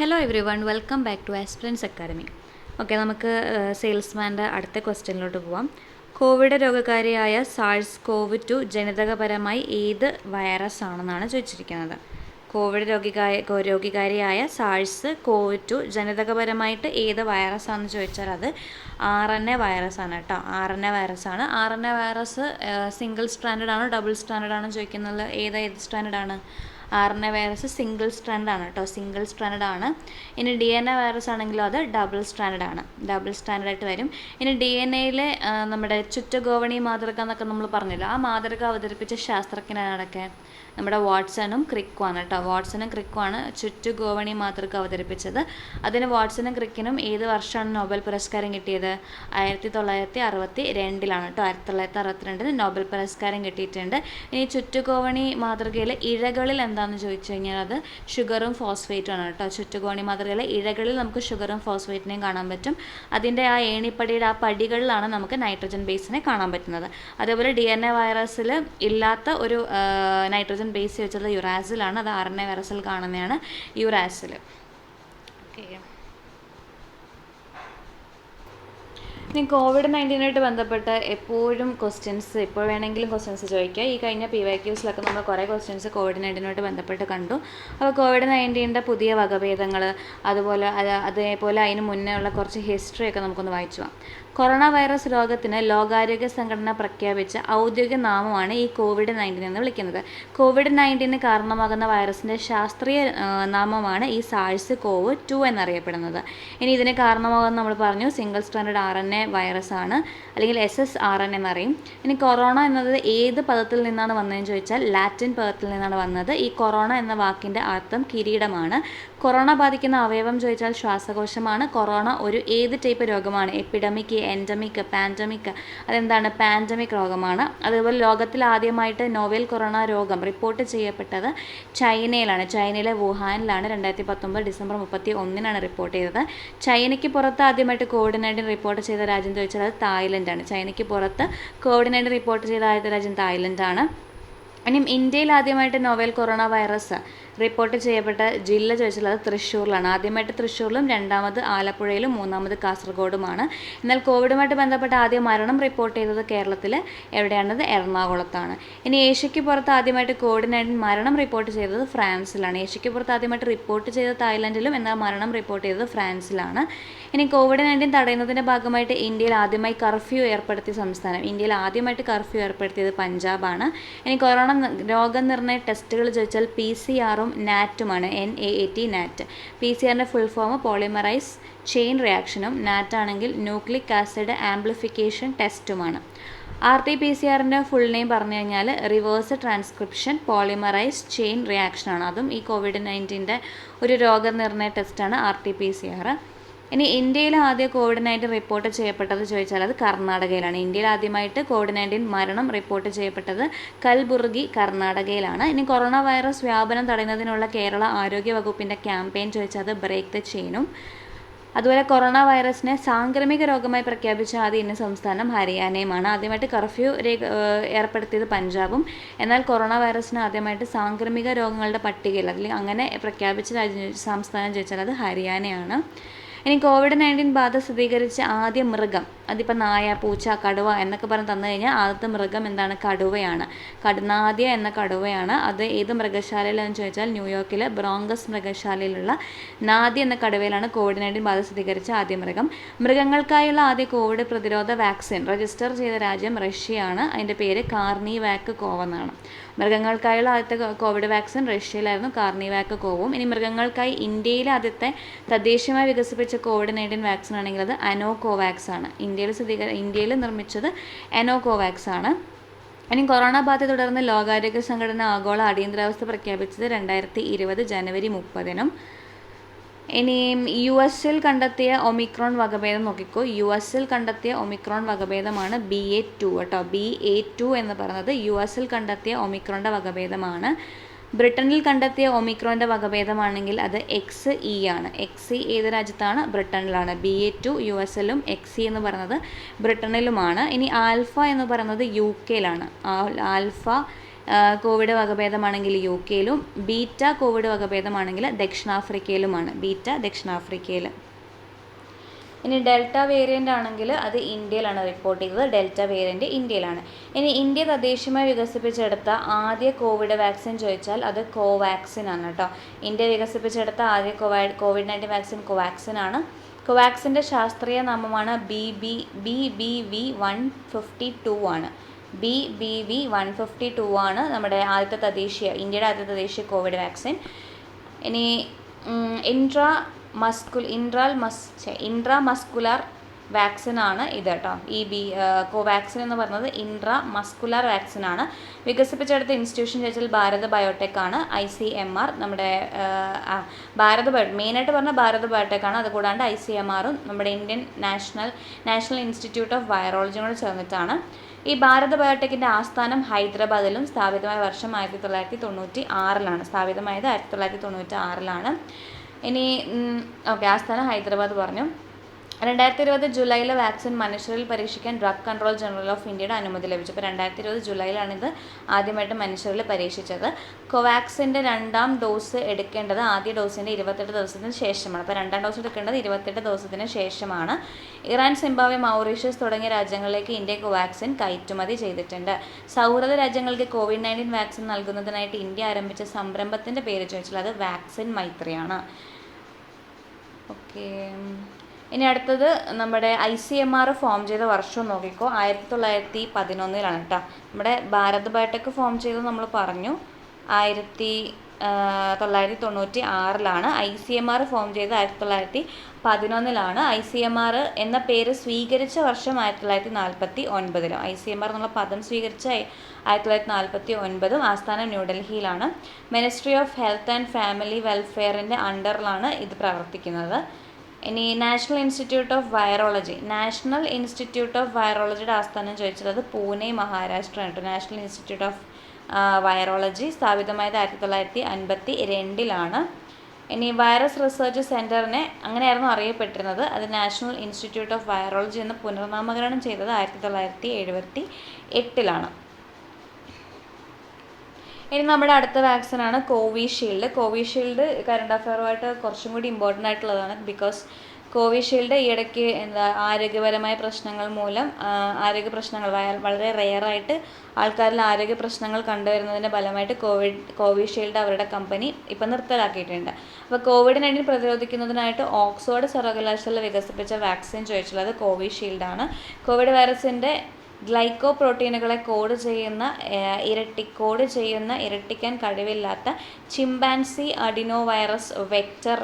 Hello everyone, welcome back to aspirants academy. Okay, നമുക്ക് സെയിൽസ്മാൻ്റെ അടുത്ത ക്വസ്റ്റ്യനിലോട്ട് പോവാം. കോവിഡ് രോഗകാരിയായ SARS-CoV-2 ജനിതകപരമായി ഏത് വൈറസ് ആണെന്നാണ് ചോദിച്ചിരിക്കുന്നത്. കോവിഡ് രോഗികാരിയായ SARS-CoV-2 ജനിതകപരമായിട്ട് ഏത് വൈറസാണെന്ന് ചോദിച്ചാൽ അത് RNA വൈറസാണ് കേട്ടോ. RNA വൈറസാണ്. RNA virus single stranded ആണോ ഡബിൾ സ്ട്രാൻഡഡ് ആണോ ചോദിക്കുന്നത്? ഏത് സ്ട്രാൻഡഡ് ആണ്? RNA വൈറസ് സിംഗിൾ സ്ട്രാൻഡ് ആണ് കേട്ടോ, സിംഗിൾ സ്ട്രാൻഡഡ് ആണ്. ഇനി DNA വൈറസ് ആണെങ്കിലും അത് ഡബിൾ സ്ട്രാൻഡഡ് ആണ്, ഡബിൾ സ്ട്രാൻഡഡ് ആയിട്ട് വരും. ഇനി DNA നമ്മുടെ ചുറ്റഗോവണി മാതൃക എന്നൊക്കെ നമ്മൾ പറഞ്ഞല്ലോ, ആ മാതൃക അവതരിപ്പിച്ച ശാസ്ത്രജ്ഞനാണൊക്കെ നമ്മുടെ വാട്സണും ക്രിക്കും ആണ് കേട്ടോ. വാട്സണും ക്രിക്കും ആണ് ചുറ്റുഗോവണി മാതൃക അവതരിപ്പിച്ചത്. അതിന് വാട്സണും ക്രിക്കിനും ഏത് വർഷമാണ് നോബൽ പുരസ്കാരം കിട്ടിയത്? 1962 കേട്ടോ. 1962 നോബൽ പുരസ്കാരം കിട്ടിയിട്ടുണ്ട്. ഇനി ചുറ്റുഗോവണി മാതൃകയിലെ ഇഴകളിൽ എന്താണെന്ന് ചോദിച്ചു കഴിഞ്ഞാൽ അത് ഷുഗറും ഫോസ്ഫേറ്റും ആണ് കേട്ടോ. ചുറ്റുഗോവണി മാതൃകയിലെ ഇഴകളിൽ നമുക്ക് ഷുഗറും ഫോസ്ഫേറ്റിനെയും കാണാൻ പറ്റും. അതിൻ്റെ ആ ഏണിപ്പടിയുടെ ആ പടികളിലാണ് നമുക്ക് നൈട്രജൻ ബേസിനെ കാണാൻ പറ്റുന്നത്. അതേപോലെ DNA വൈറസിൽ ഇല്ലാത്ത ഒരു നൈട്രജൻ ബേസ് വെച്ചുള്ള യുറാസിലാണ്. അത് RNA വൈറസിൽ കാണുന്നതാണ് യുറാസിൽ. ഓക്കെ, ഇനി COVID-19 ബന്ധപ്പെട്ട് എപ്പോഴും എപ്പോൾ വേണമെങ്കിലും ക്വസ്റ്റ്യൻസ് ചോദിക്കുക. ഈ കഴിഞ്ഞ PYQസിലൊക്കെ നമ്മൾ കുറേ ക്വസ്റ്റ്യൻസ് COVID-19 ബന്ധപ്പെട്ട് കണ്ടു. അപ്പോൾ COVID-19 പുതിയ വകഭേദങ്ങൾ, അതേപോലെ അതിന് മുന്നേ ഉള്ള കുറച്ച് ഹിസ്റ്ററിയൊക്കെ നമുക്കൊന്ന് വായിച്ചു പോകാം. കൊറോണ വൈറസ് രോഗത്തിന് ലോകാരോഗ്യ സംഘടന പ്രഖ്യാപിച്ച ഔദ്യോഗിക നാമമാണ് ഈ COVID-19 എന്ന് വിളിക്കുന്നത്. COVID-19 കാരണമാകുന്ന വൈറസിൻ്റെ ശാസ്ത്രീയ നാമമാണ് ഈ SARS-CoV-2 എന്നറിയപ്പെടുന്നത്. ഇനി ഇതിന് കാരണമാകുന്ന നമ്മൾ പറഞ്ഞു സിംഗിൾ സ്ട്രാൻഡഡ് RNA വൈറസ് ആണ്, അല്ലെങ്കിൽ SSRN എന്നറിയും. ഇനി കൊറോണ എന്നത് ഏത് പദത്തിൽ നിന്നാണ് വന്നതെന്ന് ചോദിച്ചാൽ ലാറ്റിൻ പദത്തിൽ നിന്നാണ് വന്നത്. ഈ കൊറോണ എന്ന വാക്കിൻ്റെ അർത്ഥം കിരീടമാണ്. കൊറോണ ബാധിക്കുന്ന അവയവം ചോദിച്ചാൽ ശ്വാസകോശമാണ്. കൊറോണ ഒരു ഏത് ടൈപ്പ് രോഗമാണ്? Epidemic, endemic, pandemic? അതെന്താണ്? പാൻഡമിക് രോഗമാണ്. അതേപോലെ ലോകത്തിൽ ആദ്യമായിട്ട് നോവൽ കൊറോണ രോഗം റിപ്പോർട്ട് ചെയ്യപ്പെട്ടത് ചൈനയിലാണ്. ചൈനയിലെ വുഹാനിലാണ്. 2019 ഡിസംബർ 31 റിപ്പോർട്ട് ചെയ്തത്. ചൈനയ്ക്ക് പുറത്ത് ആദ്യമായിട്ട് COVID-19 റിപ്പോർട്ട് ചെയ്ത രാജ്യം ചോദിച്ചാൽ അത് തായ്ലൻഡാണ്. ചൈനയ്ക്ക് പുറത്ത് COVID-19 റിപ്പോർട്ട് ചെയ്ത ആദ്യത്തെ രാജ്യം തായ്ലൻഡാണ്. ഇനിയും ഇന്ത്യയിൽ ആദ്യമായിട്ട് നോവൽ കൊറോണ വൈറസ് റിപ്പോർട്ട് ചെയ്യപ്പെട്ട ജില്ല ചോദിച്ചാൽ അത് തൃശ്ശൂരിലാണ്. ആദ്യമായിട്ട് തൃശ്ശൂരിലും, രണ്ടാമത് ആലപ്പുഴയിലും, മൂന്നാമത് കാസർഗോഡുമാണ്. എന്നാൽ കോവിഡുമായിട്ട് ബന്ധപ്പെട്ട ആദ്യം മരണം റിപ്പോർട്ട് ചെയ്തത് കേരളത്തിൽ എവിടെയാണത്? എറണാകുളത്താണ്. ഇനി ഏഷ്യയ്ക്ക് പുറത്ത് ആദ്യമായിട്ട് COVID-19 മരണം റിപ്പോർട്ട് ചെയ്തത് ഫ്രാൻസിലാണ്. ഏഷ്യയ്ക്ക് പുറത്ത് ആദ്യമായിട്ട് റിപ്പോർട്ട് ചെയ്തത് തായ്ലൻഡിലും, എന്നാൽ മരണം റിപ്പോർട്ട് ചെയ്തത് ഫ്രാൻസിലാണ്. ഇനി COVID-19 തടയുന്നതിൻ്റെ ഭാഗമായിട്ട് ഇന്ത്യയിൽ ആദ്യമായി കർഫ്യൂ ഏർപ്പെടുത്തിയ സംസ്ഥാനം, ഇന്ത്യയിൽ ആദ്യമായിട്ട് കർഫ്യൂ ഏർപ്പെടുത്തിയത് പഞ്ചാബാണ്. ഇനി കൊറോണ രോഗനിർണയ ടെസ്റ്റുകൾ ചോദിച്ചാൽ PCR-ഉം NAT-ഉമാണ്. NAAT, NAT. PCR-ൻ്റെ ഫുൾ ഫോം പോളിമറൈസ് ചെയിൻ റിയാക്ഷനും, NAT ആണെങ്കിൽ ന്യൂക്ലിക് ആസിഡ് ആംപ്ലിഫിക്കേഷൻ ടെസ്റ്റുമാണ്. RT-PCR-ൻ്റെ ഫുൾ നെയിം പറഞ്ഞു കഴിഞ്ഞാൽ റിവേഴ്സ് ട്രാൻസ്ക്രിപ്ഷൻ പോളിമറൈസ് ചെയിൻ റിയാക്ഷനാണ്. അതും ഈ COVID-19 ഒരു രോഗനിർണയ ടെസ്റ്റാണ് RT-PCR. ഇനി ഇന്ത്യയിൽ ആദ്യം COVID-19 റിപ്പോർട്ട് ചെയ്യപ്പെട്ടത് ചോദിച്ചാൽ അത് കർണാടകയിലാണ്. ഇന്ത്യയിൽ ആദ്യമായിട്ട് COVID-19 മരണം റിപ്പോർട്ട് ചെയ്യപ്പെട്ടത് കൽബുർഗി, കർണാടകയിലാണ്. ഇനി കൊറോണ വൈറസ് വ്യാപനം തടയുന്നതിനുള്ള കേരള ആരോഗ്യ വകുപ്പിൻ്റെ ക്യാമ്പയിൻ ചോദിച്ചാൽ അത് ബ്രേക്ക് ദ ചെയിനും. അതുപോലെ കൊറോണ വൈറസിനെ സാംക്രമിക രോഗമായി പ്രഖ്യാപിച്ച ആദ്യ ഇന്ത്യൻ സംസ്ഥാനം ഹരിയാനയുമാണ്. ആദ്യമായിട്ട് കർഫ്യൂ ഏർപ്പെടുത്തിയത് പഞ്ചാബും, എന്നാൽ കൊറോണ വൈറസിന് ആദ്യമായിട്ട് സാംക്രമിക രോഗങ്ങളുടെ പട്ടികയിൽ അല്ലെങ്കിൽ അങ്ങനെ പ്രഖ്യാപിച്ച സംസ്ഥാനം ചോദിച്ചാൽ അത് ഹരിയാനയാണ്. ഇനി COVID-19 ബാധ സ്ഥിരീകരിച്ച ആദ്യ മൃഗം, അതിപ്പോൾ നായ, പൂച്ച, കടുവ എന്നൊക്കെ പറഞ്ഞ് തന്നു കഴിഞ്ഞാൽ ആദ്യത്തെ മൃഗം എന്താണ്? കടുവയാണ്. നാദ്യ എന്ന കടുവയാണ്. അത് ഏത് മൃഗശാലയിലെന്ന് ചോദിച്ചാൽ ന്യൂയോർക്കിലെ ബ്രോങ്കസ് മൃഗശാലയിലുള്ള നാദ്യ എന്ന കടുവയിലാണ് COVID-19 ബാധ സ്ഥിരീകരിച്ച ആദ്യ മൃഗം. മൃഗങ്ങൾക്കായുള്ള ആദ്യ കോവിഡ് പ്രതിരോധ വാക്സിൻ രജിസ്റ്റർ ചെയ്ത രാജ്യം റഷ്യയാണ്. അതിൻ്റെ പേര് കാർണിവാക് കോവ് എന്നാണ്. മൃഗങ്ങൾക്കായുള്ള ആദ്യത്തെ കോവിഡ് വാക്സിൻ റഷ്യയിലായിരുന്നു, കാർണിവാക് കോവും. ഇനി മൃഗങ്ങൾക്കായി ഇന്ത്യയിലെ ആദ്യത്തെ തദ്ദേശീയമായി വികസിപ്പിച്ച COVID-19 വാക്സിൻ ആണെങ്കിൽ അത് അനോകോവാക്സ് ആണ്. ഇന്ത്യയിൽ നിർമ്മിച്ചത് അനോകോവാക്സ് ആണ്. ഇനി കൊറോണ ബാധ തുടർന്ന് ലോകാരോഗ്യ സംഘടന ആഗോള അടിയന്തരാവസ്ഥ പ്രഖ്യാപിച്ചത് 2020 ജനുവരി 30-നും. ഇനി US-ൽ കണ്ടെത്തിയ ഒമിക്രോൺ വകഭേദം നോക്കിക്കോ. US-ൽ കണ്ടെത്തിയ ഒമിക്രോൺ വകഭേദമാണ് BA.2 കേട്ടോ. BA.2 എന്ന് പറയുന്നത് US-ൽ കണ്ടെത്തിയ ഒമിക്രോണിൻ്റെ വകഭേദമാണ്. ബ്രിട്ടനിൽ കണ്ടെത്തിയ ഒമിക്രോൻ്റെ വകഭേദമാണെങ്കിൽ അത് XE ആണ്. XE ഏത് രാജ്യത്താണ്? ബ്രിട്ടനിലാണ്. BA.2 US-ലും XE എന്ന് പറയുന്നത് ബ്രിട്ടനിലുമാണ്. ഇനി ആൽഫ എന്ന് പറയുന്നത് UK-ലാണ്. ആൽഫ കോവിഡ് വകഭേദമാണെങ്കിൽ UK-യിലും, ബീറ്റ കോവിഡ് വകഭേദമാണെങ്കിൽ ദക്ഷിണാഫ്രിക്കയിലുമാണ്. ബീറ്റ ദക്ഷിണാഫ്രിക്കയിൽ. ഇനി ഡെൽറ്റ വേരിയൻ്റ് ആണെങ്കിൽ അത് ഇന്ത്യയിലാണ് റിപ്പോർട്ട് ചെയ്തത്. ഡെൽറ്റ വേരിയൻ്റ് ഇന്ത്യയിലാണ്. ഇനി ഇന്ത്യ തദ്ദേശീയമായി വികസിപ്പിച്ചെടുത്ത ആദ്യ കോവിഡ് വാക്സിൻ ചോദിച്ചാൽ അത് കോവാക്സിൻ ആണ് കേട്ടോ. ഇന്ത്യ വികസിപ്പിച്ചെടുത്ത ആദ്യ COVID-19 വാക്സിൻ കോവാക്സിൻ ആണ്. കോവാക്സിൻ്റെ ശാസ്ത്രീയ നാമമാണ് BBV152 ആണ്. BBV152 ആണ് നമ്മുടെ ഇന്ത്യയുടെ ആദ്യത്തെ തദ്ദേശീയ കോവിഡ് വാക്സിൻ. ഇനി ഇൻട്രാമസ്കുലാർ വാക്സിൻ ആണ് ഇത് കേട്ടോ. കോവാക്സിൻ എന്ന് പറയുന്നത് ഇൻട്രാമസ്കുലാർ വാക്സിൻ ആണ്. വികസിപ്പിച്ചെടുത്ത ഇൻസ്റ്റിറ്റ്യൂഷൻ ചോദിച്ചാൽ ഭാരത് ബയോടെക് ആണ്. ICMR നമ്മുടെ മെയിനായിട്ട് പറഞ്ഞാൽ ഭാരത് ബയോടെക് ആണ്. അതുകൂടാണ്ട് ICMR-ഉം നമ്മുടെ ഇന്ത്യൻ നാഷണൽ ഇൻസ്റ്റിറ്റ്യൂട്ട് ഓഫ് വൈറോളജിയും കൂടെ ചേർന്നിട്ടാണ്. ഈ ഭാരത് ബയോടെക്കിൻ്റെ ആസ്ഥാനം ഹൈദരാബാദിലും. സ്ഥാപിതമായ വർഷം 1996-ലാണ്. സ്ഥാപിതമായത് 1996-ലാണ്. ഇനി ആസ്ഥാനം ഹൈദരാബാദ് പറഞ്ഞു. 2020 ജൂലൈയിലെ വാക്സിൻ മനുഷ്യരിൽ പരീക്ഷിക്കാൻ ഡ്രഗ് കൺട്രോൾ ജനറൽ ഓഫ് ഇന്ത്യയുടെ അനുമതി ലഭിച്ചു. അപ്പോൾ 2020 ജൂലൈയിലാണ് ഇത് ആദ്യമായിട്ട് മനുഷ്യരിൽ പരീക്ഷിച്ചത്. കോവാക്സിൻ്റെ 2ാം ഡോസ് എടുക്കേണ്ടത് ആദ്യ ഡോസിൻ്റെ 28 ദിവസത്തിന് ശേഷമാണ്. അപ്പോൾ 2ാം ഡോസ് എടുക്കേണ്ടത് 28 ദിവസത്തിന് ശേഷമാണ്. ഇറാൻ, സിംബാബ്വെ, മൗറീഷ്യസ് തുടങ്ങിയ രാജ്യങ്ങളിലേക്ക് ഇന്ത്യ കോവാക്സിൻ കയറ്റുമതി ചെയ്തിട്ടുണ്ട്. സൗഹൃദ രാജ്യങ്ങൾക്ക് COVID-19 വാക്സിൻ നൽകുന്നതിനായിട്ട് ഇന്ത്യ ആരംഭിച്ച സംരംഭത്തിൻ്റെ പേര് ചോദിച്ചാൽ അത് വാക്സിൻ മൈത്രിയാണ്. ഓക്കെ. ഇനി അടുത്തത് നമ്മുടെ ICMR ഫോം ചെയ്ത വർഷം നോക്കിക്കോ. 1911-ലാണ് കേട്ടോ. നമ്മുടെ ഭാരത് ബയോടെക് ഫോം ചെയ്തത് നമ്മൾ പറഞ്ഞു 1996-ലാണ്. ICMR ഫോം ചെയ്തത് 1911-ലാണ്. ICMR എന്ന പേര് സ്വീകരിച്ച വർഷം 1949-ലും. ICMR എന്നുള്ള പദം സ്വീകരിച്ച 1949-ഉം. ആസ്ഥാനം ന്യൂഡൽഹിയിലാണ്. Ministry of health and family വെൽഫെയറിൻ്റെ അണ്ടറിലാണ് ഇത് പ്രവർത്തിക്കുന്നത്. ഇനി നാഷണൽ ഇൻസ്റ്റിറ്റ്യൂട്ട് ഓഫ് വൈറോളജിയുടെ ആസ്ഥാനം ചോദിച്ചത് അത് പൂനെ, മഹാരാഷ്ട്ര ആണ്. നാഷണൽ ഇൻസ്റ്റിറ്റ്യൂട്ട് ഓഫ് വൈറോളജി സ്ഥാപിതമായത് 1952-ലാണ്. ഇനി വൈറസ് റിസർച്ച് സെൻറ്ററിനെ അങ്ങനെയായിരുന്നു അറിയപ്പെട്ടിരുന്നത്. അത് നാഷണൽ ഇൻസ്റ്റിറ്റ്യൂട്ട് ഓഫ് വൈറോളജി എന്ന് പുനർനാമകരണം ചെയ്തത് 1978-ലാണ്. ഇനി നമ്മുടെ അടുത്ത വാക്സിനാണ് കോവിഷീൽഡ്. കറണ്ട് അഫെയറുമായിട്ട് കുറച്ചും കൂടി ഇമ്പോർട്ടൻ്റ് ആയിട്ടുള്ളതാണ്. ബിക്കോസ് കോവിഷീൽഡ് ഈയിടയ്ക്ക് ആരോഗ്യപരമായ പ്രശ്നങ്ങൾ മൂലം വളരെ റെയറായിട്ട് ആൾക്കാരിൽ ആരോഗ്യ പ്രശ്നങ്ങൾ കണ്ടുവരുന്നതിൻ്റെ ഫലമായിട്ട് കോവിഷീൽഡ് അവരുടെ കമ്പനി ഇപ്പം നിർത്തലാക്കിയിട്ടുണ്ട്. അപ്പോൾ COVID-19 പ്രതിരോധിക്കുന്നതിനായിട്ട് ഓക്സ്ഫോർഡ് സർവകലാശാല വികസിപ്പിച്ച വാക്സിൻ ചോദിച്ചുള്ളത് കോവിഷീൽഡാണ്. കോവിഡ് വൈറസിൻ്റെ ഗ്ലൈക്കോപ്രോട്ടീനുകളെ കോഡ് ചെയ്യുന്ന ഇരട്ടിക്കാൻ കഴിവില്ലാത്ത ചിമ്പാൻസി അഡിനോ വൈറസ് വെക്റ്റർ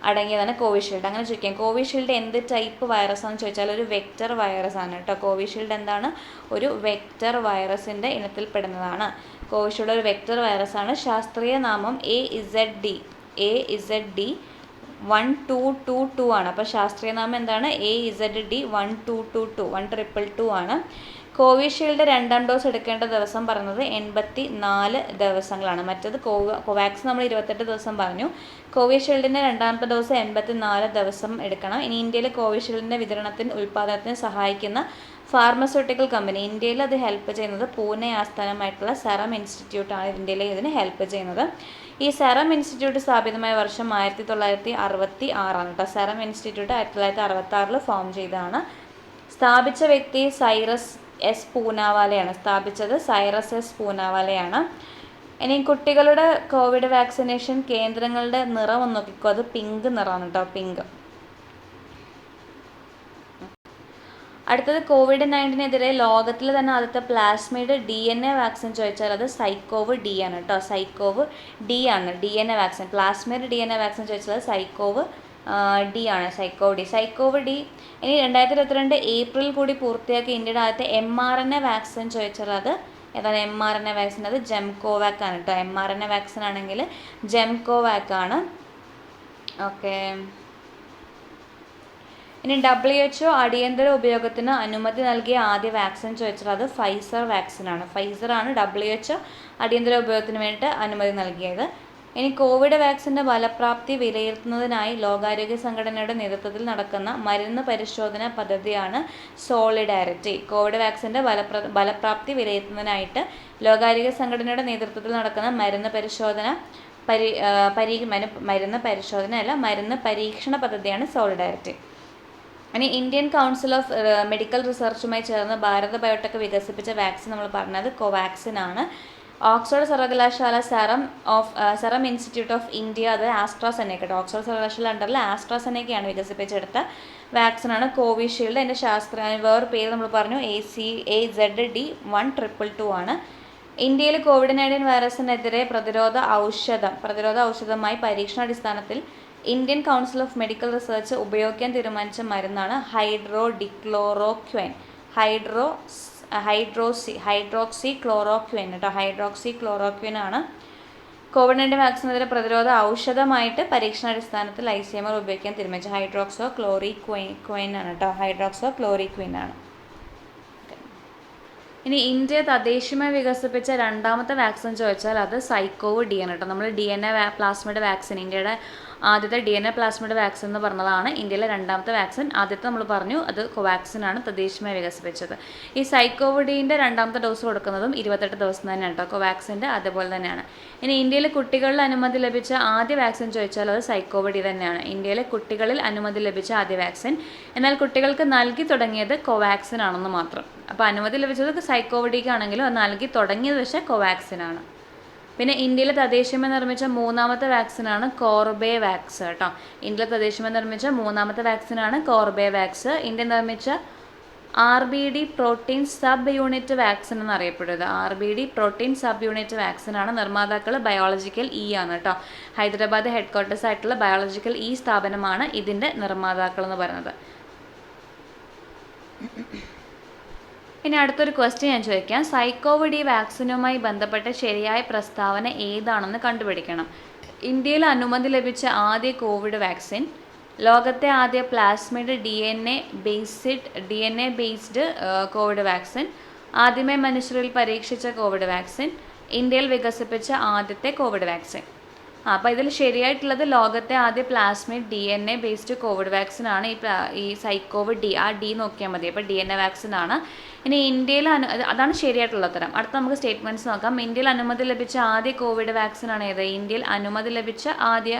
അടങ്ങിയതാണ് കോവിഷീൽഡ്. അങ്ങനെ ചോദിക്കാം, കോവിഷീൽഡ് എന്ത് ടൈപ്പ് വൈറസ് ആണെന്ന് ചോദിച്ചാൽ ഒരു വെക്റ്റർ വൈറസ് ആണ് കേട്ടോ. കോവിഷീൽഡ് എന്താണ്? ഒരു വെക്റ്റർ വൈറസിൻ്റെ ഇനത്തിൽപ്പെടുന്നതാണ്. കോവിഷീൽഡ് ഒരു വെക്റ്റർ വൈറസ് ആണ്. ശാസ്ത്രീയ നാമം AZD1222 ആണ്. അപ്പോൾ ശാസ്ത്രീയ നാമം എന്താണ്? AZD1222 ആണ്. കോവിഷീൽഡ് 2ാം ഡോസ് എടുക്കേണ്ട ദിവസം പറഞ്ഞത് 84 ദിവസങ്ങളാണ്. മറ്റത് കോവാക്സിൻ നമ്മൾ 28 ദിവസം പറഞ്ഞു. കോവിഷീൽഡിൻ്റെ 2ാമത്തെ ഡോസ് 84 ദിവസം എടുക്കണം. ഇനി ഇന്ത്യയിൽ കോവിഷീൽഡിൻ്റെ ഉൽപ്പാദനത്തിന് സഹായിക്കുന്ന ഫാർമസ്യൂട്ടിക്കൽ കമ്പനി, ഇന്ത്യയിൽ അത് ഹെൽപ്പ് ചെയ്യുന്നത് പൂനെ ആസ്ഥാനമായിട്ടുള്ള സെറം ഇൻസ്റ്റിറ്റ്യൂട്ടാണ് ഇന്ത്യയിൽ ഇതിന് ഹെൽപ്പ് ചെയ്യുന്നത്. ഈ സെറം ഇൻസ്റ്റിറ്റ്യൂട്ട് സ്ഥാപിതമായ വർഷം 1966-ആണ് കേട്ടോ. സെറം ഇൻസ്റ്റിറ്റ്യൂട്ട് 1966 ഫോം ചെയ്തതാണ്. സ്ഥാപിച്ച വ്യക്തി സൈറസ് എസ് പൂനാവാലയാണ്. ഇനി കുട്ടികളുടെ കോവിഡ് വാക്സിനേഷൻ കേന്ദ്രങ്ങളുടെ നിറം ഒന്ന് നോക്കിക്കോ. അത് പിങ്ക് നിറമാണ് കേട്ടോ, പിങ്ക്. അടുത്തത് COVID-19-നെതിരെ ലോകത്തിൽ തന്നെ ആദ്യത്തെ പ്ലാസ്മിഡ് DNA വാക്സിൻ ചോദിച്ചാൽ അത് SARS-CoV-2 ആണ് കേട്ടോ. SARS-CoV-2 ആണ് DNA vaccine. Plasmid DNA vaccine ചോദിച്ചാൽ SARS-CoV-2 ആണ്. SARS-CoV-2. ഇനി 2022 ഏപ്രിൽ കൂടി പൂർത്തിയാക്കിയ ഇന്ത്യയുടെ ആദ്യത്തെ mRNA വാക്സിൻ ചോദിച്ചാൽ അത് ഏതാണ്? mRNA വാക്സിൻ അത് ജെംകോവാക് ആണ് കേട്ടോ. mRNA വാക്സിൻ ആണെങ്കിൽ ജെംകോവാക് ആണ്. ഓക്കെ. ഇനി WHO അടിയന്തര ഉപയോഗത്തിന് അനുമതി നൽകിയ ആദ്യ വാക്സിൻ ചോദിച്ചാൽ അത് ഫൈസർ വാക്സിനാണ്. ഫൈസറാണ് WHO അടിയന്തര ഉപയോഗത്തിന് വേണ്ടിയിട്ട് അനുമതി നൽകിയത്. ഇനി കോവിഡ് വാക്സിൻ്റെ ഫലപ്രാപ്തി വിലയിരുത്തുന്നതിനായി ലോകാരോഗ്യ സംഘടനയുടെ നേതൃത്വത്തിൽ നടക്കുന്ന മരുന്ന് പരിശോധന പദ്ധതിയാണ് സോളിഡാരിറ്റി. കോവിഡ് വാക്സിൻ്റെ ഫലപ്രാപ്തി വിലയിരുത്തുന്നതിനായിട്ട് ലോകാരോഗ്യ സംഘടനയുടെ നേതൃത്വത്തിൽ നടക്കുന്ന മരുന്ന് പരീക്ഷണ പദ്ധതിയാണ് സോളിഡാരിറ്റി. ഇനി ഇന്ത്യൻ കൗൺസിൽ ഓഫ് മെഡിക്കൽ റിസർച്ചുമായി ചേർന്ന് ഭാരത് ബയോടെക് വികസിപ്പിച്ച വാക്സിൻ നമ്മൾ പറഞ്ഞത് കോവാക്സിൻ ആണ്. ഓക്സ്ഫോർഡ് സർവകലാശാല സെറം ഇൻസ്റ്റിറ്റ്യൂട്ട് ഓഫ് ഇന്ത്യ, അത് ആസ്ട്രാസെനേക്ക, ഓക്സ്ഫോർഡ് സർവകലാശാല അണ്ടറിൽ ആസ്ട്രാസെനേക്കയാണ് വികസിപ്പിച്ചെടുത്ത വാക്സിനാണ് കോവിഷീൽഡ്. അതിൻ്റെ വേറെ പേര് നമ്മൾ പറഞ്ഞു AZD1222 ആണ്. ഇന്ത്യയിൽ COVID-19 വൈറസിനെതിരെ പ്രതിരോധ ഔഷധമായി പരീക്ഷണാടിസ്ഥാനത്തിൽ Indian council of medical research ഉപയോഗിക്കാൻ തീരുമാനിച്ച മരുന്നാണ് ഹൈഡ്രോക്സിക്ലോറോക്വിൻ ആണ്. COVID-19 വാക്സിനെതിരെ പ്രതിരോധ ഔഷധമായിട്ട് പരീക്ഷണാടിസ്ഥാനത്തിൽ ICMR ഉപയോഗിക്കാൻ തീരുമാനിച്ച ഹൈഡ്രോക്സിക്ലോറോക്വിൻ ആണ്. ഇനി ഇന്ത്യ തദ്ദേശീയമായി വികസിപ്പിച്ച രണ്ടാമത്തെ വാക്സിൻ ചോദിച്ചാൽ അത് സൈക്കോവ്-D ആണ് കേട്ടോ. നമ്മൾ DNA പ്ലാസ്മിഡ് വാക്സിൻ, ഇന്ത്യയുടെ ആദ്യത്തെ DNA പ്ലാസ്മിഡ് വാക്സിൻ എന്ന് പറഞ്ഞതാണ് ഇന്ത്യയിലെ രണ്ടാമത്തെ വാക്സിൻ. ആദ്യത്തെ നമ്മൾ പറഞ്ഞു അത് കോവാക്സിൻ ആണ്, തദ്ദേശീയമായി വികസിപ്പിച്ചത്. ഈ സൈക്കോവ്-Dൻ്റെ രണ്ടാമത്തെ ഡോസ് കൊടുക്കുന്നതും 28 ദിവസം തന്നെയാണ് കേട്ടോ. കോവാക്സിൻ്റെ അതുപോലെ തന്നെയാണ്. ഇനി ഇന്ത്യയിൽ കുട്ടികളിൽ അനുമതി ലഭിച്ച ആദ്യ വാക്സിൻ ചോദിച്ചാൽ അത് സൈക്കോവ്-D തന്നെയാണ്. ഇന്ത്യയിലെ കുട്ടികളിൽ അനുമതി ലഭിച്ച ആദ്യ വാക്സിൻ. എന്നാൽ കുട്ടികൾക്ക് നൽകി തുടങ്ങിയത് കോവാക്സിൻ ആണെന്ന് മാത്രം. അപ്പോൾ അനുമതി ലഭിച്ചത് സൈക്കോവ്-Dക്ക് ആണെങ്കിലും അത് നൽകി തുടങ്ങിയത് പക്ഷേ കോവാക്സിൻ ആണ്. പിന്നെ ഇന്ത്യയിൽ തദ്ദേശീയമായി നിർമ്മിച്ച മൂന്നാമത്തെ വാക്സിനാണ് കോർബേവാക്സ് കേട്ടോ. ഇന്ത്യയിൽ തദ്ദേശീയമായി നിർമ്മിച്ച മൂന്നാമത്തെ വാക്സിനാണ് കോർബേവാക്സ്. ഇന്ത്യ നിർമ്മിച്ച RBD protein sub unit vaccine എന്നറിയപ്പെടുന്നത്. RBD പ്രോട്ടീൻ സബ് യൂണിറ്റ് വാക്സിനാണ്. നിർമ്മാതാക്കൾ ബയോളജിക്കൽ ആണ് കേട്ടോ. ഹൈദരാബാദ് ഹെഡ്ക്വാർട്ടേഴ്സ് ആയിട്ടുള്ള ബയോളജിക്കൽ സ്ഥാപനമാണ് ഇതിൻ്റെ നിർമ്മാതാക്കൾ എന്ന് പറയുന്നത്. ഇനി അടുത്തൊരു ക്വസ്റ്റ്യൻ ഞാൻ ചോദിക്കാം. സൈക്കോവ്-D വാക്സിനുമായി ബന്ധപ്പെട്ട ശരിയായ പ്രസ്താവന ഏതാണെന്ന് കണ്ടുപിടിക്കണം. ഇന്ത്യയിൽ അനുമതി ലഭിച്ച ആദ്യ കോവിഡ് വാക്സിൻ, ലോകത്തെ ആദ്യ plasmid DNA based Covid vaccine, ആദ്യമായി മനുഷ്യരിൽ പരീക്ഷിച്ച കോവിഡ് വാക്സിൻ, ഇന്ത്യയിൽ വികസിപ്പിച്ച ആദ്യത്തെ കോവിഡ് വാക്സിൻ. അപ്പോൾ ഇതിൽ ശരിയായിട്ടുള്ളത് ലോകത്തെ ആദ്യ പ്ലാസ്മിഡ് DNA ബേസ്ഡ് കോവിഡ് വാക്സിനാണ്. ഈ സൈക്കോവ്-D, ആ D നോക്കിയാൽ മതി. അപ്പോൾ DNA വാക്സിനാണ്. ഇനി ഇന്ത്യയിൽ അതാണ് ശരിയായിട്ടുള്ള ഉത്തരം. അടുത്ത നമുക്ക് സ്റ്റേറ്റ്മെൻറ്റ്സ് നോക്കാം. ഇന്ത്യയിൽ അനുമതി ലഭിച്ച ആദ്യ കോവിഡ് വാക്സിനാണ് ഏത്? ഇന്ത്യയിൽ അനുമതി ലഭിച്ച ആദ്യ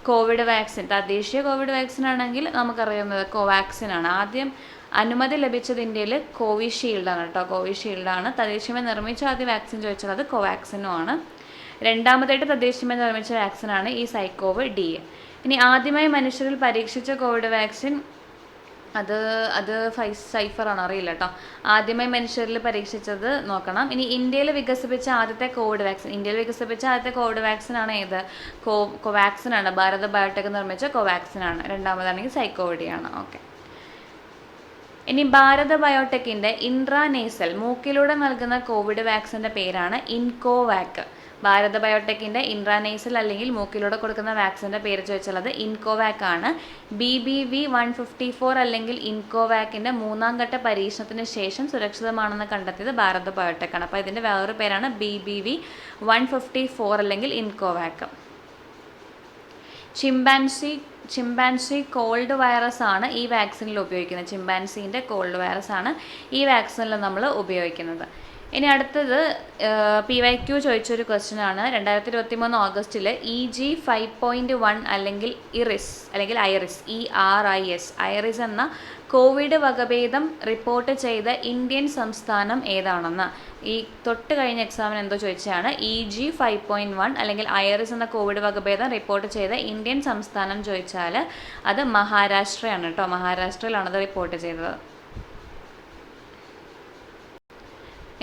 കോവിഡ് വാക്സിൻ, തദ്ദേശീയ കോവിഡ് വാക്സിൻ ആണെങ്കിൽ നമുക്കറിയാവുന്നത് കോവാക്സിനാണ്. ആദ്യം അനുമതി ലഭിച്ചത് ഇന്ത്യയിൽ കോവിഷീൽഡാണ് കേട്ടോ. കോവിഷീൽഡാണ്. തദ്ദേശീയമായി നിർമ്മിച്ച ആദ്യ വാക്സിൻ ചോദിച്ചാൽ അത് കോവാക്സിനുമാണ്. രണ്ടാമതായിട്ട് തദ്ദേശീയമായി നിർമ്മിച്ച വാക്സിനാണ് ഈ സൈക്കോവ്-D. ഇനി ആദ്യമായി മനുഷ്യരിൽ പരീക്ഷിച്ച കോവിഡ് വാക്സിൻ അത് സൈഫറാണ്, അറിയില്ല കേട്ടോ. ആദ്യമായി മനുഷ്യരിൽ പരീക്ഷിച്ചത് നോക്കണം. ഇനി ഇന്ത്യയിൽ വികസിപ്പിച്ച ആദ്യത്തെ കോവിഡ് വാക്സിനാണ് ഏത്? കോവാക്സിനാണ്. ഭാരത് ബയോടെക് നിർമ്മിച്ച കോവാക്സിനാണ്. രണ്ടാമതാണെങ്കിൽ സൈക്കോവ്-D ആണ്. ഓക്കെ. ഇനി ഭാരത് ബയോടെക്കിൻ്റെ ഇൻട്രാനേസൽ മൂക്കിലൂടെ നൽകുന്ന കോവിഡ് വാക്സിൻ്റെ പേരാണ് ഇൻകോവാക്. ഭാരത് ബയോടെക്കിൻ്റെ ഇൻട്രാനേസൽ അല്ലെങ്കിൽ മൂക്കിലൂടെ കൊടുക്കുന്ന വാക്സിൻ്റെ പേര് ചോദിച്ചാൽ അത് ഇൻകോവാക് ആണ്. BBV154 അല്ലെങ്കിൽ ഇൻകോവാക്കിൻ്റെ മൂന്നാം ഘട്ട പരീക്ഷണത്തിന് ശേഷം സുരക്ഷിതമാണെന്ന് കണ്ടെത്തിയത് ഭാരത് ബയോടെക് ആണ്. അപ്പോൾ ഇതിൻ്റെ വേറൊരു പേരാണ് BBV154 അല്ലെങ്കിൽ ഇൻകോവാക്. ചിമ്പാൻസി കോൾഡ് വൈറസ് ആണ് ഈ വാക്സിനിൽ ഉപയോഗിക്കുന്നത്. ചിമ്പാൻസീൻ്റെ കോൾഡ് വൈറസ് ആണ് ഈ വാക്സിനിൽ നമ്മൾ ഉപയോഗിക്കുന്നത്. ഇനി അടുത്തത് PYQ ചോദിച്ചൊരു ക്വസ്റ്റ്യൻ ആണ്. 2023 ഓഗസ്റ്റിൽ EG 5.1 അല്ലെങ്കിൽ ഐറിസ് എന്ന കോവിഡ് വകഭേദം റിപ്പോർട്ട് ചെയ്ത ഇന്ത്യൻ സംസ്ഥാനം ഏതാണെന്ന് ഈ തൊട്ട് കഴിഞ്ഞ എക്സാമിന് എന്തോ ചോദിച്ചതാണ്. EG 5.1 അല്ലെങ്കിൽ ഐറിസ് എന്ന കോവിഡ് വകഭേദം റിപ്പോർട്ട് ചെയ്ത ഇന്ത്യൻ സംസ്ഥാനം ചോദിച്ചാൽ അത് മഹാരാഷ്ട്രയാണ് കേട്ടോ. മഹാരാഷ്ട്രയിലാണത് റിപ്പോർട്ട് ചെയ്തത്.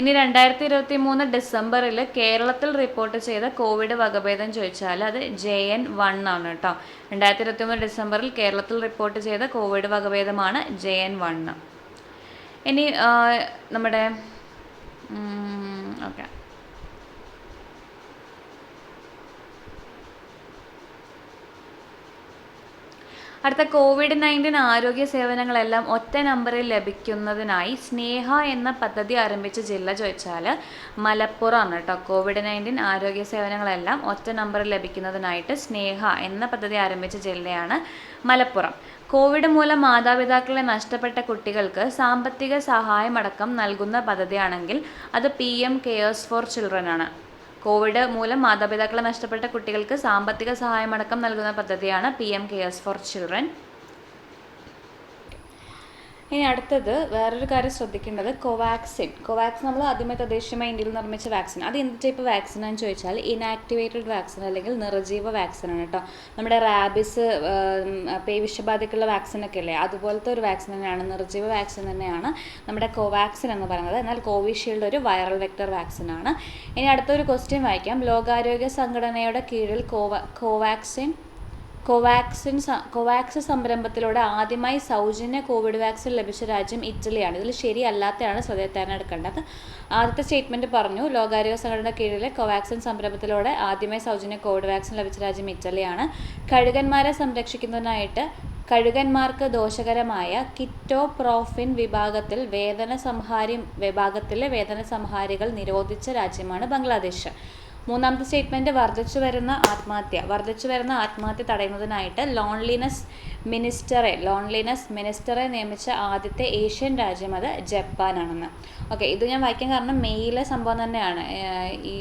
ഇനി 2023 ഡിസംബറിൽ കേരളത്തിൽ റിപ്പോർട്ട് ചെയ്ത കോവിഡ് വകഭേദം ചോദിച്ചാൽ അത് JN1 ആണ് കേട്ടോ. 2023 ഡിസംബറിൽ കേരളത്തിൽ റിപ്പോർട്ട് ചെയ്ത കോവിഡ് വകഭേദമാണ് JN1. ഇനി നമ്മുടെ ഓക്കെ, അടുത്ത COVID-19 ആരോഗ്യ സേവനങ്ങളെല്ലാം ഒറ്റ നമ്പറിൽ ലഭിക്കുന്നതിനായി സ്നേഹ എന്ന പദ്ധതി ആരംഭിച്ച ജില്ല ചോദിച്ചാൽ മലപ്പുറമാണ് കേട്ടോ. COVID-19 ആരോഗ്യ സേവനങ്ങളെല്ലാം ഒറ്റ നമ്പറിൽ ലഭിക്കുന്നതിനായിട്ട് സ്നേഹ എന്ന പദ്ധതി ആരംഭിച്ച ജില്ലയാണ് മലപ്പുറം. കോവിഡ് മൂലം മാതാപിതാക്കളെ നഷ്ടപ്പെട്ട കുട്ടികൾക്ക് സാമ്പത്തിക സഹായമടക്കം നൽകുന്ന പദ്ധതിയാണെങ്കിൽ അത് PM കെയേഴ്സ് ഫോർ ചിൽഡ്രൻ ആണ്. കോവിഡ് മൂലം മാതാപിതാക്കളെ നഷ്ടപ്പെട്ട കുട്ടികൾക്ക് സാമ്പത്തിക സഹായമടക്കം നൽകുന്ന പദ്ധതിയാണ് PM കെയേഴ്സ് ഫോർ ചിൽഡ്രൻ. ഇനി അടുത്തത് വേറൊരു കാര്യം ശ്രദ്ധിക്കേണ്ടത് കോവാക്സിൻ നമ്മൾ ആദ്യമായി തദ്ദേശീയമായി ഇന്ത്യയിൽ നിർമ്മിച്ച വാക്സിൻ. അത് എന്ത് ടൈപ്പ് വാക്സിനാണെന്ന് ചോദിച്ചാൽ ഇനാക്ടിവേറ്റഡ് വാക്സിൻ അല്ലെങ്കിൽ നിർജീവ വാക്സിനാണ് കേട്ടോ. നമ്മുടെ റാബിസ് പേവിഷബാധയ്ക്കുള്ള വാക്സിനൊക്കെ ഇല്ലേ, അതുപോലത്തെ ഒരു വാക്സിൻ തന്നെയാണ്, നിർജീവ വാക്സിൻ തന്നെയാണ് നമ്മുടെ കോവാക്സിൻ എന്ന് പറയുന്നത്. എന്നാൽ കോവിഷീൽഡ് ഒരു വൈറൽ വെക്ടർ വാക്സിനാണ്. ഇനി അടുത്തൊരു ക്വസ്റ്റ്യൻ വായിക്കാം. ലോകാരോഗ്യ സംഘടനയുടെ കീഴിൽ കോവാക്സ് സംരംഭത്തിലൂടെ ആദ്യമായി സൗജന്യ കോവിഡ് വാക്സിൻ ലഭിച്ച രാജ്യം ഇറ്റലിയാണ്. ഇതിൽ ശരിയല്ലാത്തതാണ് തിരഞ്ഞെടുക്കേണ്ടത്. ആദ്യത്തെ സ്റ്റേറ്റ്മെൻറ്റ് പറഞ്ഞു, ലോകാരോഗ്യ സംഘടനയുടെ കീഴിലെ കോവാക്സിൻ സംരംഭത്തിലൂടെ ആദ്യമായി സൗജന്യ കോവിഡ് വാക്സിൻ ലഭിച്ച രാജ്യം ഇറ്റലിയാണ്. കഴുകന്മാരെ സംരക്ഷിക്കുന്നതിനായിട്ട് കഴുകന്മാർക്ക് ദോഷകരമായ കിറ്റോപ്രോഫിൻ വിഭാഗത്തിലെ വേദനസംഹാരികൾ നിരോധിച്ച രാജ്യമാണ് ബംഗ്ലാദേശ്. മൂന്നാമത്തെ സ്റ്റേറ്റ്മെൻറ്റ് വർദ്ധിച്ചു വരുന്ന ആത്മഹത്യ തടയുന്നതിനായിട്ട് ലോൺലിനെസ് മിനിസ്റ്ററെ നിയമിച്ച ആദ്യത്തെ ഏഷ്യൻ രാജ്യം അത് ജപ്പാനാണെന്ന്. ഓക്കെ, ഇത് ഞാൻ വായിക്കാൻ കാരണം മെയ്യിലെ സംഭവം തന്നെയാണ്. ഈ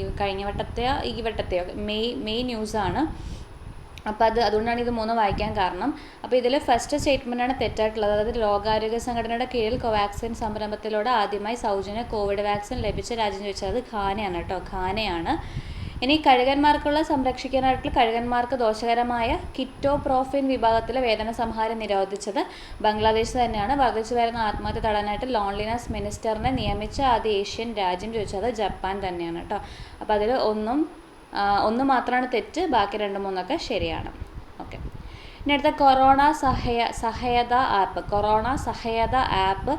വട്ടത്തെയോ മെയ് ന്യൂസാണ്. അപ്പോൾ അതുകൊണ്ടാണ് ഇത് മൂന്ന് വായിക്കാൻ കാരണം. അപ്പോൾ ഇതിൽ ഫസ്റ്റ് സ്റ്റേറ്റ്മെൻറ്റാണ് തെറ്റായിട്ടുള്ളത്. അതായത് ലോകാരോഗ്യ സംഘടനയുടെ കീഴിൽ കോവാക്സിൻ സംരംഭത്തിലൂടെ ആദ്യമായി സൗജന്യ കോവിഡ് വാക്സിൻ ലഭിച്ച രാജ്യം ചോദിച്ചാൽ അത് ഘാനയാണ് കേട്ടോ, ഘാനയാണ്. ഇനി സംരക്ഷിക്കാനായിട്ടുള്ള കഴുകന്മാർക്ക് ദോഷകരമായ കിറ്റോപ്രോഫിൻ വിഭാഗത്തിലെ വേദനസംഹാരം നിരോധിച്ചത് ബംഗ്ലാദേശ് തന്നെയാണ്. വർദ്ധിച്ചു വരുന്ന ആത്മഹത്യ തടയാനായിട്ട് ലോൺലിനെസ് മിനിസ്റ്ററിനെ നിയമിച്ച ആദ്യ ഏഷ്യൻ രാജ്യം ചോദിച്ചത് ജപ്പാൻ തന്നെയാണ് കേട്ടോ. അപ്പോൾ അതിൽ ഒന്ന് മാത്രമാണ് തെറ്റ്, ബാക്കി 2, 3 ശരിയാണ്. ഓക്കെ, ഇനി അടുത്ത കൊറോണ സഹായത ആപ്പ്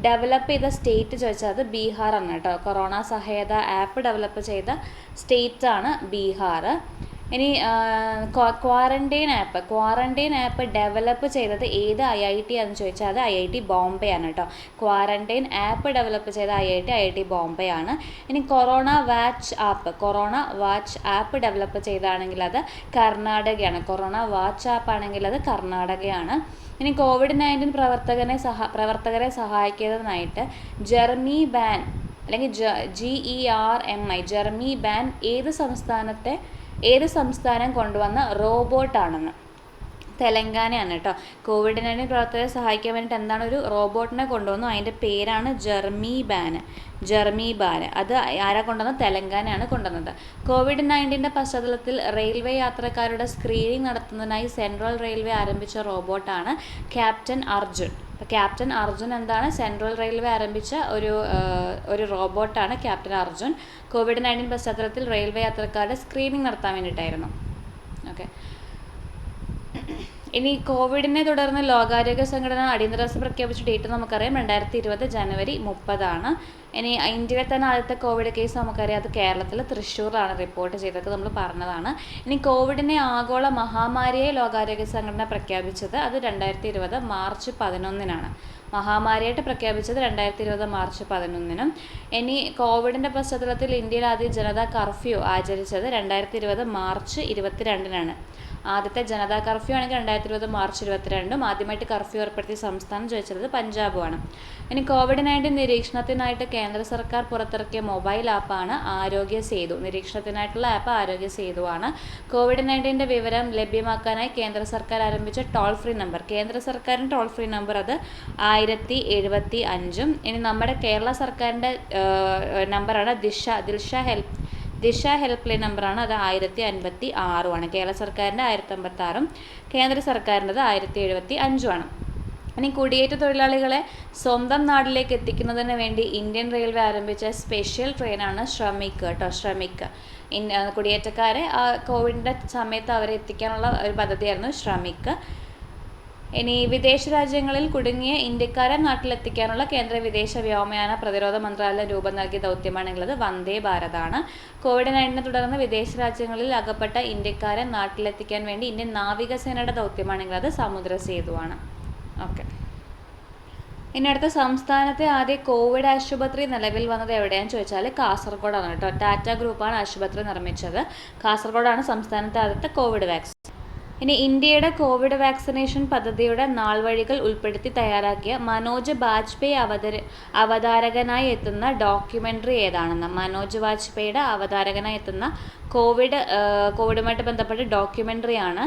ഡെവലപ്പ് ചെയ്ത സ്റ്റേറ്റ് ചോദിച്ചാൽ അത് ബീഹാറാണ് കേട്ടോ. കൊറോണ സഹായത ആപ്പ് ഡെവലപ്പ് ചെയ്ത സ്റ്റേറ്റാണ് ബീഹാർ. ഇനി ക്വാറന്റൈൻ ആപ്പ് ഡെവലപ്പ് ചെയ്തത് ഏത് IIT ആണെന്ന് ചോദിച്ചാൽ അത് IIT ബോംബെ ആണ് കേട്ടോ. ക്വാറന്റൈൻ ആപ്പ് ഡെവലപ്പ് ചെയ്ത IIT ബോംബെ ആണ്. ഇനി കൊറോണ വാച്ച് ആപ്പ് ഡെവലപ്പ് ചെയ്താണെങ്കിൽ അത് കർണാടകയാണ്. കൊറോണ വാച്ച് ആപ്പ് ആണെങ്കിൽ അത് കർണാടകയാണ്. ഇനി COVID-19 പ്രവർത്തകരെ സഹായിക്കുന്നതിനായിട്ട് ജെർമി ബാൻ അല്ലെങ്കിൽ ജെർമി ബാൻ ഏത് സംസ്ഥാനം കൊണ്ടുവന്ന റോബോട്ടാണെന്ന്. തെലങ്കാനയാണ് കേട്ടോ. COVID-19 പ്രവർത്തകരെ സഹായിക്കാൻ വേണ്ടിയിട്ട് എന്താണ് ഒരു റോബോട്ടിനെ കൊണ്ടുവന്നു, അതിൻ്റെ പേരാണ് ജെർമി ബാൻ. അത് ആരാ കൊണ്ടുവന്നത്? തെലങ്കാനയാണ് കൊണ്ടുവന്നത്. COVID-19 പശ്ചാത്തലത്തിൽ റെയിൽവേ യാത്രക്കാരുടെ സ്ക്രീനിങ് നടത്തുന്നതിനായി സെൻട്രൽ റെയിൽവേ ആരംഭിച്ച റോബോട്ടാണ് ക്യാപ്റ്റൻ അർജുൻ. ക്യാപ്റ്റൻ അർജുൻ എന്താണ്? സെൻട്രൽ റെയിൽവേ ആരംഭിച്ച ഒരു റോബോട്ടാണ് ക്യാപ്റ്റൻ അർജുൻ. COVID-19 പശ്ചാത്തലത്തിൽ റെയിൽവേ യാത്രക്കാരുടെ സ്ക്രീനിങ് നടത്താൻ വേണ്ടിയിട്ടായിരുന്നു. ഓക്കെ, ഇനി കോവിഡിനെ തുടർന്ന് ലോകാരോഗ്യ സംഘടന അടിയന്തരാവസ്ഥ പ്രഖ്യാപിച്ച ഡേറ്റ് നമുക്കറിയാം, 2020 ജനുവരി 30. ഇനി ഇന്ത്യയിലെ തന്നെ ആദ്യത്തെ കോവിഡ് കേസ് നമുക്കറിയാം, അത് കേരളത്തിൽ തൃശ്ശൂരിലാണ് റിപ്പോർട്ട് ചെയ്തത്, നമ്മൾ പറഞ്ഞതാണ്. ഇനി കോവിഡിനെ ആഗോള മഹാമാരിയായി ലോകാരോഗ്യ സംഘടന പ്രഖ്യാപിച്ചത് അത് 2020 മാർച്ച് 11. മഹാമാരിയായിട്ട് പ്രഖ്യാപിച്ചത് 2020 മാർച്ച് 11. ഇനി കോവിഡിൻ്റെ പശ്ചാത്തലത്തിൽ ഇന്ത്യയിൽ ആദ്യം ജനതാ കർഫ്യൂ ആചരിച്ചത് 2020 മാർച്ച് 22. ആദ്യത്തെ ജനതാ കർഫ്യൂ ആണെങ്കിൽ 2020 മാർച്ച് 22. ആദ്യമായിട്ട് കർഫ്യൂ ഏർപ്പെടുത്തിയ സംസ്ഥാനം ചോദിച്ചത് പഞ്ചാബുമാണ്. ഇനി COVID-19 നിരീക്ഷണത്തിനായിട്ട് കേന്ദ്ര സർക്കാർ പുറത്തിറക്കിയ മൊബൈൽ ആപ്പാണ് ആരോഗ്യ സേതു. നിരീക്ഷണത്തിനായിട്ടുള്ള ആപ്പ് ആരോഗ്യ സേതു ആണ്. COVID-19 വിവരം ലഭ്യമാക്കാനായി കേന്ദ്ര സർക്കാർ ആരംഭിച്ച ടോൾ ഫ്രീ നമ്പർ, കേന്ദ്ര സർക്കാരിൻ്റെ ടോൾ ഫ്രീ നമ്പർ അത് 1075. ഇനി നമ്മുടെ കേരള സർക്കാരിൻ്റെ നമ്പറാണ് ദിശ ഹെൽപ്പ് ലൈൻ നമ്പറാണ്, അത് 1056. കേരള സർക്കാരിൻ്റെ 1056, കേന്ദ്ര സർക്കാരിൻ്റെത് 1075. ഇനി കുടിയേറ്റ തൊഴിലാളികളെ സ്വന്തം നാട്ടിലേക്ക് എത്തിക്കുന്നതിന് വേണ്ടി ഇന്ത്യൻ റെയിൽവേ ആരംഭിച്ച സ്പെഷ്യൽ ട്രെയിനാണ് ശ്രമിക് കേട്ടോ. ശ്രമിക് കുടിയേറ്റക്കാരെ കോവിഡിൻ്റെ സമയത്ത് അവരെ എത്തിക്കാനുള്ള ഒരു പദ്ധതിയായിരുന്നു ശ്രമിക്. ഇനി വിദേശ രാജ്യങ്ങളിൽ കുടുങ്ങിയ ഇന്ത്യക്കാരെ നാട്ടിലെത്തിക്കാനുള്ള കേന്ദ്ര വിദേശ വ്യോമയാന പ്രതിരോധ മന്ത്രാലയം രൂപം നൽകിയ ദൗത്യമാണെന്നുള്ളത് വന്ദേ ഭാരതാണ്. കോവിഡ്-19 തുടർന്ന് വിദേശ രാജ്യങ്ങളിൽ അകപ്പെട്ട ഇന്ത്യക്കാരെ നാട്ടിലെത്തിക്കാൻ വേണ്ടി ഇന്ത്യൻ നാവികസേനയുടെ ദൗത്യമാണെന്നുള്ളത് സമുദ്ര സേതുവാണ്. ഓക്കെ, ഇനി അടുത്ത സംസ്ഥാനത്തെ ആദ്യ കോവിഡ് ആശുപത്രി നിലവിൽ വന്നത് എവിടെയാണെന്ന് ചോദിച്ചാൽ കാസർഗോഡാണ് കേട്ടോ. ടാറ്റ ഗ്രൂപ്പാണ് ആശുപത്രി നിർമ്മിച്ചത്. കാസർഗോഡാണ് സംസ്ഥാനത്തെ ആദ്യത്തെ കോവിഡ് വാക്സിൻ. ഇനി ഇന്ത്യയുടെ കോവിഡ് വാക്സിനേഷൻ പദ്ധതിയുടെ നാൾവഴികൾ ഉൾപ്പെടുത്തി തയ്യാറാക്കിയ മനോജ് ബാജ്പേയി അവതാരകനായി എത്തുന്ന ഡോക്യുമെൻ്ററി ഏതാണെന്ന്. മനോജ് ബാജ്പേയിയുടെ അവതാരകനായി എത്തുന്ന കോവിഡുമായിട്ട് ബന്ധപ്പെട്ട ഡോക്യുമെൻ്ററിയാണ്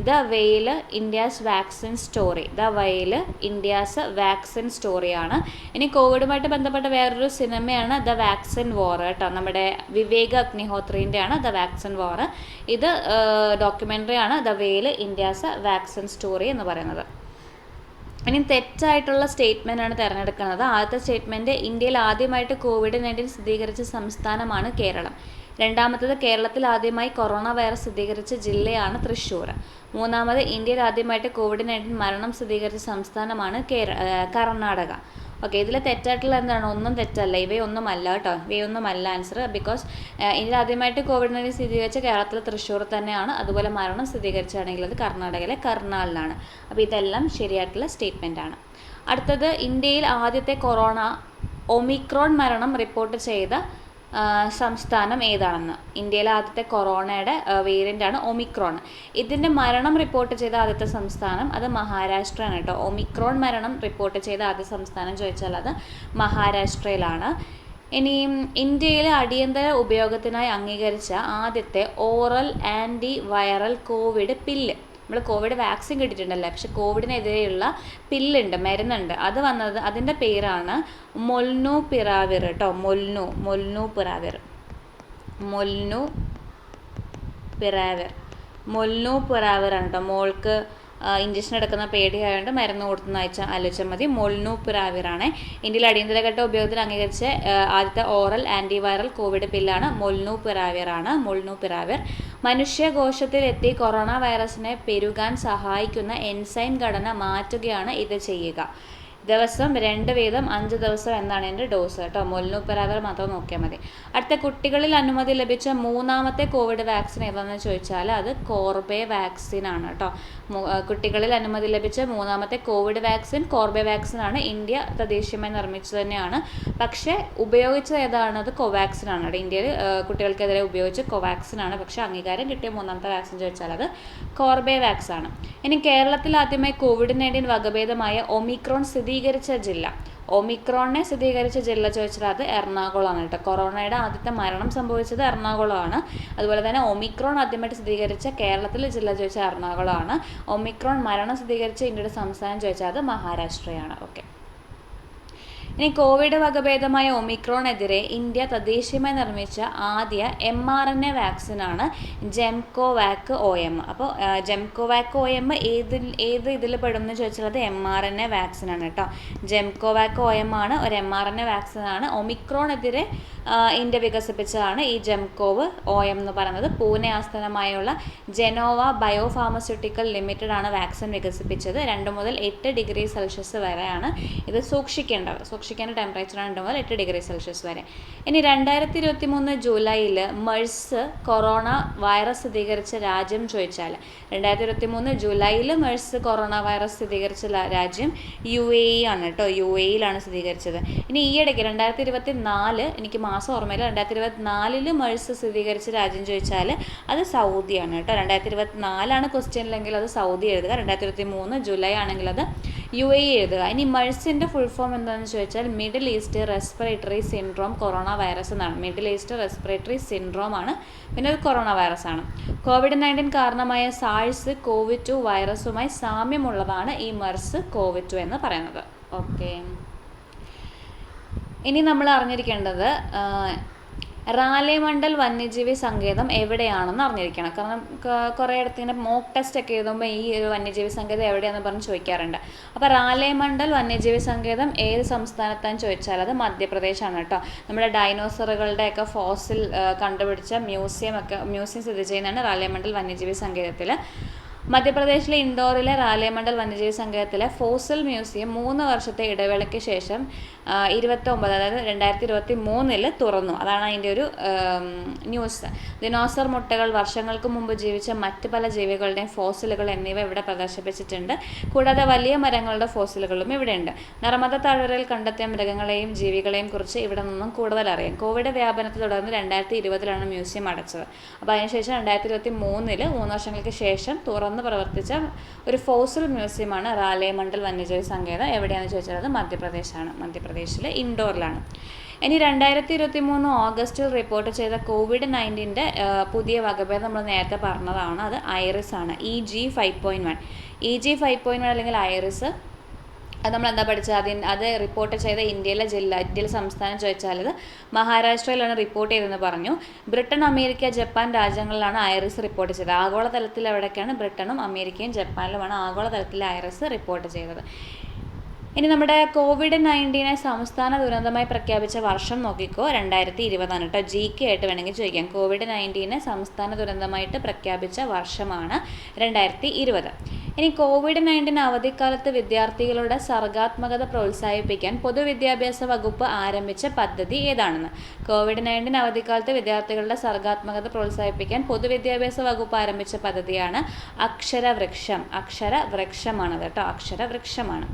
ദ വെയിൽ ഇന്ത്യാസ് വാക്സിൻ സ്റ്റോറി. ദ വെയിൽ ഇന്ത്യാസ് വാക്സിൻ സ്റ്റോറിയാണ്. ഇനി കോവിഡുമായിട്ട് ബന്ധപ്പെട്ട വേറൊരു സിനിമയാണ് ദ വാക്സിൻ വാർ കേട്ടോ. നമ്മുടെ വിവേക് അഗ്നിഹോത്രിൻ്റെയാണ് ദ വാക്സിൻ വാർ. ഇത് ഡോക്യുമെൻ്ററിയാണ് ദ വെയിൽ ഇന്ത്യാസ് വാക്സിൻ സ്റ്റോറി എന്ന് പറയുന്നത്. ഇനി തെറ്റായിട്ടുള്ള സ്റ്റേറ്റ്മെൻ്റ് ആണ് തിരഞ്ഞെടുക്കുന്നത്. ആദ്യത്തെ സ്റ്റേറ്റ്മെൻറ്റ്, ഇന്ത്യയിൽ ആദ്യമായിട്ട് കോവിഡ്-19 സ്ഥിരീകരിച്ച സംസ്ഥാനമാണ് കേരളം. രണ്ടാമത്തേത്, കേരളത്തിൽ ആദ്യമായി കൊറോണ വൈറസ് സ്ഥിരീകരിച്ച ജില്ലയാണ് തൃശ്ശൂർ. മൂന്നാമത്, ഇന്ത്യയിൽ ആദ്യമായിട്ട് കോവിഡ്-19 മരണം സ്ഥിരീകരിച്ച സംസ്ഥാനമാണ് കർണാടക. ഓക്കെ, ഇതിൽ തെറ്റായിട്ടുള്ള എന്താണ്? ഒന്നും തെറ്റല്ല, ഇവയൊന്നുമല്ല കേട്ടോ. ഇവയൊന്നുമല്ല ആൻസർ. ബിക്കോസ് ഇന്ത്യയിൽ ആദ്യമായിട്ട് കോവിഡ്-19 സ്ഥിരീകരിച്ച കേരളത്തിൽ തൃശ്ശൂർ തന്നെയാണ്. അതുപോലെ മരണം സ്ഥിരീകരിച്ചാണെങ്കിൽ അത് കർണാടകയിലെ കർണാലിലാണ്. അപ്പോൾ ഇതെല്ലാം ശരിയായിട്ടുള്ള സ്റ്റേറ്റ്മെൻ്റ് ആണ്. അടുത്തത്, ഇന്ത്യയിൽ ആദ്യത്തെ കൊറോണ ഒമിക്രോൺ മരണം റിപ്പോർട്ട് ചെയ്ത സംസ്ഥാനം ഏതാണെന്ന്. ഇന്ത്യയിലെ ആദ്യത്തെ കൊറോണയുടെ വേരിയൻ്റാണ് ഒമിക്രോൺ. ഇതിൻ്റെ മരണം റിപ്പോർട്ട് ചെയ്ത ആദ്യത്തെ സംസ്ഥാനം അത് മഹാരാഷ്ട്രയാണ് കേട്ടോ. ഒമിക്രോൺ മരണം റിപ്പോർട്ട് ചെയ്ത ആദ്യ സംസ്ഥാനം ചോദിച്ചാൽ അത് മഹാരാഷ്ട്രയിലാണ്. ഇനി ഇന്ത്യയിലെ അടിയന്തര ഉപയോഗത്തിനായി അംഗീകരിച്ച ആദ്യത്തെ oral antiviral Covid pill. നമ്മൾ കോവിഡ് വാക്സിൻ കിട്ടിയിട്ടുണ്ടല്ലോ, പക്ഷെ കോവിഡിനെതിരെയുള്ള പില്ലുണ്ട്, മരുന്നുണ്ട്. അത് വന്നത്, അതിൻ്റെ പേരാണ് മൊൽനൂപിറാവിർ കേട്ടോ. മൊൽനൂപിറാവിർ ആണ് കേട്ടോ. മോൾക്ക് ഇഞ്ചക്ഷൻ എടുക്കുന്ന പേടിയായതുകൊണ്ട് മരുന്ന് കൊടുത്തുനിന്ന് ആലോചിച്ചാൽ മതി. മൊൽനൂപിറാവിറാണ്. ഇന്ത്യയിൽ അടിയന്തരഘട്ട ഉപയോഗത്തിന് അംഗീകരിച്ച ആദ്യത്തെ ഓറൽ ആൻറ്റിവൈറൽ കോവിഡ് പില്ലാണ് മൊൽനൂപിറാവിർ. മനുഷ്യകോശത്തിലെത്തി കൊറോണ വൈറസിനെ പെരുകാൻ സഹായിക്കുന്ന എൻസൈം ഘടന മാറ്റുകയാണ് ഇത് ചെയ്യുക. ദിവസം 2 വീതം 5 ദിവസം എന്നാണ് എൻ്റെ ഡോസ് കേട്ടോ. മൊൽനൂപിറാവിർ മാത്രം നോക്കിയാൽ മതി. അടുത്ത, കുട്ടികളിൽ അനുമതി ലഭിച്ച മൂന്നാമത്തെ കോവിഡ് വാക്സിൻ ഏതാണെന്ന് ചോദിച്ചാൽ അത് കോർബെവാക്സിൻ ആണ് കേട്ടോ. കുട്ടികളിൽ അനുമതി ലഭിച്ച മൂന്നാമത്തെ കോവിഡ് വാക്സിൻ കോർബെവാക്സിൻ ആണ്. ഇന്ത്യ തദ്ദേശീയമായി നിർമ്മിച്ചത് തന്നെയാണ്. പക്ഷേ ഉപയോഗിച്ചത് ഏതാണ്? അത് കോവാക്സിൻ ആണ് കേട്ടോ. ഇന്ത്യയിൽ കുട്ടികൾക്കെതിരെ ഉപയോഗിച്ച് കോവാക്സിൻ ആണ്. പക്ഷേ അംഗീകാരം കിട്ടിയ മൂന്നാമത്തെ വാക്സിൻ ചോദിച്ചാൽ അത് കോർബെവാക്സ് ആണ്. ഇനി കേരളത്തിൽ ആദ്യമായി കോവിഡ്-19 വകഭേദമായ ഒമിക്രോൺ സ്ഥിരീകരിച്ച ജില്ല. ഒമിക്രോണിനെ സ്ഥിരീകരിച്ച ജില്ല ചോദിച്ചാൽ അത് എറണാകുളമാണ് കേട്ടോ. കൊറോണയുടെ ആദ്യത്തെ മരണം സംഭവിച്ചത് എറണാകുളമാണ്. അതുപോലെ തന്നെ ഒമിക്രോൺ ആദ്യമായിട്ട് സ്ഥിരീകരിച്ച കേരളത്തിലെ ജില്ല ചോദിച്ചാൽ എറണാകുളമാണ്. ഒമിക്രോൺ മരണം സ്ഥിരീകരിച്ച ഇന്ത്യയുടെ സംസ്ഥാനം ചോദിച്ചാൽ അത് മഹാരാഷ്ട്രയാണ്. ഓക്കെ, ഇനി കോവിഡ് വകഭേദമായ ഒമിക്രോണെതിരെ ഇന്ത്യ തദ്ദേശീയമായി നിർമ്മിച്ച ആദ്യ mRNA വാക്സിനാണ് ജെംകോവാക് OM. അപ്പോൾ ജെംകോവാക് OM ഏത് ഇതിൽ പെടുമെന്ന് ചോദിച്ചാൽ അത് mRNA വാക്സിനാണ് കേട്ടോ. ജെംകോവാക് OM ആണ്, ഒരു mRNA വാക്സിനാണ്. ഒമിക്രോണെതിരെ ഇന്ത്യ വികസിപ്പിച്ചതാണ് ഈ ജെംകോവ് OM എന്ന് പറയുന്നത്. പൂനെ ആസ്ഥാനമായുള്ള ജെനോവ ബയോ ഫാർമസ്യൂട്ടിക്കൽ ലിമിറ്റഡ് ആണ് വാക്സിൻ വികസിപ്പിച്ചത്. 2 മുതൽ 8 ഡിഗ്രി സെൽഷ്യസ് വരെയാണ് ഇത് സൂക്ഷിക്കേണ്ട ടെമ്പറേച്ചർ 2 മുതൽ 8 ഡിഗ്രി സെൽഷ്യസ് വരെ. ഇനി 2023 ജൂലൈയിൽ MERS കൊറോണ വൈറസ് സ്ഥിരീകരിച്ച രാജ്യം ചോദിച്ചാൽ 2023 ജൂലൈയിൽ MERS കൊറോണ വൈറസ് സ്ഥിരീകരിച്ച രാജ്യം UAE ആണ് കേട്ടോ. UAEയിലാണ് സ്ഥിരീകരിച്ചത്. ഇനി ഈയിടയ്ക്ക് 2024, എനിക്ക് മാസം ഓർമ്മയില്ല, 2024 MERS സ്ഥിരീകരിച്ച രാജ്യം ചോദിച്ചാൽ അത് സൗദിയാണ് കേട്ടോ. 2024 ക്വസ്റ്റ്യനിലെങ്കിൽ അത് സൗദി എഴുതുക. 2023 ജൂലൈ ആണെങ്കിൽ അത് UAE എഴുതുക. ഇനി MERSൻ്റെ ഫുൾ ഫോം എന്താണെന്ന് ചോദിച്ചാൽ middle east respiratory syndrome corona virus എന്നാണ്. മിഡിൽ ഈസ്റ്റ് റെസ്പിറേറ്ററി സിൻഡ്രോം ആണ്. പിന്നെ അത് കൊറോണ വൈറസ് ആണ്. കോവിഡ്-19 കാരണമായ സാഴ്സ് CoV-2 വൈറസുമായി സാമ്യമുള്ളതാണ് ഈ MERS CoV-2 എന്ന് പറയുന്നത്. ഓക്കെ, ഇനി നമ്മൾ അറിഞ്ഞിരിക്കേണ്ടത് റാലെമണ്ടൽ വന്യജീവി സങ്കേതം എവിടെയാണെന്ന് അറിഞ്ഞിരിക്കണം. കാരണം കുറേ ഇടത്ത് ഇങ്ങനെ മോക്ക് ടെസ്റ്റ് ഒക്കെ എഴുതുമ്പോൾ ഈ ഒരു വന്യജീവി സങ്കേതം എവിടെയാണെന്ന് പറഞ്ഞ് ചോദിക്കാറുണ്ട്. അപ്പോൾ റാലെമണ്ടൽ വന്യജീവി സങ്കേതം ഏത് സംസ്ഥാനത്താണെന്ന് ചോദിച്ചാൽ അത് മധ്യപ്രദേശാണ് കേട്ടോ. നമ്മുടെ ഡൈനോസറുകളുടെയൊക്കെ ഫോസിൽ കണ്ടുപിടിച്ച മ്യൂസിയം സ്ഥിതി ചെയ്യുന്നതാണ് റാലെമണ്ടൽ വന്യജീവി സങ്കേതത്തിൽ. മധ്യപ്രദേശിലെ ഇൻഡോറിലെ റാലേമണ്ഡൽ വന്യജീവി സങ്കേതത്തിലെ ഫോസിൽ മ്യൂസിയം 3 വർഷത്തെ ഇടവേളയ്ക്ക് ശേഷം 29 അതായത് 2023 തുറന്നു. അതാണ് അതിൻ്റെ ഒരു ന്യൂസ്. ദിനോസർ മുട്ടകൾ, വർഷങ്ങൾക്ക് മുമ്പ് ജീവിച്ച മറ്റ് പല ജീവികളുടെയും ഫോസിലുകൾ എന്നിവ ഇവിടെ പ്രദർശിപ്പിച്ചിട്ടുണ്ട്. കൂടാതെ വലിയ മരങ്ങളുടെ ഫോസിലുകളും ഇവിടെയുണ്ട്. നർമ്മദ താഴ്വരയിൽ കണ്ടെത്തിയ മൃഗങ്ങളെയും ജീവികളെയും കുറിച്ച് ഇവിടെ നിന്നും കൂടുതൽ അറിയാം. കോവിഡ് വ്യാപനത്തെ തുടർന്ന് 2020 മ്യൂസിയം അടച്ചത്. അപ്പോൾ അതിനുശേഷം 2023 3 വർഷങ്ങൾക്ക് ശേഷം തുറന്ന് പ്രവർത്തിച്ച ഒരു ഫോസിൽ മ്യൂസിയമാണ് റാലേമണ്ഡൽ വന്യജീവി സങ്കേതം. എവിടെയാണെന്ന് ചോദിച്ചാൽ അത് മധ്യപ്രദേശാണ്. മധ്യപ്രദേശിലെ ഇൻഡോറിലാണ്. ഇനി 2023 ഓഗസ്റ്റിൽ റിപ്പോർട്ട് ചെയ്ത COVID-19 പുതിയ വകഭേദം നമ്മൾ നേരത്തെ പറഞ്ഞതാണ്. അത് ഐറിസ് ആണ്. EG5.1 EG5.1 അല്ലെങ്കിൽ ഐറിസ്. അത് നമ്മൾ എന്താ പഠിച്ചത്? അത് റിപ്പോർട്ട് ചെയ്ത ഇന്ത്യയിലെ സംസ്ഥാനം ചോദിച്ചാൽ അത് മഹാരാഷ്ട്രയിലാണ് റിപ്പോർട്ട് ചെയ്തതെന്ന് പറഞ്ഞു. ബ്രിട്ടൻ, അമേരിക്ക, ജപ്പാൻ രാജ്യങ്ങളിലാണ് ഐറിസ് റിപ്പോർട്ട് ചെയ്തത്. ആഗോളതലത്തിൽ എവിടെയൊക്കെയാണ്? ബ്രിട്ടനും അമേരിക്കയും ജപ്പാനിലുമാണ് ആഗോളതലത്തിൽ ഐറിസ് റിപ്പോർട്ട് ചെയ്തത്. ഇനി നമ്മുടെ COVID-19 സംസ്ഥാന ദുരന്തമായി പ്രഖ്യാപിച്ച വർഷം നോക്കിക്കോ, 2020 കേട്ടോ. GK ആയിട്ട് വേണമെങ്കിൽ ചോദിക്കാം. COVID-19 സംസ്ഥാന ദുരന്തമായിട്ട് പ്രഖ്യാപിച്ച വർഷമാണ് 2020. ഇനി COVID-19 അവധിക്കാലത്ത് വിദ്യാർത്ഥികളുടെ സർഗാത്മകത പ്രോത്സാഹിപ്പിക്കാൻ പൊതുവിദ്യാഭ്യാസ വകുപ്പ് ആരംഭിച്ച പദ്ധതി ഏതാണെന്ന്? COVID-19 അവധിക്കാലത്ത് വിദ്യാർത്ഥികളുടെ സർഗാത്മകത പ്രോത്സാഹിപ്പിക്കാൻ പൊതുവിദ്യാഭ്യാസ വകുപ്പ് ആരംഭിച്ച പദ്ധതിയാണ് അക്ഷരവൃക്ഷം. അക്ഷരവൃക്ഷമാണ് കേട്ടോ. അക്ഷരവൃക്ഷമാണ്.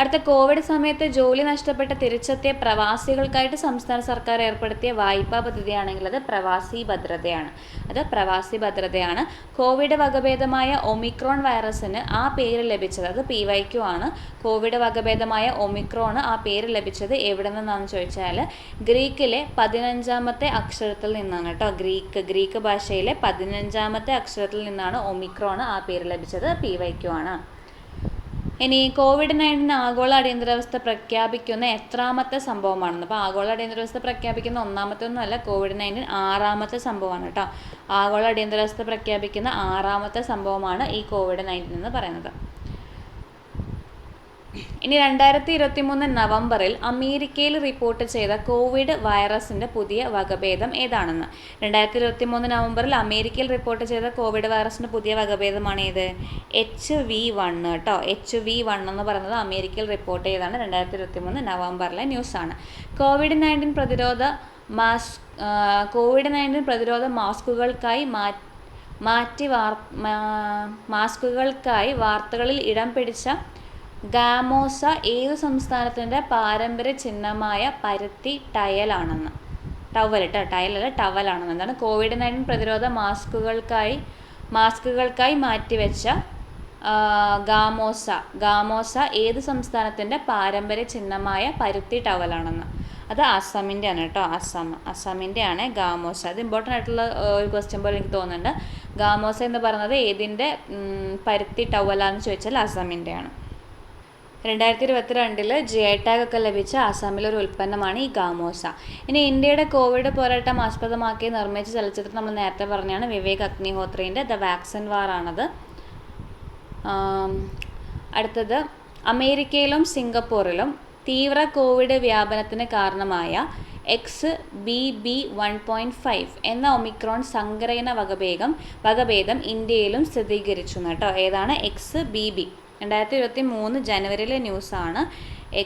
അടുത്ത കോവിഡ് സമയത്ത് ജോലി നഷ്ടപ്പെട്ട് തിരിച്ചെത്തിയ പ്രവാസികൾക്കായിട്ട് സംസ്ഥാന സർക്കാർ ഏർപ്പെടുത്തിയ വായ്പാ പദ്ധതിയാണെങ്കിൽ അത് പ്രവാസി ഭദ്രതയാണ്. കോവിഡ് വകഭേദമായ ഒമിക്രോൺ വൈറസിന് ആ പേര് ലഭിച്ചത്, അത് PYQ ആണ്. കോവിഡ് വകഭേദമായ ഒമിക്രോൺ ആ പേര് ലഭിച്ചത് എവിടെ നിന്നാണെന്ന് ചോദിച്ചാൽ ഗ്രീക്കിലെ 15ാമത്തെ അക്ഷരത്തിൽ നിന്നാണ് കേട്ടോ. ഗ്രീക്ക് ഭാഷയിലെ 15ാമത്തെ അക്ഷരത്തിൽ നിന്നാണ് ഒമിക്രോൺ ആ പേര് ലഭിച്ചത്. PYQ ആണ്. ഇനി COVID-19 ആഗോള അടിയന്തരാവസ്ഥ പ്രഖ്യാപിക്കുന്ന എത്രാമത്തെ സംഭവമാണെന്ന്? അപ്പോൾ ആഗോള അടിയന്തരാവസ്ഥ പ്രഖ്യാപിക്കുന്ന 1ാമത്തെ ഒന്നുമല്ല, COVID-19 6ാമത്തെ സംഭവമാണ് കേട്ടോ. ആഗോള അടിയന്തരാവസ്ഥ പ്രഖ്യാപിക്കുന്ന 6ാമത്തെ സംഭവമാണ് ഈ COVID-19 എന്ന് പറയുന്നത്. ഇനി 2023 നവംബറിൽ അമേരിക്കയിൽ റിപ്പോർട്ട് ചെയ്ത കോവിഡ് വൈറസിൻ്റെ പുതിയ വകഭേദം ഏതാണെന്ന്? 2023 നവംബറിൽ അമേരിക്കയിൽ റിപ്പോർട്ട് ചെയ്ത കോവിഡ് വൈറസിൻ്റെ പുതിയ വകഭേദമാണ് ഏത്? HV1 കേട്ടോ. HV1 എന്ന് പറയുന്നത് അമേരിക്കയിൽ റിപ്പോർട്ട് ചെയ്തതാണ്. 2023 നവംബറിലെ ന്യൂസാണ്. COVID-19 പ്രതിരോധ മാസ്കുകൾക്കായി വാർത്തകളിൽ ഇടം പിടിച്ച ഗാമോസ ഏതു സംസ്ഥാനത്തിൻ്റെ പാരമ്പര്യ ചിഹ്നമായ പരുത്തി ടവലാണെന്ന്? ടവലാണെന്ന്. എന്താണ്? COVID-19 പ്രതിരോധ മാസ്കുകൾക്കായി മാറ്റിവെച്ച ഗാമോസ ഏത് സംസ്ഥാനത്തിൻ്റെ പാരമ്പര്യ ചിഹ്നമായ പരുത്തി ടവലാണെന്ന്? അത് അസമിൻ്റെ ആണ് കേട്ടോ. അസമിൻ്റെ ആണ് ഗാമോസ. അത് ഇമ്പോർട്ടൻ്റ് ആയിട്ടുള്ള ഒരു ക്വസ്റ്റ്യൻ പോലെ എനിക്ക് തോന്നുന്നുണ്ട്. ഗാമോസ എന്ന് പറയുന്നത് ഏതിൻ്റെ പരുത്തി ടവലാന്ന് ചോദിച്ചാൽ അസമിൻ്റെ ആണ്. 2022 GI ടാഗ് ഒക്കെ ലഭിച്ച അസമിലൊരു ഉൽപ്പന്നമാണ് ഈ ഗാമോസ. ഇനി ഇന്ത്യയുടെ കോവിഡ് പോരാട്ടം ആസ്പദമാക്കി നിർമ്മിച്ച ചലച്ചിത്രം നമ്മൾ നേരത്തെ പറഞ്ഞാണ് വിവേക് അഗ്നിഹോത്രിൻ്റെ ദ വാക്സിൻ വാർ ആണത്. അടുത്തത് അമേരിക്കയിലും സിംഗപ്പൂരിലും തീവ്ര കോവിഡ് വ്യാപനത്തിന് കാരണമായ XBB.1.5 എന്ന ഒമിക്രോൺ സങ്കരയിന വകഭേദം ഇന്ത്യയിലും സ്ഥിരീകരിച്ചു കേട്ടോ. ഏതാണ്? XBB. 2023 ജനുവരിയിലെ ന്യൂസാണ്.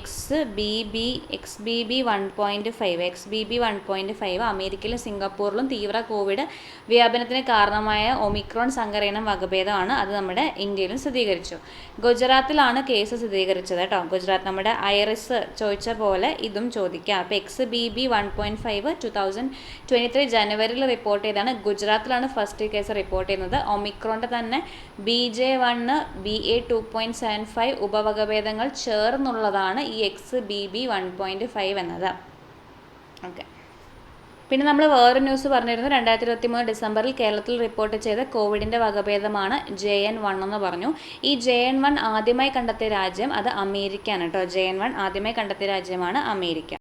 XBB.1.5 അമേരിക്കയിലും സിംഗപ്പൂരിലും തീവ്ര കോവിഡ് വ്യാപനത്തിന് കാരണമായ ഒമിക്രോൺ സങ്കരയിനം വകഭേദമാണ്. അത് നമ്മുടെ ഇന്ത്യയിലും സ്ഥിരീകരിച്ചു. ഗുജറാത്തിലാണ് കേസ് സ്ഥിരീകരിച്ചത് കേട്ടോ. ഗുജറാത്ത് നമ്മുടെ ഐറിസ് ചോദിച്ച പോലെ ഇതും ചോദിക്കാം. അപ്പോൾ XBB.1.5 2023 ജനുവരിയിൽ റിപ്പോർട്ട് ചെയ്താണ്. ഗുജറാത്തിലാണ് ഫസ്റ്റ് കേസ് റിപ്പോർട്ട് ചെയ്യുന്നത്. ഒമിക്രോണിൻ്റെ തന്നെ BJ1 BA.2.75 ഉപവകഭേദങ്ങൾ ചേർന്നുള്ളതാണ് ഈ XBB.1.5 എന്നത്. ഓക്കെ. പിന്നെ നമ്മൾ വേറെ ന്യൂസ് പറഞ്ഞിരുന്നു. 2023 ഡിസംബറിൽ കേരളത്തിൽ റിപ്പോർട്ട് ചെയ്ത കോവിഡിൻ്റെ വകഭേദമാണ് JN1 എന്ന് പറഞ്ഞു. ഈ JN1 ആദ്യമായി കണ്ടെത്തിയ രാജ്യം അത് അമേരിക്കയാണ് കേട്ടോ. JN1 ആദ്യമായി കണ്ടെത്തിയ രാജ്യമാണ് അമേരിക്ക.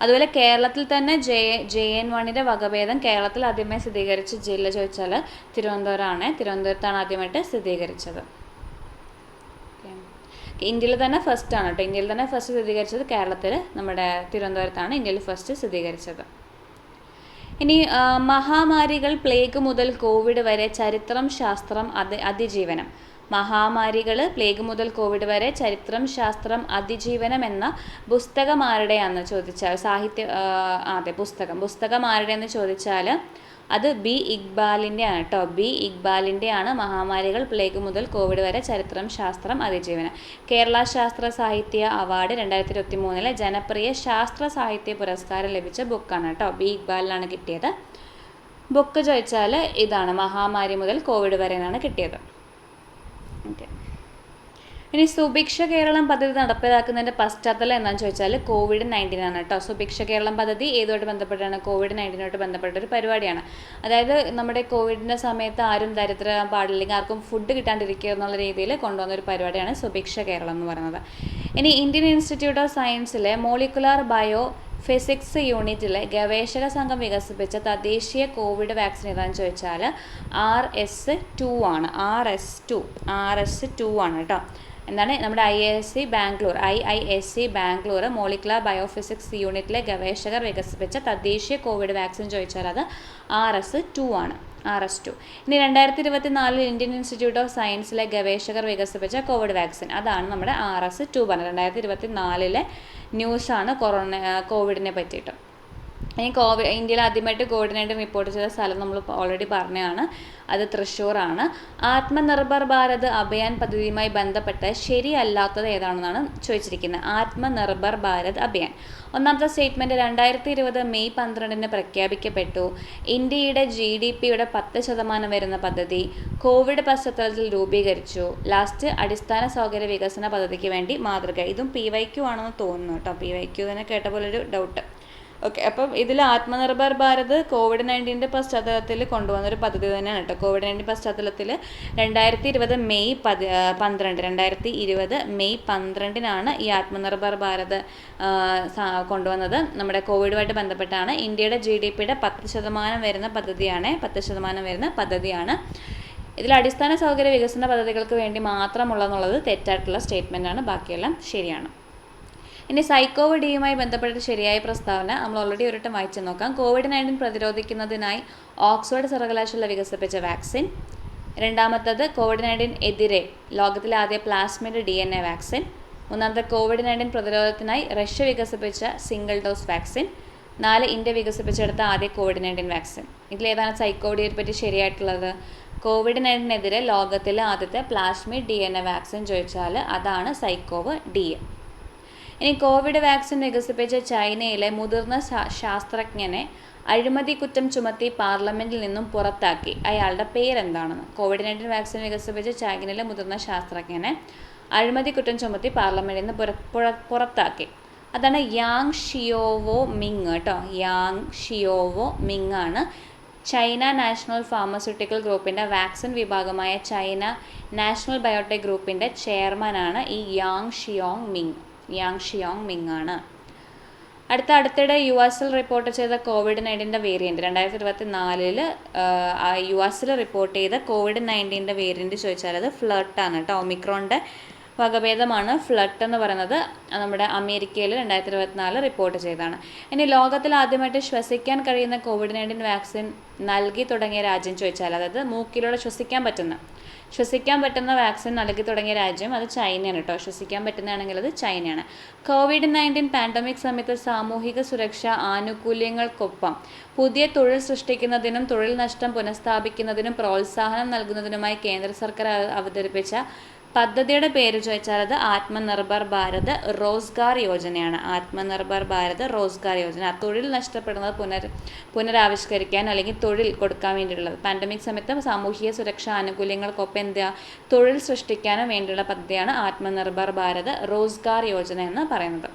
അതുപോലെ കേരളത്തിൽ തന്നെ JN1ൻ്റെ വകഭേദം കേരളത്തിൽ ആദ്യമായി സ്ഥിരീകരിച്ച ജില്ല ചോദിച്ചാൽ തിരുവനന്തപുരമാണ്. തിരുവനന്തപുരത്താണ് ആദ്യമായിട്ട് സ്ഥിരീകരിച്ചത്. ഇന്ത്യയിൽ തന്നെ ഫസ്റ്റ് ആണ് കേട്ടോ. ഇന്ത്യയിൽ തന്നെ ഫസ്റ്റ് സ്ഥിരീകരിച്ചത് കേരളത്തിൽ നമ്മുടെ തിരുവനന്തപുരത്താണ് ഇന്ത്യയിൽ ഫസ്റ്റ് സ്ഥിരീകരിച്ചത്. ഇനി മഹാമാരികൾ പ്ലേഗ് മുതൽ കോവിഡ് വരെ ചരിത്രം ശാസ്ത്രം അതിജീവനം. മഹാമാരികൾ പ്ലേഗ് മുതൽ കോവിഡ് വരെ ചരിത്രം ശാസ്ത്രം അതിജീവനം എന്ന പുസ്തകം ആരുടെയാണെന്ന് ചോദിച്ചാൽ പുസ്തകം ആരുടെയെന്ന് ചോദിച്ചാൽ അത് ബി ഇക്ബാലിൻ്റെ ആണ് കേട്ടോ. ബി ഇക്ബാലിൻ്റെ ആണ് മഹാമാരികൾ പ്ലേഗ് മുതൽ കോവിഡ് വരെ ചരിത്രം ശാസ്ത്രം അതിജീവനം. കേരള ശാസ്ത്ര സാഹിത്യ അവാർഡ് 2023 ജനപ്രിയ ശാസ്ത്ര സാഹിത്യ പുരസ്കാരം ലഭിച്ച ബുക്കാണ് കേട്ടോ. ബി ഇക്ബാലിനാണ് കിട്ടിയത്. ബുക്ക് ചോദിച്ചാൽ ഇതാണ്, മഹാമാരി മുതൽ കോവിഡ് വരെ എന്നാണ് കിട്ടിയത്. ഓക്കെ. ഇനി സുഭിക്ഷ കേരളം പദ്ധതി നടപ്പിലാക്കുന്നതിൻ്റെ പശ്ചാത്തലം എന്താണെന്ന് ചോദിച്ചാൽ COVID-19 ആണ് കേട്ടോ. സുഭിക്ഷ കേരളം പദ്ധതി ഏതുമായിട്ട് ബന്ധപ്പെട്ടാണ്? COVID-19 ബന്ധപ്പെട്ട ഒരു പരിപാടിയാണ്. അതായത് നമ്മുടെ കോവിഡിൻ്റെ സമയത്ത് ആരും ദരിദ്രം പാടില്ലെങ്കിൽ ആർക്കും ഫുഡ് കിട്ടാണ്ടിരിക്കുക എന്നുള്ള രീതിയിൽ കൊണ്ടുവന്ന ഒരു പരിപാടിയാണ് സുഭിക്ഷ കേരളം എന്ന് പറയുന്നത്. ഇനി ഇന്ത്യൻ ഇൻസ്റ്റിറ്റ്യൂട്ട് ഓഫ് സയൻസിലെ മോളിക്കുലാർ ബയോ ഫിസിക്സ് യൂണിറ്റിലെ ഗവേഷക സംഘം വികസിപ്പിച്ച തദ്ദേശീയ കോവിഡ് വാക്സിൻ ഏതാണെന്ന് ചോദിച്ചാൽ RS2 ആണ്. RS2 ആണ് കേട്ടോ. എന്താണ്? നമ്മുടെ IISc ബാംഗ്ലൂർ മോളിക്കുലാർ ബയോഫിസിക്സ് യൂണിറ്റിലെ ഗവേഷകർ വികസിപ്പിച്ച തദ്ദേശീയ കോവിഡ് വാക്സിൻ ചോദിച്ചാൽ അത് RS2 ആണ്. RS2. ഇനി 2024 ഇന്ത്യൻ ഇൻസ്റ്റിറ്റ്യൂട്ട് ഓഫ് സയൻസിലെ ഗവേഷകർ വികസിപ്പിച്ച കോവിഡ് വാക്സിൻ, അതാണ് നമ്മുടെ RS2 പറഞ്ഞത്. 2024 ന്യൂസാണ് കോവിഡിനെ പറ്റിയിട്ട്. ഇനി ഇന്ത്യയിൽ ആദ്യമായിട്ട് COVID-19 റിപ്പോർട്ട് ചെയ്ത സ്ഥലം നമ്മൾ ഓൾറെഡി പറഞ്ഞതാണ്, അത് തൃശ്ശൂറാണ്. ആത്മനിർഭർ ഭാരത് അഭിയാൻ പദ്ധതിയുമായി ബന്ധപ്പെട്ട് ശരിയല്ലാത്തത് ഏതാണെന്നാണ് ചോദിച്ചിരിക്കുന്നത്. ആത്മനിർഭർ ഭാരത് അഭിയാൻ ഒന്നാമത്തെ സ്റ്റേറ്റ്മെൻറ്റ് 2020 മെയ് 12 പ്രഖ്യാപിക്കപ്പെട്ടു. ഇന്ത്യയുടെ GDPയുടെ 10% വരുന്ന പദ്ധതി കോവിഡ് പശ്ചാത്തലത്തിൽ രൂപീകരിച്ചു. ലാസ്റ്റ് അടിസ്ഥാന സൗകര്യ വികസന പദ്ധതിക്ക് വേണ്ടി മാതൃക. ഇതും PYQ ആണെന്ന് തോന്നുന്നു കേട്ടോ. PYQ തന്നെ കേട്ട പോലൊരു ഡൗട്ട്. ഓക്കെ. അപ്പം ഇതിൽ ആത്മനിർഭർ ഭാരത് COVID-19 പശ്ചാത്തലത്തിൽ കൊണ്ടുവന്നൊരു പദ്ധതി തന്നെയാണ് കേട്ടോ. COVID-19 പശ്ചാത്തലത്തിൽ 2020 മെയ് 12 ഈ ആത്മനിർഭർ ഭാരത് കൊണ്ടുവന്നത്. നമ്മുടെ കോവിഡുമായിട്ട് ബന്ധപ്പെട്ടാണ്. ഇന്ത്യയുടെ GDPയുടെ 10% വരുന്ന പദ്ധതിയാണ്. ഇതിൽ അടിസ്ഥാന സൗകര്യ വികസന പദ്ധതികൾക്ക് വേണ്ടി മാത്രമുള്ളതെന്നുള്ളത് തെറ്റായിട്ടുള്ള സ്റ്റേറ്റ്മെൻറ്റാണ്. ബാക്കിയെല്ലാം ശരിയാണ്. ഇനി സൈക്കോവ്-ഡിയുമായി ബന്ധപ്പെട്ട ശരിയായ പ്രസ്താവന നമ്മൾ ഓൾറെഡി ഒരിട്ടം വായിച്ചു നോക്കാം. COVID-19 പ്രതിരോധിക്കുന്നതിനായി ഓക്സ്ഫോർഡ് സർവകലാശാല വികസിപ്പിച്ച വാക്സിൻ. രണ്ടാമത്തത് COVID-19 എതിരെ ലോകത്തിലെ ആദ്യ പ്ലാസ്മിഡ് DNA വാക്സിൻ. മൂന്നാമത്തെ COVID-19 പ്രതിരോധത്തിനായി റഷ്യ വികസിപ്പിച്ച സിംഗിൾ ഡോസ് വാക്സിൻ. 4 ഇന്ത്യ വികസിപ്പിച്ചെടുത്ത ആദ്യ COVID-19 വാക്സിൻ. ഇതിലേതാണ് സൈക്കോവ്-ഡിയെ പറ്റി ശരിയായിട്ടുള്ളത്? COVID-19 ലോകത്തിലെ ആദ്യത്തെ പ്ലാസ്മിഡ് DNA വാക്സിൻ ചോദിച്ചാൽ അതാണ് സൈക്കോവ്-ഡി. ഇനി കോവിഡ് വാക്സിൻ വികസിപ്പിച്ച ചൈനയിലെ മുതിർന്ന ശാസ്ത്രജ്ഞനെ അഴിമതി കുറ്റം ചുമത്തി പാർലമെൻറ്റിൽ നിന്നും പുറത്താക്കി. അയാളുടെ പേരെന്താണെന്ന്? COVID-19 വാക്സിൻ വികസിപ്പിച്ച ചൈനയിലെ മുതിർന്ന ശാസ്ത്രജ്ഞനെ അഴിമതി കുറ്റം ചുമത്തി പാർലമെൻറ്റിൽ നിന്ന് പുറത്താക്കി. അതാണ് യാങ് ഷിയോവോ മിങ് കേട്ടോ. യാങ് ഷിയോവോ മിങ് ആണ്. ചൈന നാഷണൽ ഫാർമസ്യൂട്ടിക്കൽ ഗ്രൂപ്പിൻ്റെ വാക്സിൻ വിഭാഗമായ ചൈന നാഷണൽ ബയോടെക് ഗ്രൂപ്പിൻ്റെ ചെയർമാനാണ് ഈ യാങ് ഷിയോങ് മിങ് ആണ്. അടുത്തിടെ US റിപ്പോർട്ട് ചെയ്ത COVID-19 വേരിയൻറ്റ് 2024 US റിപ്പോർട്ട് ചെയ്ത COVID-19 വേരിയൻറ്റ് ചോദിച്ചാൽ അത് ഫ്ലർട്ടാണ് കേട്ടോ. ഒമിക്രോണിൻ്റെ വകഭേദമാണ് ഫ്ലട്ട് എന്ന് പറയുന്നത്. നമ്മുടെ അമേരിക്കയിൽ 2024 റിപ്പോർട്ട് ചെയ്തതാണ്. ഇനി ലോകത്തിൽ ആദ്യമായിട്ട് ശ്വസിക്കാൻ കഴിയുന്ന COVID-19 വാക്സിൻ നൽകി തുടങ്ങിയ രാജ്യം ചോദിച്ചാൽ, അതായത് മൂക്കിലൂടെ ശ്വസിക്കാൻ പറ്റുന്ന വാക്സിൻ നൽകി തുടങ്ങിയ രാജ്യം അത് ചൈനയാണ് കേട്ടോ. ശ്വസിക്കാൻ പറ്റുന്നതാണെങ്കിൽ അത് ചൈനയാണ്. COVID-19 പാൻഡമിക് സമയത്ത് സാമൂഹിക സുരക്ഷാ ആനുകൂല്യങ്ങൾക്കൊപ്പം പുതിയ തൊഴിൽ സൃഷ്ടിക്കുന്നതിനും തൊഴിൽ നഷ്ടം പുനഃസ്ഥാപിക്കുന്നതിനും പ്രോത്സാഹനം നൽകുന്നതിനുമായി കേന്ദ്ര സർക്കാർ അവതരിപ്പിച്ച പദ്ധതിയുടെ പേര് ചോദിച്ചാൽ അത് ആത്മനിർഭർ ഭാരത് റോസ്ഗാർ യോജനയാണ്. ആത്മനിർഭർ ഭാരത് റോസ്ഗാർ യോജന. തൊഴിൽ നഷ്ടപ്പെടുന്നത് പുനരാവിഷ്കരിക്കാൻ അല്ലെങ്കിൽ തൊഴിൽ കൊടുക്കാൻ വേണ്ടിയിട്ടുള്ളത്. പാൻഡമിക് സമയത്ത് സാമൂഹിക സുരക്ഷാ ആനുകൂല്യങ്ങൾക്കൊപ്പം തൊഴിൽ സൃഷ്ടിക്കാനും വേണ്ടിയുള്ള പദ്ധതിയാണ് ആത്മനിർഭർ ഭാരത് റോസ്ഗാർ യോജന എന്ന് പറയുന്നത്.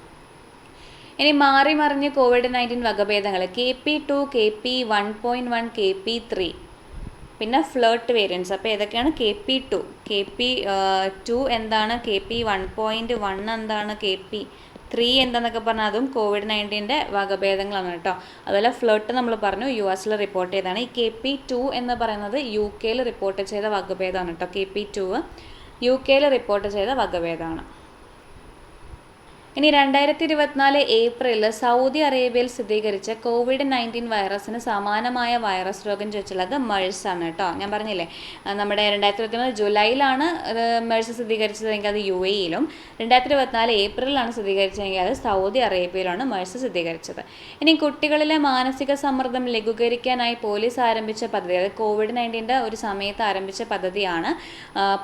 ഇനി മാറി മറിഞ്ഞ് COVID-19 വകഭേദങ്ങൾ KP2, KP1.1, KP3, പിന്നെ ഫ്ലേർട്ട് വേരിയൻസ്. അപ്പോൾ ഏതൊക്കെയാണ്? KP2 എന്താണ്, KP1.1 എന്താണ്, KP3 എന്താണെന്നൊക്കെ പറഞ്ഞാൽ അതും COVID-19 വകഭേദങ്ങളാണ് കേട്ടോ. അതുപോലെ ഫ്ലേർട്ട് നമ്മൾ പറഞ്ഞു US റിപ്പോർട്ട് ചെയ്തതാണ്. ഈ KP2 എന്ന് പറയുന്നത് UK റിപ്പോർട്ട് ചെയ്ത വകഭേദമാണ് കേട്ടോ. KP2 UK റിപ്പോർട്ട് ചെയ്ത വകഭേദമാണ്. ഇനി 2024 ഏപ്രിലിൽ സൗദി അറേബ്യയിൽ സ്ഥിരീകരിച്ച COVID-19 വൈറസിന് സമാനമായ വൈറസ് രോഗം ചോദിച്ചുള്ളത് MERS ആണ് കേട്ടോ. ഞാൻ പറഞ്ഞില്ലേ നമ്മുടെ 2023 ജൂലൈയിലാണ് MERS സ്ഥിരീകരിച്ചതെങ്കിൽ അത് UAE-യിലും, 2024 ഏപ്രിലാണ് സ്ഥിരീകരിച്ചതെങ്കിൽ അത് സൗദി അറേബ്യയിലാണ് MERS സ്ഥിരീകരിച്ചത്. ഇനി കുട്ടികളിലെ മാനസിക സമ്മർദ്ദം ലഘൂകരിക്കാനായി പോലീസ് ആരംഭിച്ച പദ്ധതി, അത് COVID-19 ഒരു സമയത്ത് ആരംഭിച്ച പദ്ധതിയാണ്,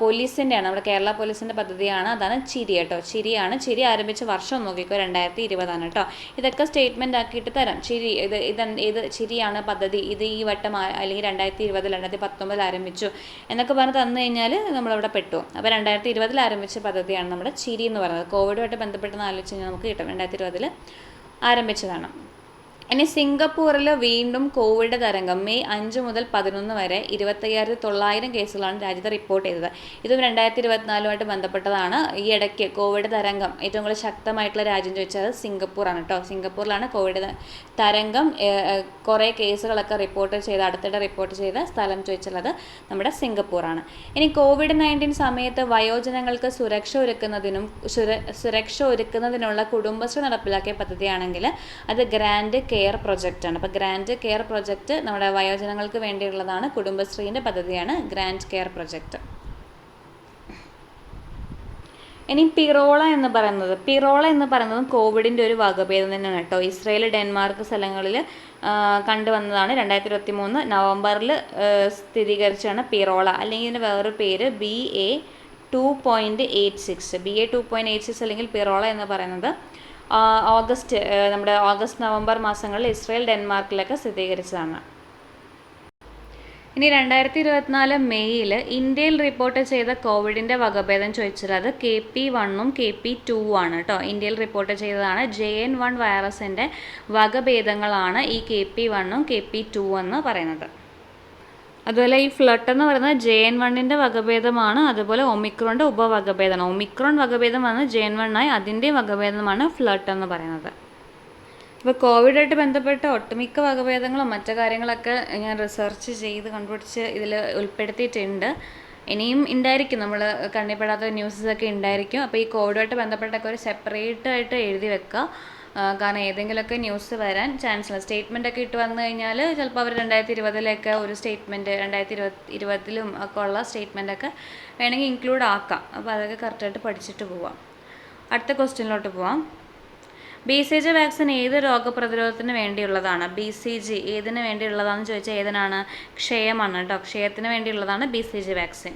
പോലീസിൻ്റെയാണ്, നമ്മുടെ കേരള പോലീസിൻ്റെ പദ്ധതിയാണ്. അതാണ് ചിരി കേട്ടോ. ചിരിയാണ്. ചിരി ആരംഭിച്ച വർഷം നോക്കിക്കോ 2020 കേട്ടോ. ഇതൊക്കെ സ്റ്റേറ്റ്മെൻ്റ് ആക്കിയിട്ട് തരാം. ചിരി ഇത് ചിരിയാണ് പദ്ധതി, ഇത് ഈ വട്ടം അല്ലെങ്കിൽ 2020 2019 ആരംഭിച്ചു എന്നൊക്കെ പറഞ്ഞ് തന്നു കഴിഞ്ഞാൽ നമ്മളവിടെ പെട്ടു. അപ്പോൾ 2020 ആരംഭിച്ച പദ്ധതിയാണ് നമ്മുടെ ചിരി എന്ന് പറയുന്നത്. കോവിഡുമായിട്ട് ബന്ധപ്പെട്ട് ആലോചിച്ച് കഴിഞ്ഞാൽ നമുക്ക് കിട്ടും. 2020 ആരംഭിച്ചതാണ്. ഇനി സിംഗപ്പൂരിൽ വീണ്ടും കോവിഡ് തരംഗം. മെയ് 5 മുതൽ 11 വരെ 25,900 കേസുകളാണ് രാജ്യത്ത് റിപ്പോർട്ട് ചെയ്തത്. ഇതും 2024 ബന്ധപ്പെട്ടതാണ്. ഈ ഇടയ്ക്ക് കോവിഡ് തരംഗം ഏറ്റവും കൂടുതൽ ശക്തമായിട്ടുള്ള രാജ്യം ചോദിച്ചാൽ സിംഗപ്പൂറാണ് കേട്ടോ. സിംഗപ്പൂരിലാണ് കോവിഡ് തരംഗം കുറേ കേസുകളൊക്കെ അടുത്തിടെ റിപ്പോർട്ട് ചെയ്ത സ്ഥലം ചോദിച്ചുള്ളത് നമ്മുടെ സിംഗപ്പൂറാണ്. ഇനി COVID-19 സമയത്ത് വയോജനങ്ങൾക്ക് സുരക്ഷ ഒരുക്കുന്നതിനുള്ള കുടുംബശ്രീ നടപ്പിലാക്കിയ പദ്ധതിയാണെങ്കിൽ അത് ഗ്രാൻഡ് കെയർ പ്രൊജക്റ്റാണ്. അപ്പോൾ ഗ്രാൻഡ് കെയർ പ്രൊജക്റ്റ് നമ്മുടെ വയോജനങ്ങൾക്ക് വേണ്ടിയുള്ളതാണ്. കുടുംബശ്രീൻ്റെ പദ്ധതിയാണ് ഗ്രാൻഡ് കെയർ പ്രൊജക്റ്റ്. ഇനി പിറോള എന്ന് പറയുന്നത് കോവിഡിൻ്റെ ഒരു വകഭേദം തന്നെയാണ് കേട്ടോ. ഇസ്രയേൽ, ഡെൻമാർക്ക് സ്ഥലങ്ങളിൽ കണ്ടുവന്നതാണ്. 2023 നവംബറിൽ സ്ഥിരീകരിച്ചാണ് പിറോള, അല്ലെങ്കിൽ ഇതിന് വേറൊരു പേര് BA.2.86 അല്ലെങ്കിൽ പിറോള എന്ന് പറയുന്നത്. നമ്മുടെ ഓഗസ്റ്റ് നവംബർ മാസങ്ങളിൽ ഇസ്രയേൽ, ഡെൻമാർക്കിലൊക്കെ സ്ഥിരീകരിച്ചതാണ്. ഇനി 2024 മെയ്യിൽ ഇന്ത്യയിൽ റിപ്പോർട്ട് ചെയ്ത കോവിഡിൻ്റെ വകഭേദം ചോദിച്ചാൽ അത് KP1 KP2 ആണ് കേട്ടോ. ഇന്ത്യയിൽ റിപ്പോർട്ട് ചെയ്തതാണ്. JN1 വൈറസിൻ്റെ വകഭേദങ്ങളാണ് ഈ KP1 KP2 എന്ന് പറയുന്നത്. അതുപോലെ ഈ ഫ്ലട്ട് എന്ന് പറയുന്നത് JN1 വകഭേദമാണ്. അതുപോലെ ഒമിക്രോണിൻ്റെ ഉപവകഭേദമാണ്. ഒമിക്രോൺ വകഭേദം വന്ന് JN1 ആയി, അതിൻ്റെ വകഭേദമാണ് ഫ്ലട്ട് എന്ന് പറയുന്നത്. ഇപ്പോൾ കോവിഡായിട്ട് ബന്ധപ്പെട്ട ഒട്ടുമിക്ക വകഭേദങ്ങളും മറ്റു കാര്യങ്ങളൊക്കെ ഞാൻ റിസർച്ച് ചെയ്ത് കണ്ടുപിടിച്ച് ഇതിൽ ഉൾപ്പെടുത്തിയിട്ടുണ്ട്. ഇനിയും ഉണ്ടായിരിക്കും, നമ്മൾ കണ്ണിപ്പെടാത്ത ന്യൂസൊക്കെ ഉണ്ടായിരിക്കും. അപ്പോൾ ഈ കോവിഡുമായിട്ട് ബന്ധപ്പെട്ടൊക്കെ ഒരു സെപ്പറേറ്റ് ആയിട്ട് എഴുതി വെക്കുക. കാരണം ഏതെങ്കിലുമൊക്കെ ന്യൂസ് വരാൻ ചാൻസ് ഉണ്ട്. സ്റ്റേറ്റ്മെൻറ്റൊക്കെ ഇട്ട് വന്നു കഴിഞ്ഞാൽ ചിലപ്പോൾ അവർ 2020 ഒരു സ്റ്റേറ്റ്മെൻറ്റ് 2020 ഒക്കെ ഉള്ള സ്റ്റേറ്റ്മെൻറ്റൊക്കെ വേണമെങ്കിൽ ഇൻക്ലൂഡ് ആക്കാം. അപ്പോൾ അതൊക്കെ കറക്റ്റായിട്ട് പഠിച്ചിട്ട് പോവാം. അടുത്ത ക്വസ്റ്റ്യനിലോട്ട് പോവാം. BCG വാക്സിൻ ഏത് രോഗപ്രതിരോധത്തിന് വേണ്ടിയുള്ളതാണ്? BCG ഏതിന് വേണ്ടിയുള്ളതാണെന്ന് ചോദിച്ചാൽ ഏതിനാണ്? ക്ഷയമാണ് കേട്ടോ. ക്ഷയത്തിന് വേണ്ടിയുള്ളതാണ് BCG വാക്സിൻ.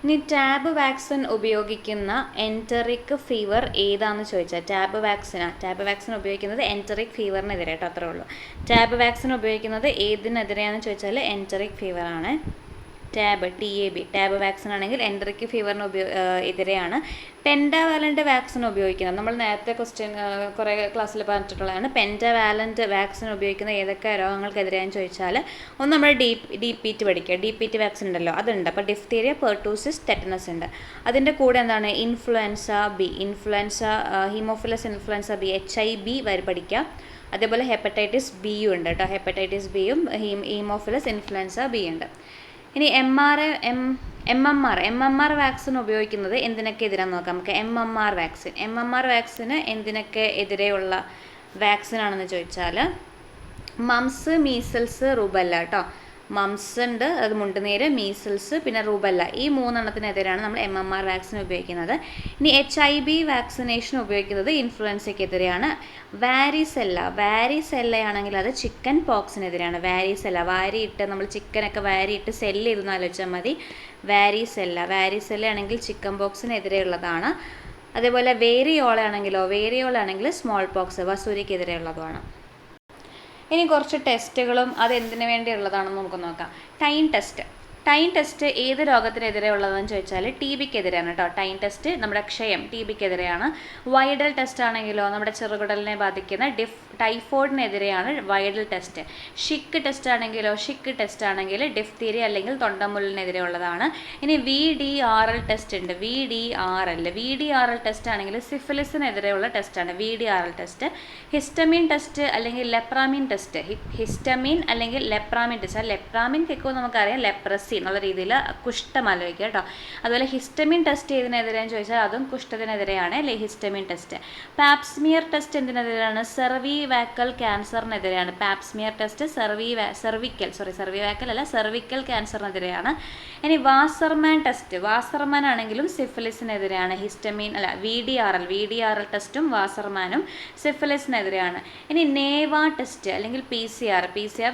ഇനി ടാബ് വാക്സിൻ ഉപയോഗിക്കുന്ന എൻറ്ററിക് ഫീവർ ഏതാണെന്ന് ചോദിച്ചാൽ ടാബ് വാക്സിൻ ഉപയോഗിക്കുന്നത് എൻറ്ററിക് ഫീവറിനെതിരെ കേട്ടോ. അത്രേ ഉള്ളൂ. ടാബ് വാക്സിൻ ഉപയോഗിക്കുന്നത് ഏതിനെതിരെയാണെന്ന് ചോദിച്ചാൽ എൻറ്ററിക് ഫീവറാണ്. ടാബ് വാക്സിൻ ആണെങ്കിൽ എൻറ്ററിക് ഫീവറിന് എതിരെയാണ്. പെൻറ്റാവാലൻ്റ് വാക്സിൻ ഉപയോഗിക്കുന്നത് നമ്മൾ നേരത്തെ കുറേ ക്ലാസ്സിൽ പറഞ്ഞിട്ടുള്ളതാണ്. പെൻറ്റാവാലൻ്റ് വാക്സിൻ ഉപയോഗിക്കുന്ന ഏതൊക്കെ രോഗങ്ങൾക്കെതിരെയാണെന്ന് ചോദിച്ചാൽ ഒന്ന് നമ്മൾ DPT പഠിക്കുക. DPT വാക്സിൻ ഉണ്ടല്ലോ, അതുണ്ട്. അപ്പോൾ ഡിഫ്തീരിയ, പെർട്ടൂസിസ്, ടെറ്റനസ് ഉണ്ട്. അതിൻ്റെ കൂടെ എന്താണ്? Influenza B, Haemophilus influenza B, HIV പഠിക്കുക. അതേപോലെ ഹെപ്പറ്റൈറ്റിസ് ബിയും ഉണ്ട് കേട്ടോ. ഹെപ്പറ്റൈറ്റിസ് ബിയും ഹീമോഫിലസ് ഇൻഫ്ലുവൻസ ബി ഉണ്ട്. ഇനി MMR വാക്സിൻ ഉപയോഗിക്കുന്നത് എന്തിനൊക്കെ എതിരാന്ന് നോക്കാം നമുക്ക്. MMR വാക്സിന് എന്തിനൊക്കെ എതിരെയുള്ള വാക്സിനാണെന്ന് ചോദിച്ചാൽ മംസ്, മീസൽസ്, റുബല്ല കേട്ടോ. മംസ് ഉണ്ട്, അത് മുണ്ടുനീര്, മീസൽസ്, പിന്നെ റുബല്ല, ഈ 3 എണ്ണത്തിനെതിരെയാണ് നമ്മൾ MMR വാക്സിൻ ഉപയോഗിക്കുന്നത്. ഇനി HIV വാക്സിനേഷൻ ഉപയോഗിക്കുന്നത് ഇൻഫ്ലുവൻസയ്ക്കെതിരെയാണ്. വാരിസെല്ല ആണെങ്കിൽ അത് ചിക്കൻ പോക്സിനെതിരെയാണ്. വാരിയിട്ട് നമ്മൾ ചിക്കനൊക്കെ വാരിയിട്ട് സെല്ല് ചെയ്തെന്ന് ആലോചിച്ചാൽ മതി. വാരിസെല്ല ആണെങ്കിൽ ചിക്കൻ പോക്സിനെതിരെയുള്ളതാണ്. അതേപോലെ വേരിയോള ആണെങ്കിൽ സ്മോൾ പോക്സ്, വസൂരിക്കെതിരെയുള്ളതുമാണ്. ഇനി കുറച്ച് ടെസ്റ്റുകളും അത് എന്തിനു വേണ്ടിയുള്ളതാണെന്ന് നമുക്ക് നോക്കാം. ടൈം ടെസ്റ്റ് ഏത് രോഗത്തിനെതിരെ ഉള്ളതെന്ന് ചോദിച്ചാൽ TBക്കെതിരെയാണ് കേട്ടോ. ടൈം ടെസ്റ്റ് നമ്മുടെ ക്ഷയം, TBക്കെതിരെയാണ്. വൈഡൽ ടെസ്റ്റ് ആണെങ്കിലോ നമ്മുടെ ചെറുകുടലിനെ ബാധിക്കുന്ന ടൈഫോയിഡിനെതിരെയാണ് വൈഡൽ ടെസ്റ്റ്. ഷിക്ക് ടെസ്റ്റ് ആണെങ്കിൽ ഡിഫ്തീരിയ അല്ലെങ്കിൽ തൊണ്ടമുള്ളിനെതിരെ ഉള്ളതാണ്. ഇനി VDRL ടെസ്റ്റ് ഉണ്ട്. VDRL ടെസ്റ്റ് ആണെങ്കിൽ സിഫിലിസിനെതിരെയുള്ള ടെസ്റ്റാണ് VDRL ടെസ്റ്റ്. ഹിസ്റ്റമീൻ ടെസ്റ്റ് അല്ലെങ്കിൽ ലെപ്രാമിൻ ടെസ്റ്റ്. ലെപ്രാമിൻ കേൾക്കുമ്പോൾ നമുക്കറിയാം ലെപ്രസി ലെപ്രസി എന്നുള്ള രീതിയിൽ കുഷ്ഠം ആലോചിക്കുക കേട്ടോ. അതുപോലെ ഹിസ്റ്റമിൻ ടെസ്റ്റ് ചെയ്തതിനെതിരെയെന്ന് ചോദിച്ചാൽ അതും കുഷ്ഠത്തിനെതിരെയാണ് അല്ലേ ഹിസ്റ്റമിൻ ടെസ്റ്റ്. പാപ്സ്മിയർ ടെസ്റ്റ് എന്തിനെതിരെയാണ്? സെർവിവാക്കൽ ക്യാൻസറിനെതിരെയാണ്. പാപ്സ്മിയർ ടെസ്റ്റ് സെർവിക്കൽ ക്യാൻസറിനെതിരെയാണ്. ഇനി വാസർമാൻ ടെസ്റ്റ്, വാസർമാൻ ആണെങ്കിലും സിഫിലിസിനെതിരെയാണ്. VDRL ടെസ്റ്റും വാസർമാനും സിഫിലിസിനെതിരെയാണ്. ഇനി നേവ ടെസ്റ്റ് അല്ലെങ്കിൽ PCR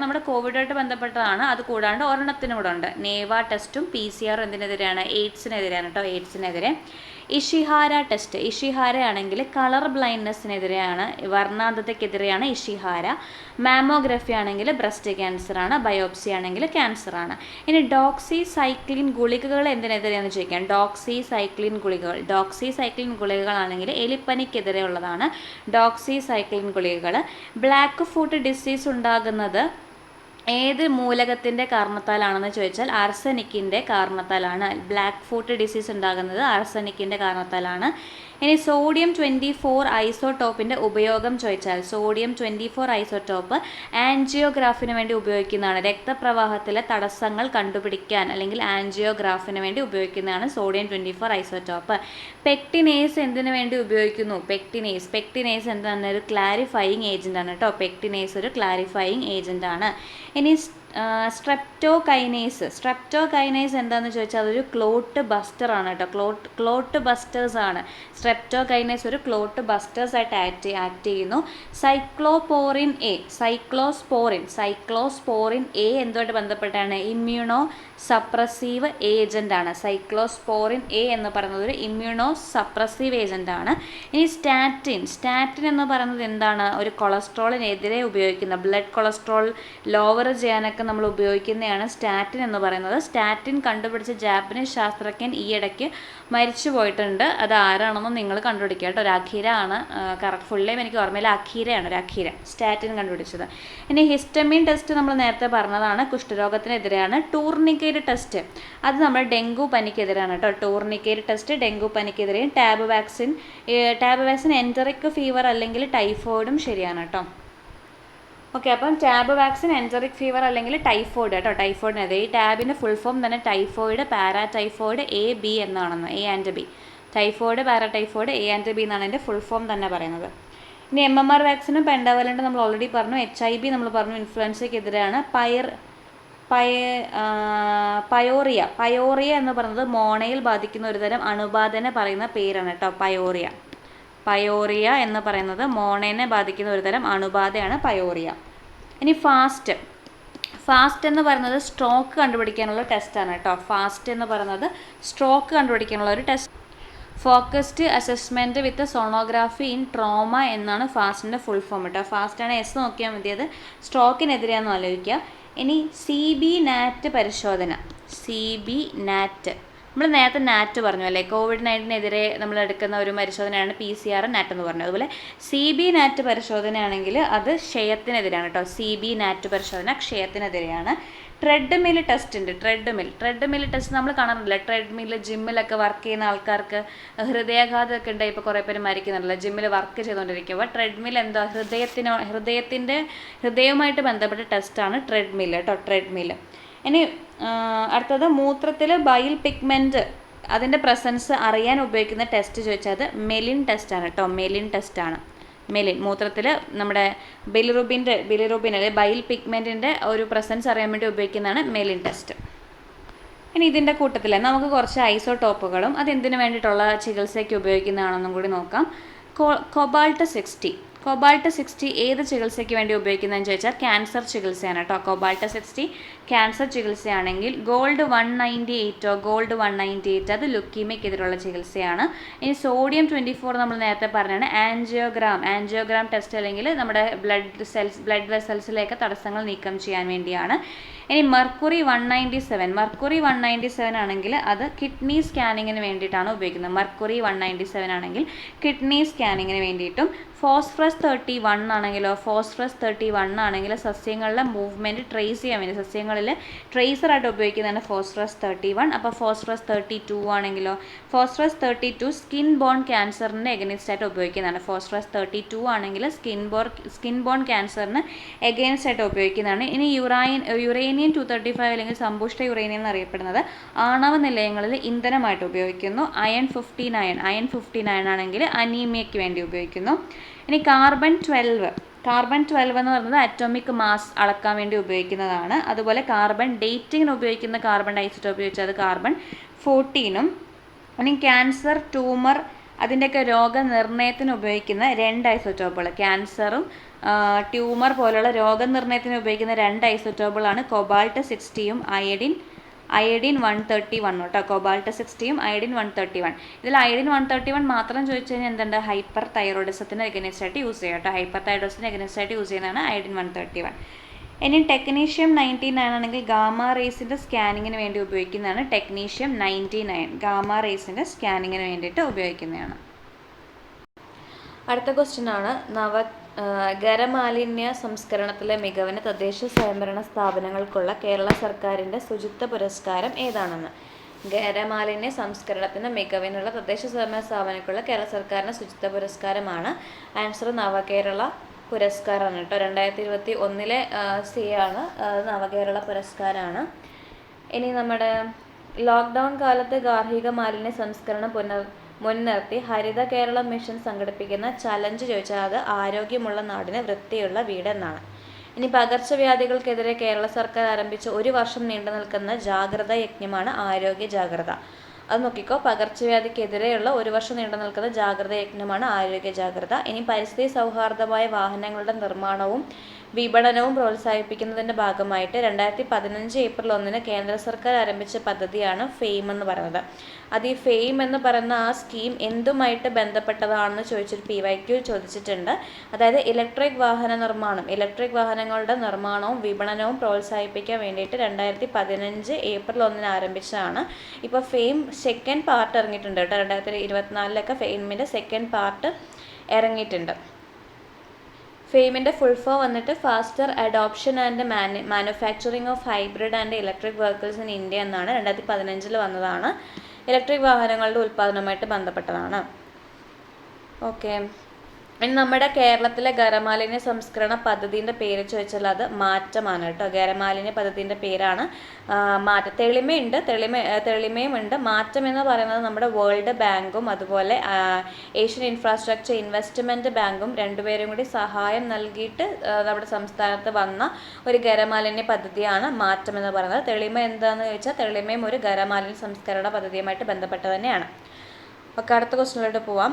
നമ്മുടെ കോവിഡായിട്ട് ബന്ധപ്പെട്ടതാണ്. അത് കൂടാണ്ട് ഒരെണ്ണത്തിനും കൂടെ ഉണ്ട്. നേവ ടെസ്റ്റും PCR എന്തിനെതിരെയാണ്? എയ്ഡ്സിനെതിരെയാണ് കേട്ടോ, എയ്ഡ്സിനെതിരെ. ഇഷിഹാര ടെസ്റ്റ്, ഇഷിഹാര ആണെങ്കിൽ കളർ ബ്ലൈൻഡ്നെസ്സിനെതിരെയാണ്, വർണ്ണാന്ധതയ്ക്കെതിരെയാണ് ഇഷിഹാര. മാമോഗ്രഫി ആണെങ്കിൽ ബ്രസ്റ്റ് ക്യാൻസറാണ്. ബയോപ്സി ആണെങ്കിൽ ക്യാൻസറാണ്. ഇനി ഡോക്സിസൈക്ലിൻ ഗുളികകൾ എന്തിനെതിരെയാണെന്ന് ചോദിക്കാം. ഡോക്സിസൈക്ലിൻ ഗുളികകളാണെങ്കിൽ എലിപ്പനിക്കെതിരെ ഉള്ളതാണ് ഡോക്സിസൈക്ലിൻ ഗുളികകൾ. ബ്ലാക്ക് ഫുട്ട് ഡിസീസ് ഉണ്ടാകുന്നത് ഏത് മൂലകത്തിൻ്റെ കാരണത്താലാണെന്ന് ചോദിച്ചാൽ ആർസനിക്കിൻ്റെ കാരണത്താലാണ്. ബ്ലാക്ക് ഫുട്ട് ഡിസീസ് ഉണ്ടാകുന്നത് ആർസനിക്കിൻ്റെ കാരണത്താലാണ്. ഇനി സോഡിയം 24 ഐസോട്ടോപ്പിൻ്റെ ഉപയോഗം ചോദിച്ചാൽ സോഡിയം 24 ഐസോട്ടോപ്പ് ആൻജിയോഗ്രാഫിന് വേണ്ടി ഉപയോഗിക്കുന്നതാണ്. രക്തപ്രവാഹത്തിലെ തടസ്സങ്ങൾ കണ്ടുപിടിക്കാൻ അല്ലെങ്കിൽ ആൻജിയോഗ്രാഫിന് വേണ്ടി ഉപയോഗിക്കുന്നതാണ് സോഡിയം 24 ഐസോട്ടോപ്പ്. പെക്ടിനേസ് എന്തിനു വേണ്ടി ഉപയോഗിക്കുന്നു? പെക്ടിനേസ് എന്താണ്? ഒരു ക്ലാരിഫയിങ് ഏജൻ്റ് ആണ് കേട്ടോ. പെക്ടിനേസ് ഒരു ക്ലാരിഫയിങ് ഏജൻ്റ് ആണ്. ഇനി സ്ട്രെപ്റ്റോകൈനേസ് എന്താണെന്ന് ചോദിച്ചാൽ അതൊരു ക്ലോട്ട് ബസ്റ്റർ ആണ് കേട്ടോ. ക്ലോട്ട് ബസ്റ്റേഴ്സ് ആണ്. സ്ട്രെപ്റ്റോകൈനേസ് ഒരു ക്ലോട്ട് ബസ്റ്റേഴ്സ് ആയിട്ട് ആക്ട് ചെയ്യുന്നു. സൈക്ലോസ്പോറിൻ എ എന്തുമായിട്ട് ബന്ധപ്പെട്ടാണ്? ഇമ്മ്യൂണോ സപ്രസീവ് ഏജൻ്റ് ആണ്. സൈക്ലോസ്പോറിൻ എ എന്ന് പറയുന്നത് ഒരു ഇമ്മ്യൂണോ സപ്രസീവ് ഏജൻ്റ് ആണ്. ഇനി സ്റ്റാറ്റിൻ എന്ന് പറയുന്നത് എന്താണ്? ഒരു കൊളസ്ട്രോളിനെതിരെ ഉപയോഗിക്കുന്ന, ബ്ലഡ് കൊളസ്ട്രോൾ ലോവർ ചെയ്യാനൊക്കെ നമ്മൾ ഉപയോഗിക്കുന്നതാണ് സ്റ്റാറ്റിൻ എന്ന് പറയുന്നത്. സ്റ്റാറ്റിൻ കണ്ടുപിടിച്ച ജാപ്പനീസ് ശാസ്ത്രജ്ഞൻ ഈയിടയ്ക്ക് മരിച്ചു പോയിട്ടുണ്ട്. അത് ആരാണെന്ന് നിങ്ങൾ കണ്ടുപിടിക്കുക കേട്ടോ. ഒരു അഖീര ആണ്. കറക്റ്റ് ഫുൾ നെയിം എനിക്ക് ഓർമ്മയില്ല. അഖീര സ്റ്റാറ്റിൻ കണ്ടുപിടിച്ചത്. ഇനി ഹിസ്റ്റമിൻ ടെസ്റ്റ് നമ്മൾ നേരത്തെ പറഞ്ഞതാണ്, കുഷ്ഠരോഗത്തിനെതിരെയാണ്. ടൂർണിക്കൈറ്റ് ടെസ്റ്റ് അത് നമ്മൾ ഡെങ്കു പനിക്കെതിരാണ് കേട്ടോ. ടൂർണിക്കൈറ്റ് ടെസ്റ്റ് ഡെങ്കു പനിക്കെതിരെയും. ടാബ് വാക്സിൻ എൻറ്ററിക് ഫീവർ അല്ലെങ്കിൽ ടൈഫോയിഡും ശരിയാണ് കേട്ടോ. ഓക്കെ, അപ്പം ടാബ് വാക്സിൻ എൻറ്ററിക് ഫീവർ അല്ലെങ്കിൽ ടൈഫോയിഡ് കേട്ടോ. ടൈഫോയിഡിനെതിരെ. ഈ ടാബിൻ്റെ ഫുൾ ഫോം തന്നെ ടൈഫോയിഡ്, പാരാടൈഫോയിഡ്, A-B എന്നാണെന്ന്. A and B. Typhoid, paratyphoid, A and B എന്നാണ് എൻ്റെ ഫുൾ ഫോം തന്നെ പറയുന്നത്. ഇനി MMR വാക്സിനും പെൻഡാവലൻ്റ് നമ്മൾ ഓൾറെഡി പറഞ്ഞു. HIV നമ്മൾ പറഞ്ഞു, ഇൻഫ്ലുവൻസയ്ക്കെതിരെയാണ്. പയോറിയ എന്ന് പറയുന്നത് മോണയിൽ ബാധിക്കുന്ന ഒരു തരം അണുബാധനെ പറയുന്ന പേരാണ് കേട്ടോ. പയോറിയ എന്ന് പറയുന്നത് മോണയെ ബാധിക്കുന്ന ഒരു തരം അണുബാധയാണ് പയോറിയ. ഇനി ഫാസ്റ്റ് എന്ന് പറയുന്നത് സ്ട്രോക്ക് കണ്ടുപിടിക്കാനുള്ള ടെസ്റ്റാണ് കേട്ടോ. ഫാസ്റ്റ് എന്ന് പറയുന്നത് സ്ട്രോക്ക് കണ്ടുപിടിക്കാനുള്ള ഒരു test. Focused assessment with sonography in trauma എന്നാണ് ഫാസ്റ്റിൻ്റെ ഫുൾ ഫോം കേട്ടോ. ഫാസ്റ്റാണ്, S നോക്കിയാൽ മതി. അത് സ്ട്രോക്കിനെതിരെയാണെന്ന് ആലോചിക്കുക. ഇനി CB NAT പരിശോധന. CB NAT നമ്മൾ നേരത്തെ നാറ്റ് പറഞ്ഞു അല്ലേ. COVID-19 നമ്മൾ എടുക്കുന്ന ഒരു പരിശോധനയാണ് PCR NAT എന്ന് പറഞ്ഞത്. അതുപോലെ CB NAT പരിശോധനയാണെങ്കിൽ അത് ക്ഷയത്തിനെതിരെയാണ് കേട്ടോ. CB NAT പരിശോധന ക്ഷയത്തിനെതിരെയാണ്. ട്രെഡ്മിൽ ടെസ്റ്റ് ഉണ്ട്. ട്രെഡ്മിൽ ടെസ്റ്റ് നമ്മൾ കാണാറില്ല. ട്രെഡ്മിൽ ജിമ്മിലൊക്കെ വർക്ക് ചെയ്യുന്ന ആൾക്കാർക്ക് ഹൃദയാഘാതമൊക്കെ ഉണ്ടായി ഇപ്പോൾ കുറേ പേര് മരിക്കുന്നുണ്ടല്ലോ ജിമ്മിൽ വർക്ക് ചെയ്തുകൊണ്ടിരിക്കുക. ട്രെഡ്മിൽ എന്താ? ഹൃദയവുമായിട്ട് ബന്ധപ്പെട്ട ടെസ്റ്റാണ് ട്രെഡ്മിൽ കേട്ടോ. ട്രെഡ്മിൽ. ഇനി അടുത്തത് മൂത്രത്തിൽ ബൈൽ പിഗ്മെൻറ്റ് അതിൻ്റെ പ്രസൻസ് അറിയാൻ ഉപയോഗിക്കുന്ന ടെസ്റ്റ് ചോദിച്ചാൽ അത് മെലിൻ ടെസ്റ്റാണ് കേട്ടോ. മെലിൻ മൂത്രത്തിൽ നമ്മുടെ ബിലിറുബിൻ അല്ലെങ്കിൽ ബൈൽ പിഗ്മെൻറ്റിൻ്റെ ഒരു പ്രസൻസ് അറിയാൻ വേണ്ടി ഉപയോഗിക്കുന്നതാണ് മെലിൻ ടെസ്റ്റ്. ഇനി ഇതിൻ്റെ കൂട്ടത്തിൽ നമുക്ക് കുറച്ച് ഐസോടോപ്പുകളും അതെന്തിനു വേണ്ടിയിട്ടുള്ള ചികിത്സയ്ക്ക് ഉപയോഗിക്കുന്നതാണെന്നും കൂടി നോക്കാം. കോബാൾട്ട് 60 ഏത് ചികിത്സയ്ക്ക് വേണ്ടി ഉപയോഗിക്കുന്നതെന്ന് ചോദിച്ചാൽ ക്യാൻസർ ചികിത്സയാണ് കേട്ടോ. Cobalt 60 cancer ചികിത്സയാണെങ്കിൽ. ഗോൾഡ് 198 അത് ലുക്കീമിയക്കെതിരെയുള്ള ചികിത്സയാണ്. ഇനി സോഡിയം 24 നമ്മൾ നേരത്തെ പറഞ്ഞാണ് ആൻജിയോഗ്രാം ടെസ്റ്റ് അല്ലെങ്കിൽ നമ്മുടെ ബ്ലഡ് വെസൽസിലേക്ക് തടസ്സങ്ങൾ നീക്കം ചെയ്യാൻ വേണ്ടിയാണ്. ഇനി മെർക്കുറി 197 ആണെങ്കിൽ അത് കിഡ്നി സ്കാനിങ്ങിന് വേണ്ടിയിട്ടാണ് ഉപയോഗിക്കുന്നത്. മെർക്കുറി 197 ആണെങ്കിൽ കിഡ്നി സ്കാനിങ്ങിന് വേണ്ടിയിട്ടും. ഫോസ്ഫറസ് 31 ആണെങ്കിലോ ഫോസ്ഫറസ് 31 ആണെങ്കിൽ സസ്യങ്ങളിലെ മൂവ്മെൻറ്റ് ട്രേസ് ചെയ്യാൻ വേണ്ടി സസ്യങ്ങളിൽ ട്രേസറായിട്ട് ഉപയോഗിക്കുന്നതാണ് ഫോസ്ഫറസ് 31. അപ്പോൾ ഫോസ്ഫറസ് 32 ആണെങ്കിലോ ഫോസ്ഫറസ് 32 സ്കിൻ ബോൺ ക്യാൻസറിൻ്റെ എഗനിസ്റ്റ് ആയിട്ട് ഉപയോഗിക്കുന്നതാണ്. ഫോസ്ഫറസ് 32 ആണെങ്കിൽ സ്കിൻ ബോൺ ക്യാൻസറിന് എഗെയിൻസ്റ്റ് ആയിട്ട് ഉപയോഗിക്കുന്നതാണ്. ഇനി യുറേനിയം 235 അല്ലെങ്കിൽ സമ്പുഷ്ട യുറേനിയം എന്നറിയപ്പെടുന്നത് ആണവ നിലയങ്ങളിൽ ഇന്ധനമായിട്ട് ഉപയോഗിക്കുന്നു. അയൺ 59 ആണെങ്കിൽ അനീമിയയ്ക്ക് വേണ്ടി ഉപയോഗിക്കുന്നു. ഇനി കാർബൺ 12 എന്ന് പറയുന്നത് അറ്റോമിക് മാസ് അളക്കാൻ വേണ്ടി ഉപയോഗിക്കുന്നതാണ്. അതുപോലെ കാർബൺ ഡേറ്റിങ്ങിന് ഉപയോഗിക്കുന്ന കാർബൺ ഐസോട്ടോപ്പ് ചോദിച്ചാൽ അത് കാർബൺ 14. ഇനി ക്യാൻസർ, ട്യൂമർ അതിൻ്റെയൊക്കെ രോഗനിർണയത്തിന് ഉപയോഗിക്കുന്ന 2 ഐസോട്ടോപ്പുകൾ, ക്യാൻസറും ട്യൂമർ പോലുള്ള രോഗനിർണയത്തിന് ഉപയോഗിക്കുന്ന 2 ഐസോട്ടോപ്പുകളാണ് കൊബാൾട്ട് 60യും അയഡിൻ 131 കേട്ടോ. കൊബാൾട്ട് 60യും അയഡിൻ 131. ഇതിൽ അയഡിൻ 131 മാത്രം ചോദിച്ചു കഴിഞ്ഞാൽ എന്തുണ്ട്, ഹൈപ്പർ തൈറോയിഡിസത്തിന് എഗനിസ്റ്റ് ആയിട്ട് യൂസ് ചെയ്യാം കേട്ടോ. ഹൈപ്പർ തൈറോയിഡിസത്തിന് എഗനിസ്റ്റ് ആയിട്ട് യൂസ് ചെയ്യുന്നതാണ് അയഡിൻ 131. ഇനി ടെക്നീഷ്യം 99 ആണെങ്കിൽ ഗാമ റേസിൻ്റെ സ്കാനിങ്ങിന് വേണ്ടി ഉപയോഗിക്കുന്നതാണ്. ടെക്നീഷ്യം 99 ഗാമ റേസിൻ്റെ സ്കാനിങ്ങിന് വേണ്ടിയിട്ട് ഉപയോഗിക്കുന്നതാണ്. അടുത്ത ക്വസ്റ്റ്യൻ ആണ് ഖരമാലിന്യ സംസ്കരണത്തിലെ മികവിന് തദ്ദേശ സ്വയംഭരണ സ്ഥാപനങ്ങൾക്കുള്ള കേരള സർക്കാരിൻ്റെ ശുചിത്വ പുരസ്കാരം ഏതാണെന്ന്. ഖരമാലിന്യ സംസ്കരണത്തിന് മികവിനുള്ള തദ്ദേശ സ്വയംഭരണ സ്ഥാപനങ്ങൾക്കുള്ള കേരള സർക്കാരിൻ്റെ ശുചിത്വ പുരസ്കാരമാണ്. ആൻസർ നവകേരള പുരസ്കാരമാണ് കേട്ടോ. 2021 സി ആണ്, നവകേരള പുരസ്കാരമാണ്. ഇനി നമ്മുടെ ലോക്ക്ഡൗൺ കാലത്ത് ഗാർഹിക മാലിന്യ സംസ്കരണം മുൻനിർത്തി ഹരിത കേരളം മിഷൻ സംഘടിപ്പിക്കുന്ന ചലഞ്ച് ചോദിച്ചാൽ അത് ആരോഗ്യമുള്ള നാടിന് വൃത്തിയുള്ള വീട് എന്നാണ്. ഇനി പകർച്ചവ്യാധികൾക്കെതിരെ കേരള സർക്കാർ ആരംഭിച്ച 1 വർഷം നീണ്ടു നിൽക്കുന്ന ജാഗ്രതാ യജ്ഞമാണ് ആരോഗ്യ ജാഗ്രത. അത് നോക്കിക്കോ, പകർച്ചവ്യാധിക്കെതിരെയുള്ള 1 വർഷം നീണ്ടു നിൽക്കുന്ന ജാഗ്രതാ യജ്ഞമാണ് ആരോഗ്യ ജാഗ്രത. ഇനി പരിസ്ഥിതി സൗഹാർദ്ദമായ വാഹനങ്ങളുടെ നിർമ്മാണവും വിപണനവും പ്രോത്സാഹിപ്പിക്കുന്നതിൻ്റെ ഭാഗമായിട്ട് 2015 ഏപ്രിൽ 1 കേന്ദ്ര സർക്കാർ ആരംഭിച്ച പദ്ധതിയാണ് ഫെയിം എന്ന് പറയുന്നത്. അത് ഈ ഫെയിം എന്ന് പറയുന്ന ആ സ്കീം എന്തുമായിട്ട് ബന്ധപ്പെട്ടതാണെന്ന് ചോദിച്ചൊരു PYQ ചോദിച്ചിട്ടുണ്ട്. അതായത് ഇലക്ട്രിക് വാഹനങ്ങളുടെ നിർമ്മാണവും വിപണനവും പ്രോത്സാഹിപ്പിക്കാൻ വേണ്ടിയിട്ട് 2015 ഏപ്രിൽ 1 ആരംഭിച്ചതാണ്. ഇപ്പോൾ ഫെയിം സെക്കൻഡ് പാർട്ട് ഇറങ്ങിയിട്ടുണ്ട് കേട്ടോ. 2024 ഫെയിമിൻ്റെ സെക്കൻഡ് പാർട്ട് ഇറങ്ങിയിട്ടുണ്ട്. ഫെയിമിൻ്റെ ഫുൾ ഫോം വന്നിട്ട് faster adoption and manufacturing of hybrid and electric vehicles in India എന്നാണ്. 2015 വന്നതാണ്. ഇലക്ട്രിക് വാഹനങ്ങളുടെ ഉൽപ്പാദനവുമായിട്ട് ബന്ധപ്പെട്ടതാണ്. ഓക്കെ, ഇനി നമ്മുടെ കേരളത്തിലെ ഖരമാലിന്യ സംസ്കരണ പദ്ധതിൻ്റെ പേര് ചോദിച്ചാൽ അത് മാറ്റമാണ് കേട്ടോ. ഖരമാലിന്യ പദ്ധതിൻ്റെ പേരാണ് മാറ്റം. തെളിമയും ഉണ്ട്. മാറ്റം എന്ന് പറയുന്നത് നമ്മുടെ വേൾഡ് ബാങ്കും അതുപോലെ ഏഷ്യൻ ഇൻഫ്രാസ്ട്രക്ചർ ഇൻവെസ്റ്റ്മെൻറ്റ് ബാങ്കും രണ്ടുപേരും കൂടി സഹായം നൽകിയിട്ട് നമ്മുടെ സംസ്ഥാനത്ത് വന്ന ഒരു ഖരമാലിന്യ പദ്ധതിയാണ് മാറ്റം എന്ന് പറയുന്നത്. തെളിമ എന്താണെന്ന് ചോദിച്ചാൽ തെളിമയും ഒരു ഖരമാലിന്യ സംസ്കരണ പദ്ധതിയുമായിട്ട് ബന്ധപ്പെട്ട് തന്നെയാണ്. ഒക്കെ അടുത്ത ക്വസ്റ്റ്യനിലോട്ട് പോവാം.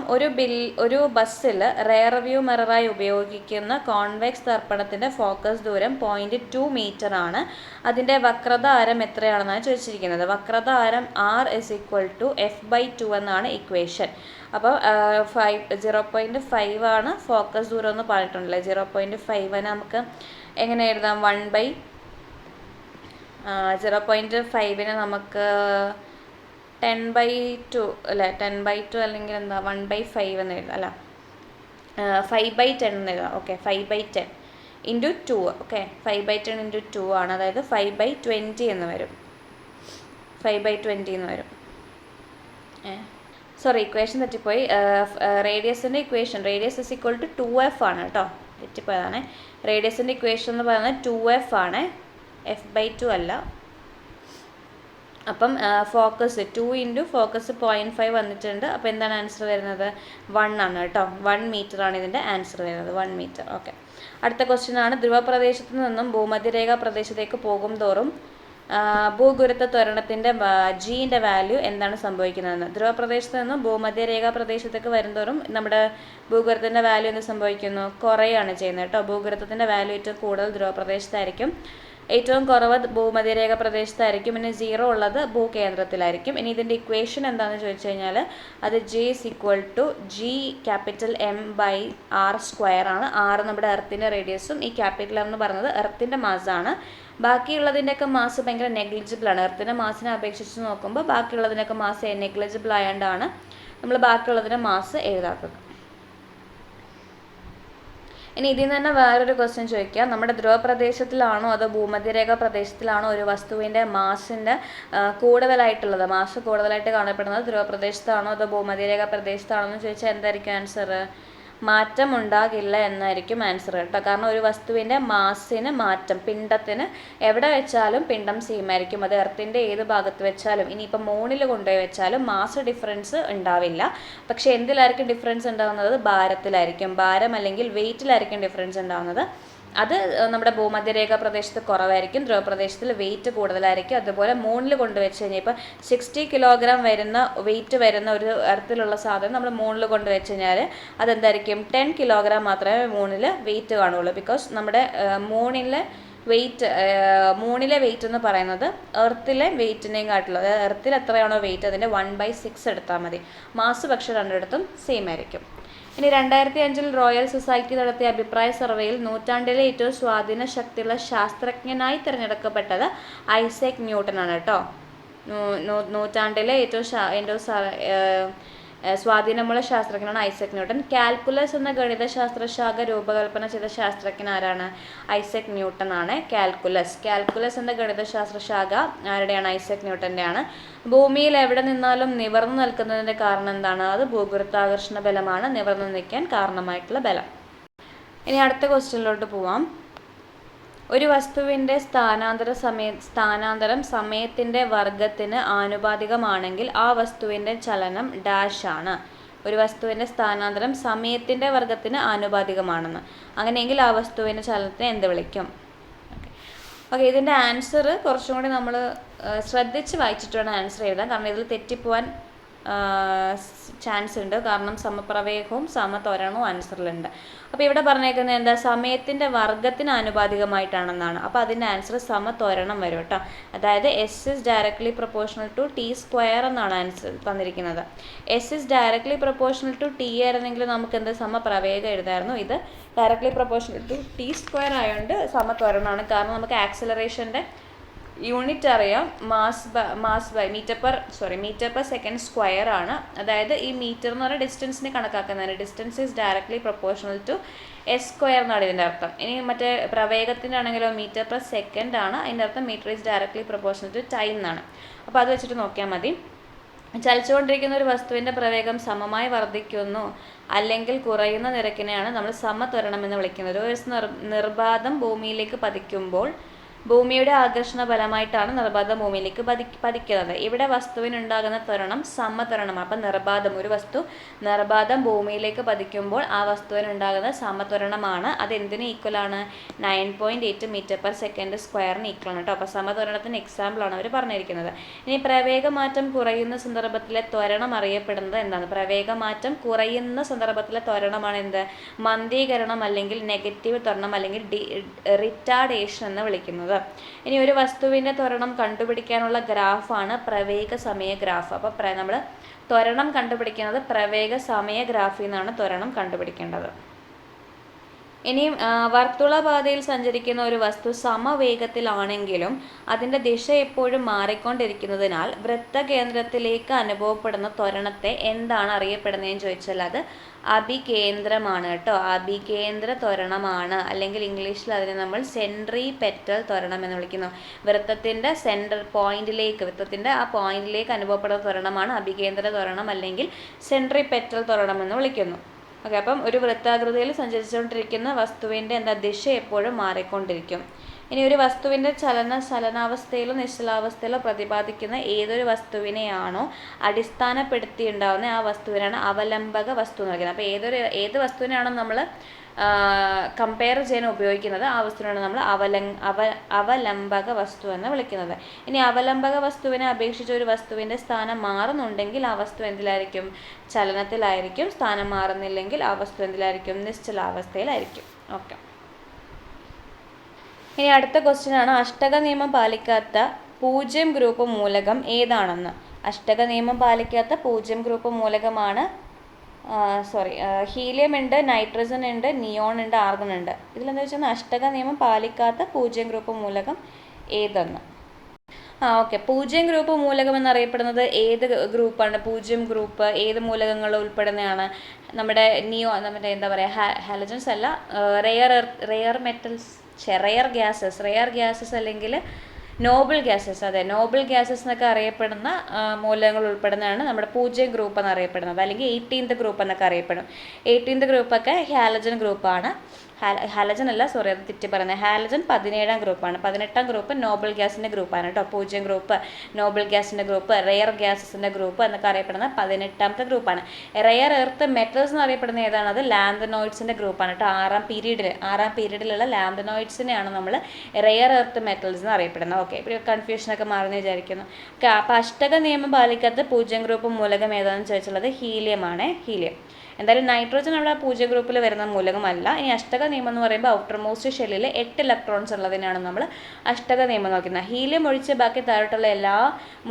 ഒരു ബസ്സിൽ റെയർ വ്യൂ മിററായി ഉപയോഗിക്കുന്ന കോൺവെക്സ് ദർപ്പണത്തിൻ്റെ ഫോക്കസ് ദൂരം 0.2 മീറ്റർ ആണ്. അതിൻ്റെ വക്രത ആരം എത്രയാണെന്നാണ് ചോദിച്ചിരിക്കുന്നത്. വക്രത ആരം R = F/2 എന്നാണ് ഇക്വേഷൻ. അപ്പോൾ 0.5 ആണ് ഫോക്കസ് ദൂരം എന്ന് പറഞ്ഞിട്ടുണ്ടല്ലേ. 0.5 നമുക്ക് എങ്ങനെ എഴുതാം? 0.5 നമുക്ക് 10/2 അല്ലേ, 10/2 അല്ലെങ്കിൽ എന്താ 1/5 എന്ന് എഴുതാം അല്ല, 5/10 എന്ന് എഴുതാം. ഓക്കെ, 5/10 × 2. ഓക്കെ, 5/10 × 2 ആണ്. അതായത് 5/20 എന്ന് വരും. 5/20 എന്ന് വരും. സോറി, ഇക്വേഷൻ തെറ്റിപ്പോയി. റേഡിയസിൻ്റെ ഇക്വേഷൻ റേഡിയസ് = 2F ആണ് കേട്ടോ. തെറ്റിപ്പോയതാണ്. റേഡിയസിൻ്റെ ഇക്വേഷൻ എന്ന് പറയുന്നത് 2F ആണ്, F/2 അല്ല. അപ്പം ഫോക്കസ് 2 × ഫോക്കസ് 0.5 വന്നിട്ടുണ്ട്. അപ്പോൾ എന്താണ് ആൻസർ വരുന്നത്? 1 ആണ് കേട്ടോ. 1 മീറ്റർ ആണ് ഇതിൻ്റെ ആൻസർ വരുന്നത്. 1 മീറ്റർ. ഓക്കെ, അടുത്ത ക്വസ്റ്റ്യൻ ആണ് ധ്രുവപ്രദേശത്ത് നിന്നും ഭൂമധ്യരേഖ പ്രദേശത്തേക്ക് പോകും തോറും ഭൂഗുരുത്വ ത്വരണത്തിൻ്റെ Gൻ്റെ വാല്യൂ എന്താണ് സംഭവിക്കുന്നതെന്ന്. ധ്രുവപ്രദേശത്ത് നിന്നും ഭൂമധ്യരേഖ പ്രദേശത്തേക്ക് വരുംതോറും നമ്മുടെ ഭൂഗുരുത്വത്തിൻ്റെ വാല്യൂ എന്ത് സംഭവിക്കുന്നു? കുറയാണ് ചെയ്യുന്നത് കേട്ടോ. ഭൂഗുരുത്വത്തിൻ്റെ വാല്യൂ ഏറ്റവും കൂടുതൽ ധ്രുവപ്രദേശത്തായിരിക്കും, ഏറ്റവും കുറവ് ഭൂമധ്യരേഖ പ്രദേശത്തായിരിക്കും. പിന്നെ 0 ഉള്ളത് ഭൂകേന്ദ്രത്തിലായിരിക്കും. ഇനി ഇതിൻ്റെ ഇക്വേഷൻ എന്താണെന്ന് ചോദിച്ചു കഴിഞ്ഞാൽ അത് J = GM/R² ആണ്. R നമ്മുടെ എർത്തിൻ്റെ റേഡിയസും ഈ ക്യാപിറ്റൽ എന്ന് പറയുന്നത് എർത്തിൻ്റെ മാസാണ്. ബാക്കിയുള്ളതിൻ്റെയൊക്കെ മാസ് ഭയങ്കര നെഗ്ലിജിബിൾ ആണ്. എർത്തിൻ്റെ മാസിനെ അപേക്ഷിച്ച് നോക്കുമ്പോൾ ബാക്കിയുള്ളതിൻ്റെയൊക്കെ മാസ് നെഗ്ലിജിബിൾ ആയതുകൊണ്ടാണ് നമ്മൾ ബാക്കിയുള്ളതിൻ്റെ മാസ് എഴുതാത്തത്. ഇനി ഇതിൽ നിന്ന് തന്നെ വേറൊരു ക്വസ്റ്റ്യൻ ചോദിക്കാം. നമ്മുടെ ധ്രുവപ്രദേശത്തിലാണോ അതോ ഭൂമധ്യരേഖ പ്രദേശത്തിലാണോ ഒരു വസ്തുവിൻ്റെ മാസിൻ്റെ കൂടുതലായിട്ടുള്ളത്, മാസ് കൂടുതലായിട്ട് കാണപ്പെടുന്നത് ധ്രുവപ്രദേശത്താണോ അതോ ഭൂമധ്യരേഖ പ്രദേശത്താണോ എന്ന് ചോദിച്ചാൽ എന്തായിരിക്കും ആൻസർ? മാറ്റം ഉണ്ടാകില്ല എന്നായിരിക്കും ആൻസർ കേട്ടോ. കാരണം ഒരു വസ്തുവിൻ്റെ മാസിന് മാറ്റം, പിണ്ഡത്തിന് എവിടെ വെച്ചാലും പിണ്ഡം സെയിം ആയിരിക്കും. അത് എർത്തിൻ്റെ ഏത് ഭാഗത്ത് വെച്ചാലും, ഇനിയിപ്പോൾ മൂണിൽ കൊണ്ടുപോയി വെച്ചാലും മാസ് ഡിഫറൻസ് ഉണ്ടാവില്ല. പക്ഷേ എന്തിലായിരിക്കും ഡിഫറൻസ് ഉണ്ടാകുന്നത്? ഭാരത്തിലായിരിക്കും. ഭാരം അല്ലെങ്കിൽ വെയിറ്റിലായിരിക്കും ഡിഫറൻസ് ഉണ്ടാകുന്നത്. അത് നമ്മുടെ ഭൂമധ്യരേഖ പ്രദേശത്ത് കുറവായിരിക്കും, ധ്രുവപ്രദേശത്തിൽ വെയിറ്റ് കൂടുതലായിരിക്കും. അതുപോലെ മൂണിൽ കൊണ്ടുവച്ച് കഴിഞ്ഞാൽ ഇപ്പോൾ 60 കിലോഗ്രാം വരുന്ന വെയിറ്റ് വരുന്ന ഒരു എർത്തിലുള്ള സാധനം നമ്മൾ മൂണിൽ കൊണ്ടുവച്ച് കഴിഞ്ഞാൽ അതെന്തായിരിക്കും? 10 കിലോഗ്രാം മാത്രമേ മൂണിൽ വെയിറ്റ് കാണുള്ളൂ. ബിക്കോസ് നമ്മുടെ മൂണിലെ വെയിറ്റ് എന്ന് പറയുന്നത് എർത്തിലെ വെയിറ്റിനെയും കാട്ടിലും, അതായത് എർത്തിൽ എത്രയാണോ വെയിറ്റ് അതിൻ്റെ 1/6 എടുത്താൽ മതി. മാസ് പക്ഷേ രണ്ടിടത്തും സെയിം ആയിരിക്കും. ഇനി 2005 റോയൽ സൊസൈറ്റി നടത്തിയ അഭിപ്രായ സർവേയിൽ നൂറ്റാണ്ടിലെ ഏറ്റവും സ്വാധീന ശക്തിയുള്ള ശാസ്ത്രജ്ഞനായി തിരഞ്ഞെടുക്കപ്പെട്ടത് ഐസക് ന്യൂട്ടൻ ആണ് കേട്ടോ. നൂറ്റാണ്ടിലെ ഏറ്റവും സ്വാധീനമുള്ള ശാസ്ത്രജ്ഞനാണ് ഐസക് ന്യൂട്ടൻ. കാൽക്കുലസ് എന്ന ഗണിതശാസ്ത്ര ശാഖ രൂപകൽപ്പന ചെയ്ത ശാസ്ത്രജ്ഞൻ ആരാണ്? ഐസക് ന്യൂട്ടൻ ആണ്. കാൽക്കുലസ് എന്ന ഗണിതശാസ്ത്ര ശാഖ ആരുടെയാണ്? ഐസക് ന്യൂട്ടൻ്റെയാണ്. ഭൂമിയിൽ എവിടെ നിന്നാലും നിവർന്നു നിൽക്കുന്നതിൻ്റെ കാരണം എന്താണ്? അത് ഭൂഗുരുത്വാകർഷണ ബലമാണ്, നിവർന്നു നിൽക്കാൻ കാരണമായിട്ടുള്ള ബലം. ഇനി അടുത്ത ക്വസ്റ്റ്യനിലോട്ട് പോവാം. ഒരു വസ്തുവിൻ്റെ സ്ഥാനാന്തരം സമയത്തിൻ്റെ വർഗത്തിന് ആനുപാതികമാണെങ്കിൽ ആ വസ്തുവിൻ്റെ ചലനം ഡാഷ് ആണ്. ഒരു വസ്തുവിൻ്റെ സ്ഥാനാന്തരം സമയത്തിൻ്റെ വർഗത്തിന് ആനുപാതികമാണെന്ന്. അങ്ങനെയെങ്കിൽ ആ വസ്തുവിൻ്റെ ചലനത്തെ എന്ത് വിളിക്കും? ഓക്കെ, ഇതിൻ്റെ ആൻസർ കുറച്ചും കൂടി നമ്മൾ ശ്രദ്ധിച്ച് വായിച്ചിട്ട് വേണം ആൻസർ എഴുതാൻ. കാരണം ഇതിൽ തെറ്റിപ്പോവാൻ ചാൻസ് ഉണ്ട്. കാരണം സമപ്രവേഗവും സമത്വരണവും ആൻസറിലുണ്ട്. അപ്പോൾ ഇവിടെ പറഞ്ഞേക്കുന്നത് എന്താ? സമയത്തിൻ്റെ വർഗത്തിന് ആനുപാതികമായിട്ടാണെന്നാണ്. അപ്പോൾ അതിൻ്റെ ആൻസർ സമത്വരണം വരും കേട്ടോ. അതായത് S is directly proportional to t² എന്നാണ് ആൻസർ തന്നിരിക്കുന്നത്. S is directly proportional to t ആയിരുന്നെങ്കിൽ നമുക്ക് എന്ത് സമപ്രവേഗം എഴുതായിരുന്നു. ഇത് ഡയറക്ട്ലി പ്രൊപ്പോർഷണൽ ടു t² ആയതുകൊണ്ട് സമത്വരണമാണ്. കാരണം നമുക്ക് ആക്സിലറേഷൻ്റെ യൂണിറ്റ് അറിയാം, മീറ്റർ പെർ സെക്കൻഡ് സ്ക്വയർ ആണ്. അതായത് ഈ മീറ്റർ എന്ന് പറയുന്ന ഡിസ്റ്റൻസിനെ കണക്കാക്കുന്നതിന് distance is directly proportional to s² എന്നാണ് ഇതിൻ്റെ അർത്ഥം. ഇനി മറ്റേ പ്രവേഗത്തിൻ്റെ ആണെങ്കിലോ മീറ്റർ പെർ സെക്കൻഡ് ആണ്, അതിൻ്റെ അർത്ഥം metre is directly proportional to time എന്നാണ്. അപ്പോൾ അത് വെച്ചിട്ട് നോക്കിയാൽ മതി. ചലിച്ചുകൊണ്ടിരിക്കുന്ന ഒരു വസ്തുവിൻ്റെ പ്രവേഗം സമമായി വർദ്ധിക്കുന്നു അല്ലെങ്കിൽ കുറയുന്ന നിരക്കിനെയാണ് നമ്മൾ സമത്വരണം എന്ന് വിളിക്കുന്നത്. ഒരു നിർബാധം ഭൂമിയിലേക്ക് പതിക്കുമ്പോൾ ഭൂമിയുടെ ആകർഷണ ബലമായിട്ടാണ് നിർബാധം ഭൂമിയിലേക്ക് പതിക്കുന്നത്. ഇവിടെ വസ്തുവിനുണ്ടാകുന്ന ത്വരണം സമത്വരണമാണ്. അപ്പം ഒരു വസ്തു നിർബാധം ഭൂമിയിലേക്ക് പതിക്കുമ്പോൾ ആ വസ്തുവിനുണ്ടാകുന്ന സമത്വരണമാണ്. അത് എന്തിന് ഈക്വലാണ്? 9.8 മീറ്റർ പെർ സെക്കൻഡ് സ്ക്വയറിന് ഈക്വലാണ് കേട്ടോ. അപ്പോൾ സമത്വരണത്തിന് എക്സാമ്പിളാണ് അവർ പറഞ്ഞിരിക്കുന്നത്. ഇനി പ്രവേഗമാറ്റം കുറയുന്ന സന്ദർഭത്തിലെ ത്വരണം അറിയപ്പെടുന്നത് എന്താണ്? പ്രവേഗമാറ്റം കുറയുന്ന സന്ദർഭത്തിലെ ത്വരണമാണ് എന്ത്? മന്ദീകരണം അല്ലെങ്കിൽ നെഗറ്റീവ് ത്വരണം അല്ലെങ്കിൽ റിട്ടാർഡേഷൻ എന്ന് വിളിക്കുന്നത്. ഇനി ഒരു വസ്തുവിൻ്റെ ത്വരണം കണ്ടുപിടിക്കാനുള്ള ഗ്രാഫാണ് പ്രവേഗ സമയ ഗ്രാഫ്. അപ്പോൾ നമ്മൾ ത്വരണം കണ്ടുപിടിക്കുന്നത് പ്രവേഗ സമയ ഗ്രാഫിൽ നിന്നാണ് ത്വരണം കണ്ടുപിടിക്കേണ്ടത്. ഇനിയും വർത്തുളപാതയിൽ സഞ്ചരിക്കുന്ന ഒരു വസ്തു സമവേഗത്തിലാണെങ്കിലും അതിൻ്റെ ദിശ എപ്പോഴും മാറിക്കൊണ്ടിരിക്കുന്നതിനാൽ വൃത്തകേന്ദ്രത്തിലേക്ക് അനുഭവപ്പെടുന്ന ത്വരണത്തെ എന്താണ് അറിയപ്പെടുന്നതെന്ന് ചോദിച്ചാൽ അത് അഭികേന്ദ്രമാണ് കേട്ടോ. അഭികേന്ദ്ര ത്വരണമാണ്, അല്ലെങ്കിൽ ഇംഗ്ലീഷിൽ അതിനെ നമ്മൾ സെൻട്രിപെറ്റൽ ത്വരണം എന്ന് വിളിക്കുന്നു. വൃത്തത്തിൻ്റെ വൃത്തത്തിൻ്റെ ആ പോയിന്റിലേക്ക് അനുഭവപ്പെടുന്ന ത്വരണമാണ് അഭികേന്ദ്ര ത്വരണം അല്ലെങ്കിൽ സെൻട്രിപെറ്റൽ ത്വരണം എന്ന് വിളിക്കുന്നു. ഓക്കെ, അപ്പം ഒരു വൃത്താകൃതിയിൽ സഞ്ചരിച്ചുകൊണ്ടിരിക്കുന്ന വസ്തുവിൻ്റെ ദിശ എപ്പോഴും മാറിക്കൊണ്ടിരിക്കും. ഇനി ഒരു വസ്തുവിൻ്റെ ചലനാവസ്ഥയിലോ നിശ്ചലാവസ്ഥയിലോ പ്രതിപാദിക്കുന്ന ഏതൊരു വസ്തുവിനെയാണോ അടിസ്ഥാനപ്പെടുത്തിയുണ്ടാവുന്ന ആ വസ്തുവിനാണ് അവലംബക വസ്തു എന്ന് പറയുന്നത്. അപ്പോൾ ഏത് വസ്തുവിനാണോ നമ്മൾ കമ്പയർ ചെയ്യാൻ ഉപയോഗിക്കുന്നത് ആ വസ്തുവിനാണ് നമ്മൾ അവലംബക വസ്തു എന്ന് വിളിക്കുന്നത്. ഇനി അവലംബക വസ്തുവിനെ അപേക്ഷിച്ച് ഒരു വസ്തുവിൻ്റെ സ്ഥാനം മാറുന്നുണ്ടെങ്കിൽ ആ വസ്തു എന്തിലായിരിക്കും? ചലനത്തിലായിരിക്കും. സ്ഥാനം മാറുന്നില്ലെങ്കിൽ ആ വസ്തു എന്തിലായിരിക്കും? നിശ്ചലാവസ്ഥയിലായിരിക്കും. ഓക്കെ, ഇനി അടുത്ത ക്വസ്റ്റ്യൻ ആണ് അഷ്ടക നിയമം പാലിക്കാത്ത 0 ഗ്രൂപ്പ് മൂലകം ഏതാണെന്ന്. അഷ്ടക നിയമം പാലിക്കാത്ത 0 ഗ്രൂപ്പ് മൂലകമാണ് ഹീലിയം ഉണ്ട്, നൈട്രജൻ ഉണ്ട്, നിയോൺ ഉണ്ട്, ആർഗൺ ഉണ്ട്. ഇതിലെന്താ വെച്ചാൽ അഷ്ടക നിയമം പാലിക്കാത്ത 0 ഗ്രൂപ്പ് മൂലകം ഏതെന്ന്. ഓക്കെ. പൂജ്യം ഗ്രൂപ്പ് മൂലകം എന്നറിയപ്പെടുന്നത് ഏത് ഗ്രൂപ്പാണ്? പൂജ്യം ഗ്രൂപ്പ് ഏത് മൂലകങ്ങൾ ഉൾപ്പെടുന്നതാണ്? നമ്മുടെ നമ്മുടെ എന്താ പറയുക, ഹാലജൻസ് അല്ല, റെയർ മെറ്റൽസ്, റെയർ ഗ്യാസസ് അല്ലെങ്കിൽ നോബിൾ ഗ്യാസസ്. അതെ, നോബിൾ ഗ്യാസസ് എന്നൊക്കെ അറിയപ്പെടുന്ന മൂലകങ്ങൾ ഉൾപ്പെടുന്നതാണ് നമ്മുടെ പൂജ്യം ഗ്രൂപ്പ് എന്നറിയപ്പെടുന്നത്, അല്ലെങ്കിൽ 18th ഗ്രൂപ്പ് എന്നൊക്കെ അറിയപ്പെടും. 18th ഗ്രൂപ്പൊക്കെ ഹാലജൻ ഗ്രൂപ്പാണ്. ഹാലജൻ അല്ല, സോറി, അത് തെറ്റി പറയുന്നത്. ഹാലജൻ 17ാം ഗ്രൂപ്പാണ്. 18ാം ഗ്രൂപ്പ് നോബിൾ ഗ്യാസിൻ്റെ ഗ്രൂപ്പാണ് കേട്ടോ. പൂജ്യം ഗ്രൂപ്പ്, നോബിൾ ഗ്യാസിൻ്റെ ഗ്രൂപ്പ്, റെയർ ഗ്യാസസിൻ്റെ ഗ്രൂപ്പ് എന്നൊക്കെ അറിയപ്പെടുന്ന 18ാമത്തെ ഗ്രൂപ്പാണ്. റെയർ എർത്ത് മെറ്റൽസ് എന്ന് അറിയപ്പെടുന്ന ഏതാണ്? അത് ലാന്തനോയിഡ്സിൻ്റെ ഗ്രൂപ്പാണ് കേട്ടോ. 6ാം പീരീഡിലുള്ള ലാന്തനോയിഡ്സിനെയാണ് നമ്മൾ റെയർ എർത്ത് മെറ്റൽസ് എന്ന് അറിയപ്പെടുന്നത്. ഓക്കെ, ഇപ്പോൾ കൺഫ്യൂഷനൊക്കെ മാറുമെന്ന് വിചാരിക്കുന്നു. ഓക്കെ, അപ്പോൾ അഷ്ടക നിയമം പാലിക്കാത്ത പൂജ്യം ഗ്രൂപ്പ് മൂലകം ഏതാണെന്ന് ചോദിച്ചുള്ളത് ഹീലിയമാണ്. ഹീലിയം. എന്തായാലും നൈട്രോജൻ അവിടെ പൂജ്യം ഗ്രൂപ്പിൽ വരുന്ന മൂലകമല്ല. ഇനി അഷ്ടക നിയമം എന്ന് പറയുമ്പോൾ ഔട്ടർ മോസ്റ്റ് ഷെല്ലിൽ 8 ഇലക്ട്രോൺസ് ഉള്ളതിനാണ് നമ്മൾ അഷ്ടക നിയമം നോക്കുന്നത്. ഹീലിയം ഒഴിച്ച് ബാക്കി താഴോട്ടുള്ള എല്ലാ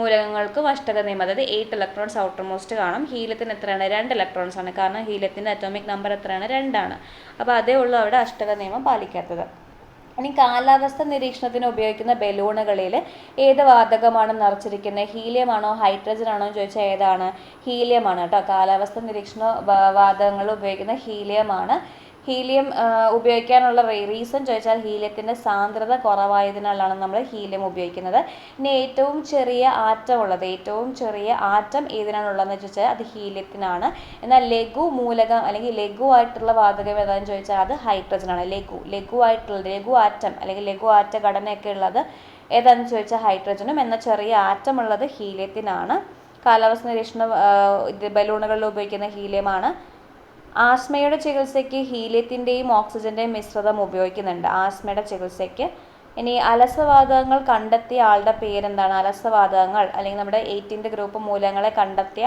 മൂലകങ്ങൾക്കും അഷ്ടക നിയമം, അതായത് 8 ഇലക്ട്രോൺസ് ഔട്ടർ മോസ്റ്റ് കാണും. ഹീലിയത്തിന് എത്രയാണ്? 2 ഇലക്ട്രോൺസ് ആണ്. കാരണം ഹീലിയത്തിൻ്റെ അറ്റോമിക് നമ്പർ എത്രയാണ്? 2 ആണ്. അപ്പോൾ അതേ ഉള്ളൂ അവിടെ അഷ്ടക നിയമം പാലിക്കാത്തത്. ഇനി കാലാവസ്ഥ നിരീക്ഷണത്തിന് ഉപയോഗിക്കുന്ന ബലൂണുകളിൽ ഏത് വാതകമാണ് നിറച്ചിരിക്കുന്നത്? ഹീലിയമാണോ ഹൈഡ്രജൻ ആണോ എന്ന് ചോദിച്ചാൽ ഏതാണ്? ഹീലിയമാണ് കേട്ടോ. കാലാവസ്ഥ നിരീക്ഷണ വാതകങ്ങൾ ഉപയോഗിക്കുന്ന ഹീലിയമാണ്. ഹീലിയം ഉപയോഗിക്കാനുള്ള റീസൺ ചോദിച്ചാൽ ഹീലിയത്തിൻ്റെ സാന്ദ്രത കുറവായതിനാലാണ് നമ്മൾ ഹീലിയം ഉപയോഗിക്കുന്നത്. ഇനി ഏറ്റവും ചെറിയ ആറ്റം ഏതിനാണുള്ളതെന്ന് ചോദിച്ചാൽ അത് ഹീലിയത്തിനാണ്. എന്നാൽ ലഘു മൂലകം അല്ലെങ്കിൽ ലഘുവായിട്ടുള്ള വാതകം ഏതാണെന്ന് ചോദിച്ചാൽ അത് ഹൈഡ്രജനാണ്. ലഘു ആറ്റം അല്ലെങ്കിൽ ലഘു ആറ്റ ഘടനയൊക്കെ ഉള്ളത് ഏതാണെന്ന് ചോദിച്ചാൽ ഹൈഡ്രജനും, എന്നാൽ ചെറിയ ആറ്റം ഉള്ളത് ഹീലിയത്തിനാണ്. കാലാവസ്ഥ നിരീക്ഷണ ബലൂണുകളിൽ ഉപയോഗിക്കുന്ന ഹീലിയമാണ്. ആസ്മയുടെ ചികിത്സയ്ക്ക് ഹീലിയത്തിൻ്റെയും ഓക്സിജൻ്റെയും മിശ്രിതം ഉപയോഗിക്കുന്നുണ്ട്. ആസ്മയുടെ ചികിത്സയ്ക്ക്. ഇനി അലസവാതകങ്ങൾ കണ്ടെത്തിയ ആളുടെ പേരെന്താണ്? അലസവാതകങ്ങൾ അല്ലെങ്കിൽ നമ്മുടെ 18th ഗ്രൂപ്പ് മൂലകങ്ങളെ കണ്ടെത്തിയ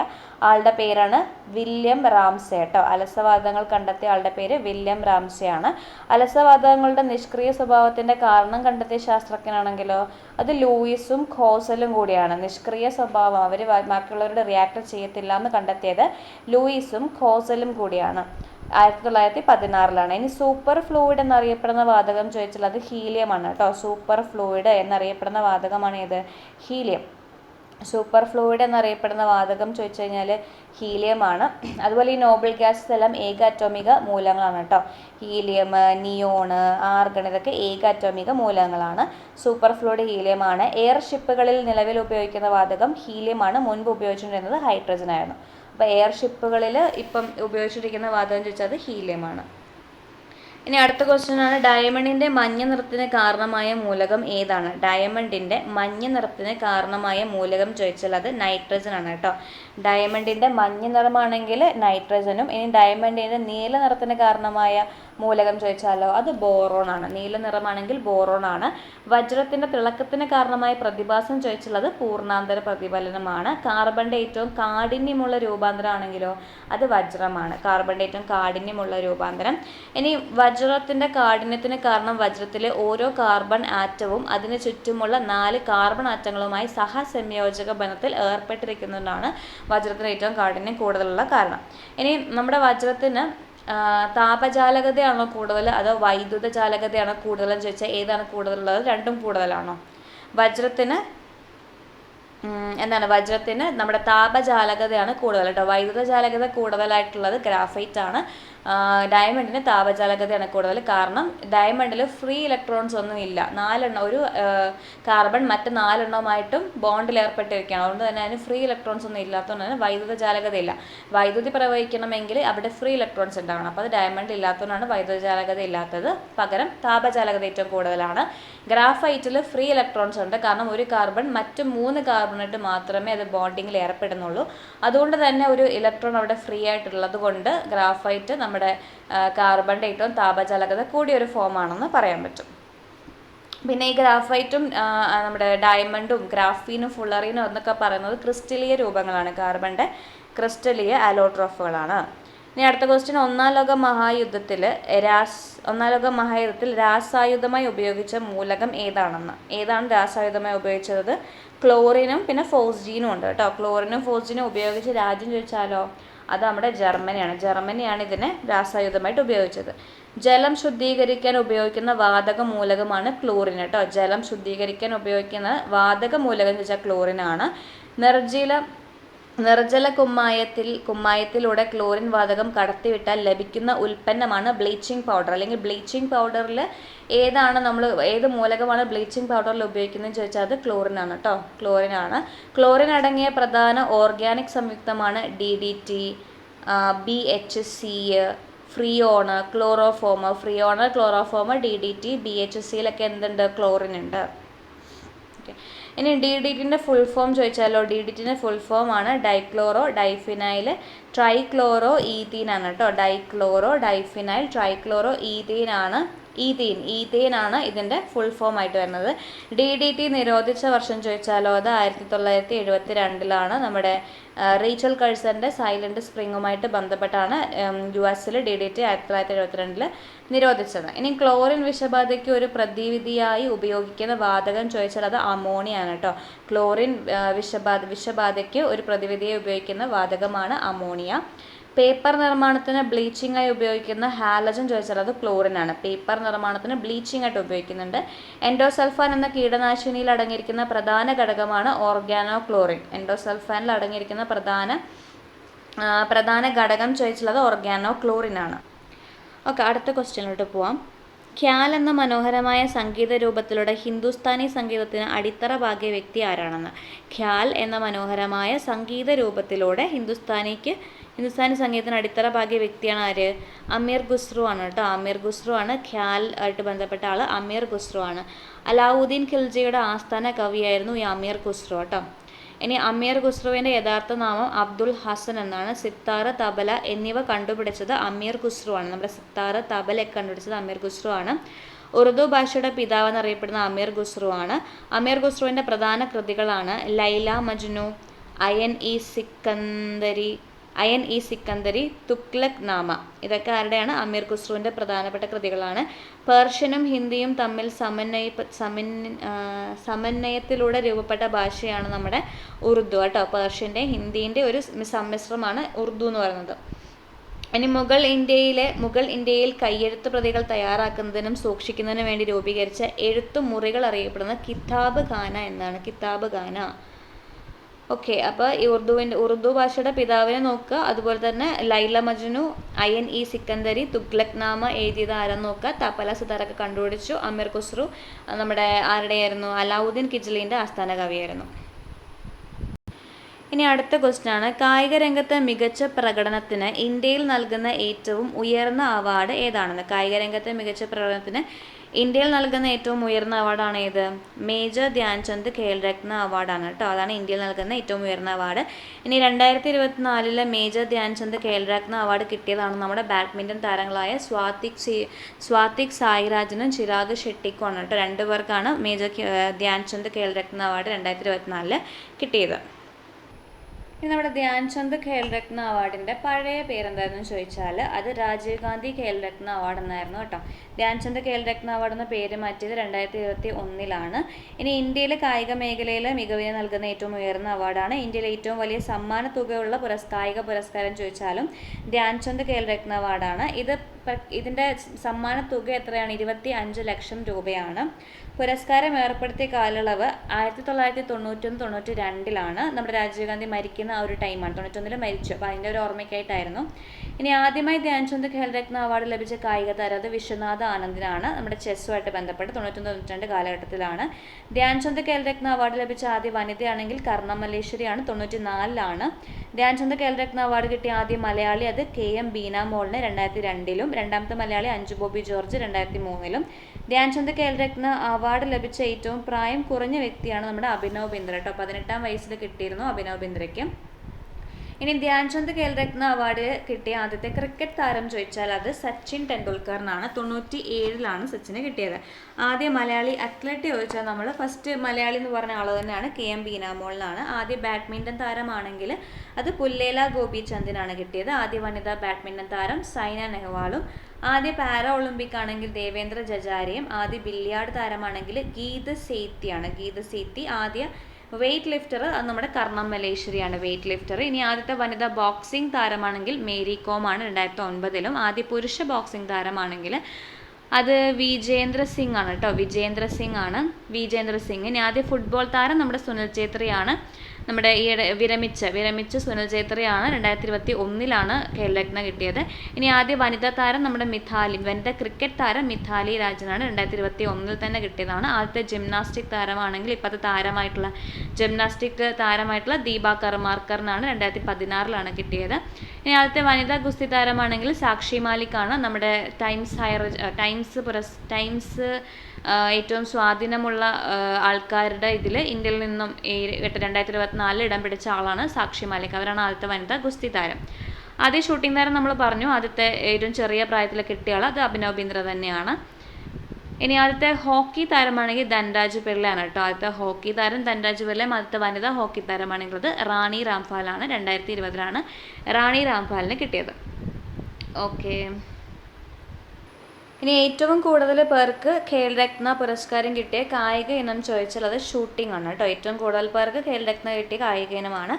ആളുടെ പേരാണ് വില്യം റാംസെ കേട്ടോ. അലസവാതകങ്ങൾ കണ്ടെത്തിയ ആളുടെ പേര് വില്യം റാംസെ ആണ്. അലസവാതകങ്ങളുടെ നിഷ്ക്രിയ സ്വഭാവത്തിൻ്റെ കാരണം കണ്ടെത്തിയ ശാസ്ത്രജ്ഞനാണെങ്കിലോ അത് ലൂയിസും ഖോസലും കൂടിയാണ്. നിഷ്ക്രിയ സ്വഭാവം, അവർ ബാക്കിയുള്ളവരുടെ റിയാക്ട് ചെയ്യത്തില്ല എന്ന് കണ്ടെത്തിയത് ലൂയിസും ഖോസലും കൂടിയാണ്. 1916. ഇനി സൂപ്പർ ഫ്ലൂയിഡ് എന്നറിയപ്പെടുന്ന വാതകം ചോദിച്ചാൽ അത് ഹീലിയമാണ് കേട്ടോ. സൂപ്പർ ഫ്ലൂയിഡ് എന്നറിയപ്പെടുന്ന വാതകമാണ് ഏത്? ഹീലിയം. സൂപ്പർ ഫ്ലൂയിഡ് എന്നറിയപ്പെടുന്ന വാതകം ചോദിച്ചു കഴിഞ്ഞാൽ ഹീലിയമാണ്. അതുപോലെ ഈ നോബിൾ ഗ്യാസസ് എല്ലാം ഏക അറ്റോമിക മൂലകങ്ങളാണ് കേട്ടോ. ഹീലിയം, നിയോണ്, ആർഗൺ ഇതൊക്കെ ഏക അറ്റോമിക മൂലകങ്ങളാണ്. സൂപ്പർ ഫ്ലൂയിഡ് ഹീലിയമാണ്. എയർ ഷിപ്പുകളിൽ നിലവിൽ ഉപയോഗിക്കുന്ന വാതകം ഹീലിയമാണ്. മുൻപ് ഉപയോഗിച്ചുകൊണ്ടിരുന്നത് ഹൈഡ്രജൻ ആയിരുന്നു. അപ്പോൾ എയർ ഷിപ്പുകളിൽ ഇപ്പം ഉപയോഗിച്ചിരിക്കുന്ന വാതകം ചോദിച്ചാൽ അത് ഹീലിയമാണ്. ഇനി അടുത്ത ക്വസ്റ്റ്യൻ ആണ്, ഡയമണ്ടിൻ്റെ മഞ്ഞ നിറത്തിന് കാരണമായ മൂലകം ഏതാണ്? ഡയമണ്ടിൻ്റെ മഞ്ഞ നിറത്തിന് കാരണമായ മൂലകം ചോദിച്ചാൽ അത് നൈട്രജൻ ആണ് കേട്ടോ. ഡയമണ്ടിൻ്റെ മഞ്ഞ നിറമാണെങ്കിൽ നൈട്രജനും. ഇനി ഡയമണ്ടിൻ്റെ നീല നിറത്തിന് കാരണമായ മൂലകം ചോദിച്ചാലോ അത് ബോറോൺ ആണ്. നീല നിറമാണെങ്കിൽ ബോറോൺ ആണ്. വജ്രത്തിൻ്റെ തിളക്കത്തിന് കാരണമായ പ്രതിഭാസം ചോദിച്ചാൽ അത് പൂർണ്ണാന്തര പ്രതിഫലനമാണ്. കാർബണിൻ്റെ ഏറ്റവും കാഠിന്യമുള്ള രൂപാന്തരം ആണെങ്കിലോ അത് വജ്രമാണ്. കാർബണിൻ്റെ ഏറ്റവും കാഠിന്യമുള്ള രൂപാന്തരം. ഇനി വജ്രത്തിൻ്റെ കാഠിന്യത്തിന് കാരണം വജ്രത്തിലെ ഓരോ കാർബൺ ആറ്റവും അതിന് ചുറ്റുമുള്ള 4 കാർബൺ ആറ്റങ്ങളുമായി സഹസംയോജക ബന്ധത്തിൽ ഏർപ്പെട്ടിരിക്കുന്നതാണ് വജ്രത്തിന് ഏറ്റവും കാഠിന്യം കൂടുതലുള്ള കാരണം. ഇനി നമ്മുടെ വജ്രത്തിന് താപചാലകതയാണോ കൂടുതൽ അതോ വൈദ്യുത ചാലകതയാണോ കൂടുതലെന്ന് ചോദിച്ചാൽ ഏതാണ് കൂടുതലുള്ളത്? രണ്ടും കൂടുതലാണോ? വജ്രത്തിന് വജ്രത്തിന് നമ്മുടെ താപചാലകതയാണ് കൂടുതൽ കേട്ടോ. വൈദ്യുത ചാലകത കൂടുതലായിട്ടുള്ളത് ഗ്രാഫൈറ്റ് ആണ്. ഡയമണ്ടിന് താപചാലകതയാണ് കൂടുതൽ. കാരണം ഡയമണ്ടിൽ ഫ്രീ ഇലക്ട്രോൺസ് ഒന്നും ഇല്ല. 4 എണ്ണം, ഒരു കാർബൺ മറ്റ് 4 എണ്ണവുമായിട്ടും ബോണ്ടിൽ ഏർപ്പെട്ടിരിക്കുകയാണ്. അതുകൊണ്ട് തന്നെ അതിന് ഫ്രീ ഇലക്ട്രോൺസ് ഒന്നും ഇല്ലാത്തതുകൊണ്ട് തന്നെ വൈദ്യുത ചാലകതയില്ല. വൈദ്യുതി പ്രവഹിക്കണമെങ്കിൽ അവിടെ ഫ്രീ ഇലക്ട്രോൺസ് ഉണ്ടാവണം. അപ്പോൾ അത് ഡയമണ്ട് ഇല്ലാത്തതുകൊണ്ടാണ് വൈദ്യുത ചാലകത ഇല്ലാത്തത്. പകരം താപചാലകത ഏറ്റവും കൂടുതലാണ്. ഗ്രാഫൈറ്റിൽ ഫ്രീ ഇലക്ട്രോൺസ് ഉണ്ട്. കാരണം ഒരു കാർബൺ മറ്റ് 3 കാർബണായിട്ട് മാത്രമേ അത് ബോണ്ടിങ്ങിൽ ഏർപ്പെടുന്നുള്ളൂ. അതുകൊണ്ട് തന്നെ ഒരു ഇലക്ട്രോൺ അവിടെ ഫ്രീ ആയിട്ടുള്ളത് കൊണ്ട് ഗ്രാഫൈറ്റ് നമ്മുടെ കാർബണിൻ്റെ ഏറ്റവും താപചാലകത കൂടിയൊരു ഫോമാണെന്ന് പറയാൻ പറ്റും. പിന്നെ ഈ ഗ്രാഫൈറ്റും നമ്മുടെ ഡയമണ്ടും ഗ്രാഫീനും ഫുള്ളറിനും എന്നൊക്കെ പറയുന്നത് ക്രിസ്റ്റലീയ രൂപങ്ങളാണ്. കാർബണിൻ്റെ ക്രിസ്റ്റലീയ അലോട്രോഫുകളാണ്. ഇനി അടുത്ത ക്വസ്റ്റ്യൻ, ഒന്നാം ലോക മഹായുദ്ധത്തിൽ രാസായുധമായി ഉപയോഗിച്ച മൂലകം ഏതാണെന്ന്. ഏതാണ് രാസായുധമായി ഉപയോഗിച്ചത്? ക്ലോറിനും പിന്നെ ഫോസ്ജീനും ഉണ്ട് കേട്ടോ. ക്ലോറിനും ഫോസ്ജീനും ഉപയോഗിച്ച രാജ്യം ചോദിച്ചാലോ അത് നമ്മുടെ ജർമ്മനിയാണ് ഇതിനെ രാസായുധമായിട്ട് ഉപയോഗിച്ചത്. ജലം ശുദ്ധീകരിക്കാൻ ഉപയോഗിക്കുന്ന വാതക മൂലകമാണ് ക്ലോറിൻ കേട്ടോ. ജലം ശുദ്ധീകരിക്കാൻ ഉപയോഗിക്കുന്ന വാതക മൂലകം എന്ന് വെച്ചാൽ ക്ലോറിനാണ്. നിർജ്ജല കുമ്മായത്തിലൂടെ ക്ലോറിൻ വാതകം കടത്തിവിട്ടാൽ ലഭിക്കുന്ന ഉൽപ്പന്നമാണ് ബ്ലീച്ചിങ് പൗഡർ. അല്ലെങ്കിൽ ബ്ലീച്ചിങ് പൗഡറിൽ ഏത് മൂലകമാണ് ബ്ലീച്ചിങ് പൗഡറിൽ ഉപയോഗിക്കുന്നതെന്ന് ചോദിച്ചാൽ അത് ക്ലോറിനാണ് കേട്ടോ. ക്ലോറിൻ അടങ്ങിയ പ്രധാന ഓർഗാനിക് സംയുക്തമാണ് DDT, BHC, ഫ്രിയോണ്, ക്ലോറോഫോം, DDT, BHCയിലൊക്കെ എന്തുണ്ട്? ക്ലോറിൻ ഉണ്ട്. ഇനി DDTൻ്റെ ഫുൾ ഫോം ചോദിച്ചാലോ? DDTൻ്റെ ഫുൾ ഫോം ആണ് ഡൈക്ലോറോ ഡൈഫിനൈൽ ട്രൈക്ലോറോ ഈഥീൻ ആണ് കേട്ടോ. ഡൈക്ലോറോ ഡൈഫിനൈൽ ട്രൈക്ലോറോ ഈഥീൻ ആണ് ഇതിൻ്റെ ഫുൾ ഫോം ആയിട്ട് വരുന്നത്. DDT നിരോധിച്ച വർഷം ചോദിച്ചാലോ? അത് 1972 നമ്മുടെ റീച്ചൽ കഴ്സൻ്റെ സൈലൻറ്റ് സ്പ്രിങ്ങുമായിട്ട് ബന്ധപ്പെട്ടാണ് US DDT 1972 നിരോധിച്ചത്. ഇനി ക്ലോറിൻ വിഷബാധയ്ക്ക് ഒരു പ്രതിവിധിയായി ഉപയോഗിക്കുന്ന വാതകം ചോദിച്ചാൽ അത് അമോണിയ ആണ് കേട്ടോ. ക്ലോറിൻ വിഷബാധയ്ക്ക് ഒരു പ്രതിവിധിയായി ഉപയോഗിക്കുന്ന വാതകമാണ് അമോണിയ. പേപ്പർ നിർമ്മാണത്തിന് ബ്ലീച്ചിങ്ങായി ഉപയോഗിക്കുന്ന ഹാലജൻ ചോദിച്ചാൽ അത് ക്ലോറിനാണ്. പേപ്പർ നിർമ്മാണത്തിന് ബ്ലീച്ചിങ് ആയിട്ട് ഉപയോഗിക്കുന്നുണ്ട്. എൻഡോസൾഫാൻ എന്ന കീടനാശിനിയിൽ അടങ്ങിയിരിക്കുന്ന പ്രധാന ഘടകമാണ് ഓർഗാനോക്ലോറിൻ. എൻഡോസൾഫാനിൽ അടങ്ങിയിരിക്കുന്ന പ്രധാന ഘടകം ചോദിച്ചാൽ അത് ഓർഗാനോക്ലോറിനാണ്. ഓക്കെ, അടുത്ത ക്വസ്റ്റ്യനിലോട്ട് പോവാം. ഖ്യാൽ എന്ന മനോഹരമായ സംഗീത രൂപത്തിലൂടെ ഹിന്ദുസ്ഥാനി സംഗീതത്തിന് അടിത്തറ പാകിയ വ്യക്തി ആരാണെന്ന്. ഖ്യാൽ എന്ന മനോഹരമായ സംഗീത രൂപത്തിലൂടെ ഹിന്ദുസ്ഥാനി സംഗീതത്തിന് അടിത്തറ പാകിയ വ്യക്തിയാണ് ആര്? അമീർ ഖുസ്രു ആണ് കേട്ടോ. അമീർ ഖുസ്രു ആണ് ഖ്യാൽ ആയിട്ട് ബന്ധപ്പെട്ട ആൾ. അമീർ ഖുസ്രു ആണ്. അലാവുദ്ദീൻ ഖിൽജിയുടെ ആസ്ഥാന കവിയായിരുന്നു ഈ അമീർ ഖുസ്രു കേട്ടോ. ഇനി അമീർ ഖുസ്രുവിൻ്റെ യഥാർത്ഥ നാമം അബ്ദുൽ ഹസൻ എന്നാണ്. സിത്താറ്, തബല എന്നിവ കണ്ടുപിടിച്ചത് അമീർ ഖുസ്രു ആണ്. നമ്മുടെ സിത്താറ്, തബലയൊക്കെ കണ്ടുപിടിച്ചത് അമീർ ഖുസ്രു ആണ്. ഉറുദു ഭാഷയുടെ പിതാവ് എന്നറിയപ്പെടുന്ന അമീർ ഖുസ്രു ആണ്. അമീർ ഖുസ്രുവിൻ്റെ പ്രധാന കൃതികളാണ് ലൈല മജ്നു, അയൻ ഇ സിക്കന്ദരി, തുഗ്ലക് നാമ. ഇതൊക്കെ ആരുടെയാണ്? അമീർ ഖുസ്രുവിൻ്റെ പ്രധാനപ്പെട്ട കൃതികളാണ്. പേർഷ്യനും ഹിന്ദിയും തമ്മിൽ സമന്വയത്തിലൂടെ രൂപപ്പെട്ട ഭാഷയാണ് നമ്മുടെ ഉറുദു കേട്ടോ. പേർഷ്യൻ്റെ ഹിന്ദിൻ്റെ ഒരു സമ്മിശ്രമാണ് ഉറുദു എന്ന് പറയുന്നത്. ഇനി മുഗൾ ഇന്ത്യയിൽ കയ്യെഴുത്ത് പ്രതികൾ തയ്യാറാക്കുന്നതിനും സൂക്ഷിക്കുന്നതിനും വേണ്ടി രൂപീകരിച്ച എഴുത്തുമുറികൾ അറിയപ്പെടുന്നത് കിതാബ് ഖാന എന്നാണ്. കിതാബ് ഖാന. ഓക്കെ, അപ്പോൾ ഈ ഉറുദു ഭാഷയുടെ പിതാവിനെ നോക്കുക. അതുപോലെ തന്നെ ലൈല മജ്നു, അയൻ ഇ സിക്കന്ദരി, തുഗ്ലക് നാമ എഴുതിയത് ആരെന്ന് നോക്കുക. തബല, സിതാറൊക്കെ കണ്ടുപിടിച്ചു. അമീർ ഖുസ്രു നമ്മുടെ ആരുടെയായിരുന്നു? അലാവുദ്ദീൻ ഖിൽജിയുടെ ആസ്ഥാന കവിയായിരുന്നു. ഇനി അടുത്ത ക്വസ്റ്റ്യൻ ആണ്, കായിക രംഗത്തെ മികച്ച പ്രകടനത്തിന് ഇന്ത്യയിൽ നൽകുന്ന ഏറ്റവും ഉയർന്ന അവാർഡ് ഏതാണെന്ന്. കായിക രംഗത്തെ മികച്ച പ്രകടനത്തിന് ഇന്ത്യയിൽ നൽകുന്ന ഏറ്റവും ഉയർന്ന അവാർഡാണ് ഏത്? മേജർ ധ്യാൻചന്ദ് ഖേൽരത്ന അവാർഡാണ് കേട്ടോ. അതാണ് ഇന്ത്യയിൽ നൽകുന്ന ഏറ്റവും ഉയർന്ന അവാർഡ്. ഇനി 2024 മേജർ ധ്യാൻചന്ദ് ഖേൽരത്ന അവാർഡ് കിട്ടിയതാണ് നമ്മുടെ ബാഡ്മിൻ്റൺ താരങ്ങളായ സ്വാതിക് സായിരാജിനും ചിരാഗ് ഷെട്ടിക്കും ആണ് കേട്ടോ. 2 പേർക്കാണ് മേജർ ധ്യാൻചന്ദ് ഖേൽരത്ന അവാർഡ് 2024 കിട്ടിയത്. ഇനി നമ്മുടെ ധ്യാൻചന്ദ് ഖേൽരത്ന അവാർഡിൻ്റെ പഴയ പേരെന്തായിരുന്നു ചോദിച്ചാൽ അത് രാജീവ് ഗാന്ധി ഖേൽരത്ന അവാർഡ് എന്നായിരുന്നു കേട്ടോ. ധ്യാൻചന്ദ് ഖേൽരത്ന അവാർഡ് എന്ന പേര് മാറ്റിയത് 2021 ഇനി ഇന്ത്യയിലെ കായിക മേഖലയിൽ മികവിന് നൽകുന്ന ഏറ്റവും ഉയർന്ന അവാർഡാണ്. ഇന്ത്യയിലെ ഏറ്റവും വലിയ സമ്മാന തുകയുള്ള കായിക പുരസ്കാരം ചോദിച്ചാലും ധ്യാൻചന്ദ് ഖേൽരത്ന അവാർഡാണ്. ഇതിൻ്റെ സമ്മാന തുക എത്രയാണ്? 25 ലക്ഷം രൂപയാണ്. പുരസ്കാരം ഏർപ്പെടുത്തിയ കാലയളവ് 1991-92 നമ്മുടെ രാജീവ് ഗാന്ധി മരിക്കുന്ന ആ ഒരു ടൈമാണ്. 91 മരിച്ചു. അപ്പോൾ അതിൻ്റെ ഒരു ഓർമ്മയ്ക്കായിട്ടായിരുന്നു. ഇനി ആദ്യമായി ധ്യാൻചന്ദ് ഖേൽരത്ന അവാർഡ് ലഭിച്ച കായിക താരം അത് വിശ്വനാഥ് ആനന്ദിനാണ്. നമ്മുടെ ചെസ്സുമായിട്ട് ബന്ധപ്പെട്ട് 91-92 കാലഘട്ടത്തിലാണ്. ധ്യാൻചന്ദ് ഖേൽരത്ന അവാർഡ് ലഭിച്ച ആദ്യ വനിതയാണെങ്കിൽ കർണ മല്ലേശ്വരിയാണ്. 94 ധ്യാൻചന്ദ് ഖേൽരത്ന അവാർഡ് കിട്ടിയ ആദ്യ മലയാളി അത് KM ബീന മോളിന് 2002 രണ്ടാമത്തെ മലയാളി അഞ്ജു ബോബി ജോർജ് 2003 ധ്യാൻചന്ദ് ഖേൽരത്ന അവാർഡ് ലഭിച്ച ഏറ്റവും പ്രായം കുറഞ്ഞ വ്യക്തിയാണ് നമ്മുടെ അഭിനവ് ബിന്ദ്ര കേട്ടോ. 18-ാം വയസ്സിൽ കിട്ടിയിരുന്നു അഭിനവ് ബിന്ദ്രയ്ക്ക്. ഇനി ധ്യാൻചന്ദ് ഖേൽരത്ന അവാർഡ് കിട്ടിയ ആദ്യത്തെ ക്രിക്കറ്റ് താരം ചോദിച്ചാൽ അത് സച്ചിൻ ടെണ്ടുൽക്കറിനാണ്. 97 സച്ചിന് കിട്ടിയത്. ആദ്യ മലയാളി അത്ലറ്റ് ചോദിച്ചാൽ നമ്മൾ ഫസ്റ്റ് മലയാളി എന്ന് പറഞ്ഞ ആൾ തന്നെയാണ് KM ബീനാമോളിനാണ്. ആദ്യ ബാഡ്മിൻ്റൺ താരമാണെങ്കിൽ അത് പുല്ലേല ഗോപിചന്ദിനാണ് കിട്ടിയത്. ആദ്യ വനിതാ ബാഡ്മിൻ്റൺ താരം സൈന നെഹ്വാളും. ആദ്യ പാരാ ഒളിമ്പിക് ആണെങ്കിൽ ദേവേന്ദ്ര ജജാരിയും. ആദ്യ ബില്ലിയാർഡ് താരമാണെങ്കിൽ ഗീത സേത്തിയാണ്. ആദ്യ വെയ്റ്റ് ലിഫ്റ്റർ അത് നമ്മുടെ കർണം മല്ലേശ്വരിയാണ് വെയ്റ്റ് ലിഫ്റ്റർ. ഇനി ആദ്യത്തെ വനിതാ ബോക്സിംഗ് താരമാണെങ്കിൽ മേരി കോം ആണ് 2009. ആദ്യ പുരുഷ ബോക്സിംഗ് താരമാണെങ്കിൽ അത് വിജേന്ദ്ര സിംഗ് ആണ് കേട്ടോ, വിജേന്ദ്ര സിംഗ് ആണ്, വിജേന്ദ്ര സിംഗ്. ഇനി ആദ്യ ഫുട്ബോൾ താരം നമ്മുടെ സുനിൽ ഛേത്രിയാണ്, നമ്മുടെ ഈയിടെ വിരമിച്ച സുനിൽ ഛേത്രിയാണ്. 2021 ഖേൽരത്ന കിട്ടിയത്. ഇനി ആദ്യ വനിതാ താരം നമ്മുടെ വനിതാ ക്രിക്കറ്റ് താരം മിഥാലി രാജനാണ്, 2021 തന്നെ കിട്ടിയതാണ്. ആദ്യത്തെ ജിംനാസ്റ്റിക് താരമാണെങ്കിൽ ഇപ്പോഴത്തെ ജിംനാസ്റ്റിക് താരമായിട്ടുള്ള ദീപ കർമാർക്കറിനാണ്, 2016 കിട്ടിയത്. ഇനി ആദ്യത്തെ വനിതാ ഗുസ്തി താരമാണെങ്കിൽ സാക്ഷി മാലിക്കാണ്. നമ്മുടെ ടൈംസ് ഏറ്റവും സ്വാധീനമുള്ള ആൾക്കാരുടെ ഇതിൽ ഇന്ത്യയിൽ നിന്നും 2024 ഇടം പിടിച്ച ആളാണ് സാക്ഷി മാലിക്. അവരാണ് ആദ്യത്തെ വനിതാ ഗുസ്തി താരം. ആദ്യ ഷൂട്ടിംഗ് താരം നമ്മൾ പറഞ്ഞു, ആദ്യത്തെ ഏറ്റവും ചെറിയ പ്രായത്തിൽ കിട്ടിയ ആൾ അത് അഭിനവ് ബിന്ദ്ര തന്നെയാണ്. ഇനി ആദ്യത്തെ ഹോക്കി താരമാണെങ്കിൽ ധൻരാജ് പിള്ളയാണ് കേട്ടോ, ആദ്യത്തെ ഹോക്കി താരം ധൻരാജ് പിള്ളയും. ആദ്യത്തെ വനിതാ ഹോക്കി താരമാണെങ്കിൽ അത് റാണി രാംപാലാണ്, 2020 റാണി രാംപാലിന് കിട്ടിയത്. ഓക്കെ, ഇനി ഏറ്റവും കൂടുതൽ പേർക്ക് ഖേൽരത്ന പുരസ്കാരം കിട്ടിയ കായിക ഇനം ചോദിച്ചാൽ അത് ഷൂട്ടിംഗ് ആണ് കേട്ടോ. ഏറ്റവും കൂടുതൽ പേർക്ക് ഖേൽരത്ന കിട്ടിയ കായിക ഇനമാണ്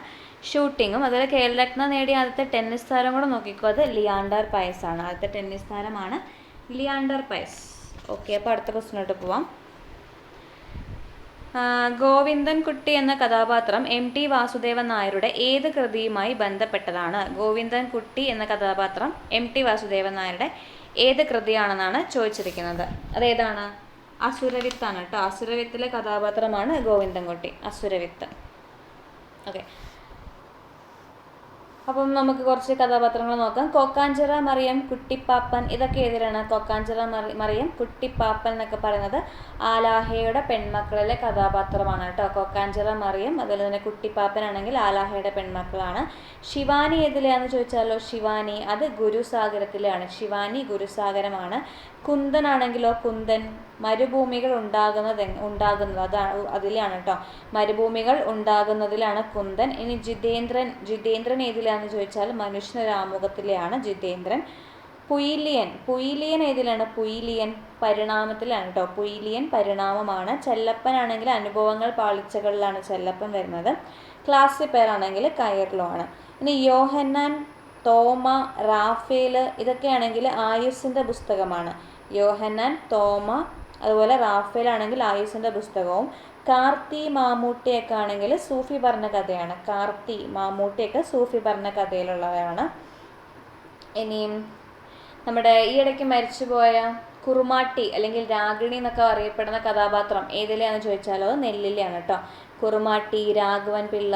ഷൂട്ടിങ്ങും. അതുപോലെ ഖേൽരത്ന നേടിയ ആദ്യത്തെ ടെന്നീസ് താരം കൂടെ നോക്കിക്കോ, അത് ലിയാണ്ടർ പയസ് ആണ്. ആദ്യത്തെ ടെന്നീസ് താരമാണ് ലിയാണ്ടർ പയസ്. ഓക്കെ, അപ്പോൾ അടുത്ത ക്വസ്റ്റിനോട്ട് പോവാം. ഗോവിന്ദൻകുട്ടി എന്ന കഥാപാത്രം MT വാസുദേവൻ നായരുടെ ഏത് കൃതിയുമായി ബന്ധപ്പെട്ടതാണ്? ഗോവിന്ദൻകുട്ടി എന്ന കഥാപാത്രം MT വാസുദേവൻ നായരുടെ ഏത് കൃതിയാണെന്നാണ് ചോദിച്ചിരിക്കുന്നത്. അതേതാണ്? അസുരവിത്താണ് കേട്ടോ. അസുരവിത്തിലെ കഥാപാത്രമാണ് ഗോവിന്ദൻകുട്ടി, അസുരവിത്ത്. ഓക്കെ, അപ്പം നമുക്ക് കുറച്ച് കഥാപാത്രങ്ങൾ നോക്കാം. കോക്കാഞ്ചിറ മറിയം, കുട്ടിപ്പാപ്പൻ, ഇതൊക്കെ ഏതിലാണ്? കോക്കാഞ്ചിറ മറിയം, കുട്ടിപ്പാപ്പൻ എന്നൊക്കെ പറയുന്നത് ആലാഹയുടെ പെൺമക്കളിലെ കഥാപാത്രമാണ് കേട്ടോ. കോക്കാഞ്ചിറ മറിയം, അതുപോലെ തന്നെ കുട്ടിപ്പാപ്പൻ ആണെങ്കിൽ ആലാഹയുടെ പെൺമക്കളാണ്. ശിവാനി ഏതിലെയാണെന്ന് ചോദിച്ചാലോ, ശിവാനി അത് ഗുരുസാഗരത്തിലാണ്. ശിവാനി ഗുരുസാഗരമാണ്. കുന്ദൻ ആണെങ്കിലോ, കുന്ദൻ മരുഭൂമികൾ ഉണ്ടാകുന്നത് അതാണ്, അതിലാണ് കേട്ടോ. മരുഭൂമികൾ ഉണ്ടാകുന്നതിലാണ് കുന്ദൻ. ഇനി ജിതേന്ദ്രൻ ഏതിലാണെന്ന് ചോദിച്ചാൽ മനുഷ്യനൊരു ആമുഖത്തിലെയാണ് ജിതേന്ദ്രൻ. പുയിലിയൻ ഏതിലാണ്? പുയിലിയൻ പരിണാമത്തിലാണ് കേട്ടോ. പുയിലിയൻ പരിണാമമാണ്. ചെല്ലപ്പനാണെങ്കിൽ അനുഭവങ്ങൾ പാളിച്ചകളിലാണ് ചെല്ലപ്പൻ വരുന്നത്. ക്ലാസ്സി പേരാണെങ്കിൽ കയറിലോ ആണ്. ഇനി യോഹന്നാൻ, തോമ, റാഫേൽ ഇതൊക്കെയാണെങ്കിൽ ആയുസ്സിൻ്റെ പുസ്തകമാണ്. യോഹന്നാൻ, തോമ, അതുപോലെ റാഫേൽ ആണെങ്കിൽ ആയുസ്സിൻ്റെ പുസ്തകവും. കാർത്തി, മാമ്മൂട്ടിയൊക്കെ ആണെങ്കിൽ സൂഫി പറഞ്ഞ കഥയാണ്. കാർത്തി, മാമ്മൂട്ടിയൊക്കെ സൂഫി പറഞ്ഞ കഥയിലുള്ളവരാണ്. ഇനിയും നമ്മുടെ ഈയിടയ്ക്ക് മരിച്ചുപോയ കുറുമാട്ടി അല്ലെങ്കിൽ രാഗിണി എന്നൊക്കെ അറിയപ്പെടുന്ന കഥാപാത്രം ഏതിലെയാണെന്ന് ചോദിച്ചാലോ നെല്ലിലെയാണ് കേട്ടോ. കുറുമാട്ടി, രാഘവൻ പിള്ള,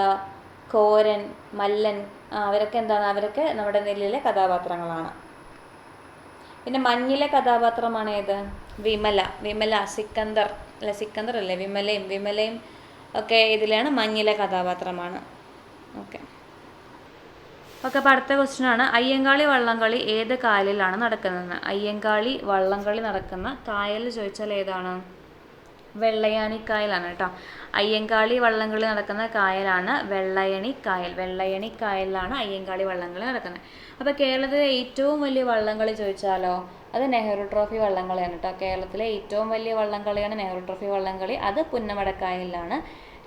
കോരൻ, മല്ലൻ അവരൊക്കെ എന്താണ്? അവരൊക്കെ നമ്മുടെ നെല്ലിലെ കഥാപാത്രങ്ങളാണ്. പിന്നെ മഞ്ഞിലെ കഥാപാത്രമാണ് ഏത്? വിമല, സിക്കന്ദർ അല്ലേ, വിമലയും ഒക്കെ ഇതിലാണ് മഞ്ഞിലെ കഥാപാത്രമാണ്. ഓക്കെ, അപ്പോൾ അടുത്ത ക്വസ്റ്റ്യൻ ആണ്, അയ്യങ്കാളി വള്ളംകളി ഏത് കായലിലാണ് നടക്കുന്നത്? അയ്യങ്കാളി വള്ളംകളി നടക്കുന്ന കായൽ ചോദിച്ചാൽ ഏതാണ്? വെള്ളയാണിക്കായലാണ് കേട്ടോ. അയ്യങ്കാളി വള്ളംകളി നടക്കുന്ന കായലാണ് വെള്ളയണിക്കായൽ. വെള്ളയണിക്കായലിലാണ് അയ്യങ്കാളി വള്ളംകളി നടക്കുന്നത്. അപ്പോൾ കേരളത്തിലെ ഏറ്റവും വലിയ വള്ളംകളി ചോദിച്ചാലോ അത് നെഹ്റു ട്രോഫി വള്ളംകളിയാണ് കേട്ടോ. കേരളത്തിലെ ഏറ്റവും വലിയ വള്ളംകളിയാണ് നെഹ്റു ട്രോഫി വള്ളംകളി. അത് പുന്നമടക്കായലിലാണ്.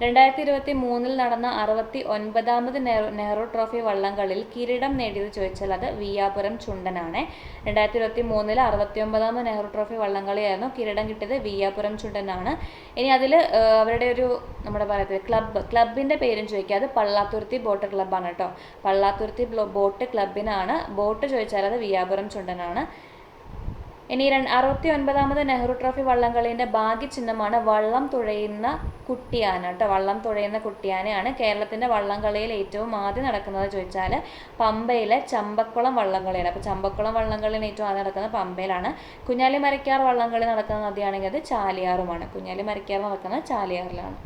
2023 നടന്ന 69ാമത് നെഹ്റു ട്രോഫി വള്ളംകളിയിൽ കിരീടം നേടിയത് ചോദിച്ചാൽ അത് വിയ്യാപുരം ചുണ്ടനാണ്. 2023 69ാമത് നെഹ്റു ട്രോഫി വള്ളംകളിയായിരുന്നു. കിരീടം കിട്ടിയത് വിയ്യാപുരം ചുണ്ടനാണ്. ഇനി അതിൽ അവരുടെ ഒരു നമ്മുടെ പറയുന്നത് ക്ലബിൻ്റെ പേരും ചോദിക്കുക, അത് പള്ളാത്തുരുത്തി ബോട്ട് ക്ലബ്ബാണ് കേട്ടോ. പള്ളാത്തുരുത്തി ബോട്ട് ക്ലബിനാണ്. ബോട്ട് ചോദിച്ചാൽ അത് വിയ്യാപുരം ചുണ്ടനാണ്. ഇനി 69ാമത് നെഹ്റു ട്രോഫി വള്ളംകളീൻ്റെ ഭാഗ്യചിഹ്നമാണ് വള്ളം തുഴയുന്ന കുട്ടിയാന കേട്ടോ. വള്ളം തുഴയുന്ന കുട്ടിയാനയാണ്. കേരളത്തിൻ്റെ വള്ളംകളിയിൽ ഏറ്റവും ആദ്യം നടക്കുന്നത് ചോദിച്ചാൽ പമ്പയിലെ ചമ്പക്കുളം വള്ളംകളിയാണ്. അപ്പോൾ ചമ്പക്കുളം വള്ളംകളിയിൽ ഏറ്റവും ആദ്യം നടക്കുന്നത് പമ്പയിലാണ്. കുഞ്ഞാലി മരക്കാർ വള്ളംകളി നടക്കുന്ന നദിയാണെങ്കിൽ അത് ചാലിയാറുമാണ്. കുഞ്ഞാലി മരക്കാർ നടക്കുന്നത് ചാലിയാറിലാണ്.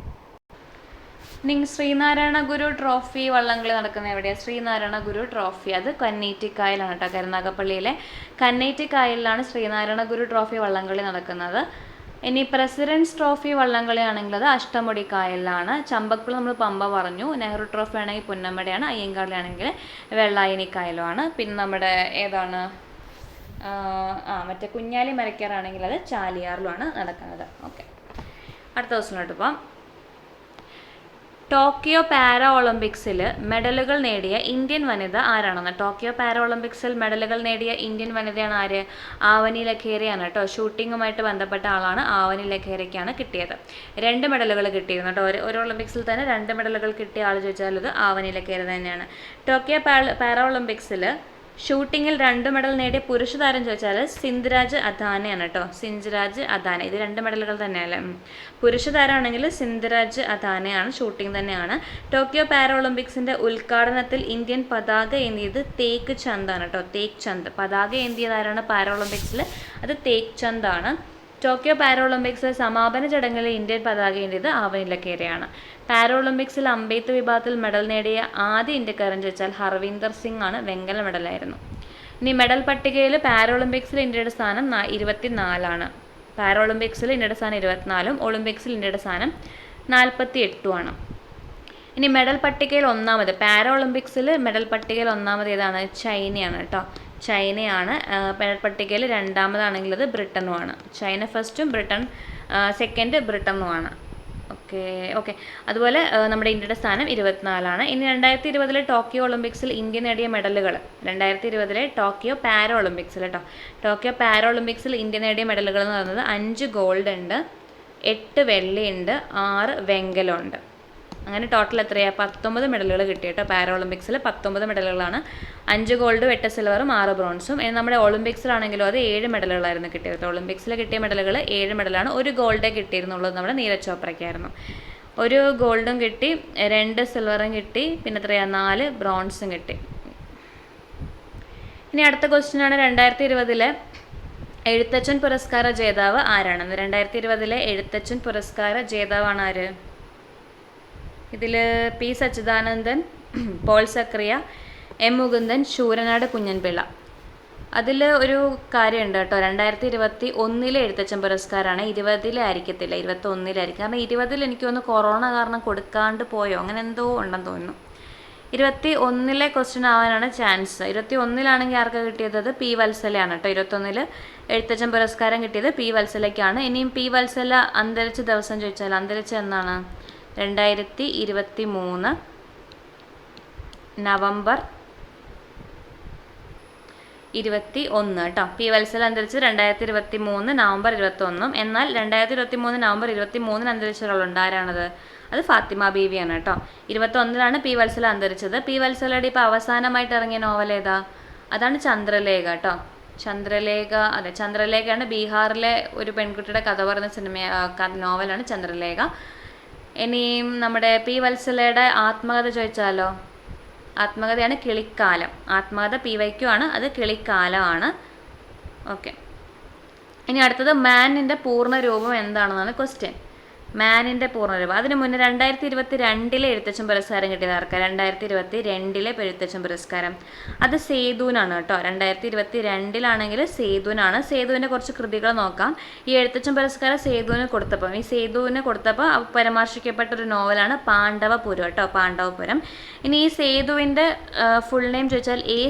ശ്രീനാരായണ ഗുരു ട്രോഫി വള്ളംകളി നടക്കുന്നത് എവിടെയാണ്? ശ്രീനാരായണ ഗുരു ട്രോഫി അത് കന്നേറ്റിക്കായലാണ് കേട്ടോ. കരുനാഗപ്പള്ളിയിലെ കന്നേറ്റിക്കായലിലാണ് ശ്രീനാരായണ ഗുരു ട്രോഫി വള്ളംകളി നടക്കുന്നത്. ഇനി പ്രസിഡൻസ് ട്രോഫി വള്ളംകളി ആണെങ്കിൽ അത് അഷ്ടമുടി കായലിലാണ്. ചമ്പക്കുളം നമ്മൾ പമ്പ പറഞ്ഞു. നെഹ്റു ട്രോഫി ആണെങ്കിൽ പുന്നമടയാണ്. അയ്യങ്കാളി ആണെങ്കിൽ വെള്ളായണിക്കായലുമാണ്. പിന്നെ നമ്മുടെ ഏതാണ് മറ്റേ കുഞ്ഞാലി മരക്കാറാണെങ്കിൽ അത് ചാലിയാറിലുമാണ് നടക്കുന്നത്. ഓക്കെ, അടുത്ത ദിവസത്തിലോട്ട് പോകാം. ടോക്കിയോ പാരാ ഒളിമ്പിക്സിൽ മെഡലുകൾ നേടിയ ഇന്ത്യൻ വനിത ആരാണെന്ന്? ടോക്കിയോ പാരാ ഒളിമ്പിക്സിൽ മെഡലുകൾ നേടിയ ഇന്ത്യൻ വനിതയാണ് ആര്? ആവനി ലഖേരയാണ് കേട്ടോ. ഷൂട്ടിങ്ങുമായിട്ട് ബന്ധപ്പെട്ട ആളാണ്. ആവനി ലഖേരയ്ക്കാണ് കിട്ടിയത്. 2 മെഡലുകൾ കിട്ടിയിരുന്നു കേട്ടോ. ഒരു ഒളിമ്പിക്സിൽ തന്നെ 2 മെഡലുകൾ കിട്ടിയ ആൾ ചോദിച്ചാൽ അത് ആവനി ലഖേര തന്നെയാണ്. ടോക്കിയോ പാരാ ഒളിമ്പിക്സിൽ ഷൂട്ടിങ്ങിൽ 2 മെഡൽ നേടിയ പുരുഷ താരം ചോദിച്ചാൽ സിന്ധുരാജ് അദാനയാണ് കേട്ടോ. സിന്ധുരാജ് അദാന. ഇത് 2 മെഡലുകൾ തന്നെയല്ലേ. പുരുഷ താരമാണെങ്കിൽ സിന്ധുരാജ് അദാനയാണ്. ഷൂട്ടിംഗ് തന്നെയാണ്. ടോക്കിയോ പാരാ ഒളിമ്പിക്സിന്റെ ഉദ്ഘാടനത്തിൽ ഇന്ത്യൻ പതാക ഏന്തിയത് തേക്ക് ചന്ദാണ് കേട്ടോ. തേക്ക് ചന്ദ് പതാക ഏന്തിയതാരാണ് പാരാ ഒളിമ്പിക്സിൽ? അത് തേക്ക് ചന്ദാണ്. ടോക്കിയോ പാരാ ഒളിമ്പിക്സ് സമാപന ചടങ്ങിൽ ഇന്ത്യൻ പതാക ഏന്തിയത് ആവനി ലഖേരയാണ്. പാരാ ഒളിമ്പിക്സിൽ അമ്പെയ്ത്ത് വിഭാഗത്തിൽ മെഡൽ നേടിയ ആദ്യ ഇന്ത്യക്കാരൻ ചോദിച്ചാൽ ഹർവീന്ദർ സിംഗ് ആണ്. വെങ്കല മെഡലായിരുന്നു. ഇനി മെഡൽ പട്ടികയിൽ പാരാ ഒളിമ്പിക്സിൽ ഇന്ത്യയുടെ സ്ഥാനം 24ആണ്. പാരാ ഒളിമ്പിക്സിൽ ഇന്ത്യയുടെ സ്ഥാനം 24ഉം ഒളിമ്പിക്സിൽ ഇന്ത്യയുടെ സ്ഥാനം 48ഉമാണ്. ഇനി മെഡൽ പട്ടികയിൽ ഒന്നാമത് പാരാ ഒളിമ്പിക്സിൽ മെഡൽ പട്ടികയിൽ ഒന്നാമത് ഏതാണ്? ചൈനയാണ് കേട്ടോ. ചൈനയാണ്. മെഡൽ പട്ടികയിൽ രണ്ടാമതാണെങ്കിൽ അത് ബ്രിട്ടനുമാണ്. ചൈന ഫസ്റ്റും ബ്രിട്ടൻ സെക്കൻഡ് ബ്രിട്ടനുമാണ്. ഓക്കെ. അതുപോലെ നമ്മുടെ ഇന്ത്യയുടെ സ്ഥാനം 24ആണ്. ഇനി 2020 ടോക്കിയോ ഒളിമ്പിക്സിൽ ഇന്ത്യ നേടിയ മെഡലുകൾ. 2020 ടോക്കിയോ പാരാ ഒളിമ്പിക്സിൽ കേട്ടോ. ടോക്കിയോ പാരാ ഒളിമ്പിക്സിൽ ഇന്ത്യ നേടിയ മെഡലുകൾ എന്ന് പറയുന്നത് 5 ഗോൾഡ് ഉണ്ട്, 8 വെള്ളിയുണ്ട്, 6 വെങ്കലമുണ്ട്. അങ്ങനെ ടോട്ടൽ എത്രയാണ്? 19 മെഡലുകൾ കിട്ടി കേട്ടോ. പാരാ ഒളിമ്പിക്സിൽ 19 മെഡലുകളാണ്. 5 ഗോൾഡും 8 സിൽവറും 6 ബ്രോൺസും. ഇനി നമ്മുടെ ഒളിമ്പിക്സിലാണെങ്കിലും അത് 7 മെഡലുകളായിരുന്നു കിട്ടിയത്. ഒളിമ്പിക്സിൽ കിട്ടിയ മെഡലുകൾ 7 മെഡലാണ്. 1 ഗോൾഡേ കിട്ടിയിരുന്നുള്ളത് നമ്മുടെ നീരജ് ചോപ്രയ്ക്കായിരുന്നു. 1 ഗോൾഡും കിട്ടി, 2 സിൽവറും കിട്ടി, പിന്നെ എത്രയാണ്? 4 ബ്രോൺസും കിട്ടി. ഇനി അടുത്ത ക്വസ്റ്റ്യൻ ആണ് 2020 എഴുത്തച്ഛൻ പുരസ്കാര ജേതാവ് ആരാണെന്ന്. 2020 എഴുത്തച്ഛൻ പുരസ്കാര ജേതാവാണ് ആര്? ഇതിൽ പി സച്ചിദാനന്ദൻ, പോൾ സക്രിയ, എം മുകുന്ദൻ, ശൂരനാട് കുഞ്ഞൻപിള്ള. അതിൽ ഒരു കാര്യമുണ്ട് കേട്ടോ. 2021 എഴുത്തച്ഛൻ പുരസ്കാരമാണ്. 20 ആയിരിക്കത്തില്ല, 21 കാരണം 20 എനിക്ക് തോന്നുന്നു കൊറോണ കാരണം കൊടുക്കാണ്ട് പോയോ, അങ്ങനെ എന്തോ ഉണ്ടെന്ന് തോന്നുന്നു. 21 ക്വസ്റ്റ്യൻ ആവാനാണ് ചാൻസ്. 21 ആർക്ക് കിട്ടിയത്? അത് പി വത്സലയാണ് കേട്ടോ. 21 എഴുത്തച്ഛൻ പുരസ്കാരം കിട്ടിയത് പി വത്സലയ്ക്കാണ്. ഇനിയും പി വത്സല അന്തരിച്ച ദിവസം ചോദിച്ചാൽ അന്തരിച്ച എന്നാണ്? 2023 നവംബർ 21 കേട്ടോ. പി വത്സല അന്തരിച്ചത് 2023 നവംബർ 21. എന്നാൽ 2023 നവംബർ 23 അന്തരിച്ച ഒരാളുണ്ട്. ആരാണത്? അത് ഫാത്തിമ ബീവിയാണ് കേട്ടോ. 21 പി വത്സല അന്തരിച്ചത്. പി വത്സലയുടെ ഇപ്പോൾ അവസാനമായിട്ട് ഇറങ്ങിയ നോവൽ ഏതാ? അതാണ് ചന്ദ്രലേഖ കേട്ടോ. ചന്ദ്രലേഖ. അതെ, ചന്ദ്രലേഖയാണ്. ബീഹാറിലെ ഒരു പെൺകുട്ടിയുടെ കഥ പറയുന്ന നോവലാണ് ചന്ദ്രലേഖ. ഇനിയും നമ്മുടെ പി വത്സലയുടെ ആത്മകഥ ചോദിച്ചാലോ? ആത്മകഥയാണ് കിളിക്കാലം. ആത്മകഥ പി വൈക്കും ആണ്. അത് കിളിക്കാലമാണ്. ഓക്കെ. ഇനി അടുത്തത് മാനിൻ്റെ പൂർണ്ണ രൂപം എന്താണെന്നാണ് ക്വസ്റ്റ്യൻ. മാനിൻ്റെ പൂർണ്ണരൂപം. അതിന് മുന്നേ 2022 എഴുത്തച്ഛൻ പുരസ്കാരം കിട്ടിയത് ആർക്കാ? 2022 എഴുത്തച്ഛൻ പുരസ്കാരം അത് സേതുവിനാണ് കേട്ടോ. 2022 സേതുവിനാണ്. സേതുവിൻ്റെ കുറച്ച് കൃതികൾ നോക്കാം. ഈ എഴുത്തച്ഛൻ പുരസ്കാരം സേതുവിന് കൊടുത്തപ്പോൾ പരാമർശിക്കപ്പെട്ട ഒരു നോവലാണ് പാണ്ഡവപുരം കേട്ടോ. പാണ്ഡവപുരം. ഇനി ഈ സേതുവിൻ്റെ ഫുൾ നെയിം ചോദിച്ചാൽ എ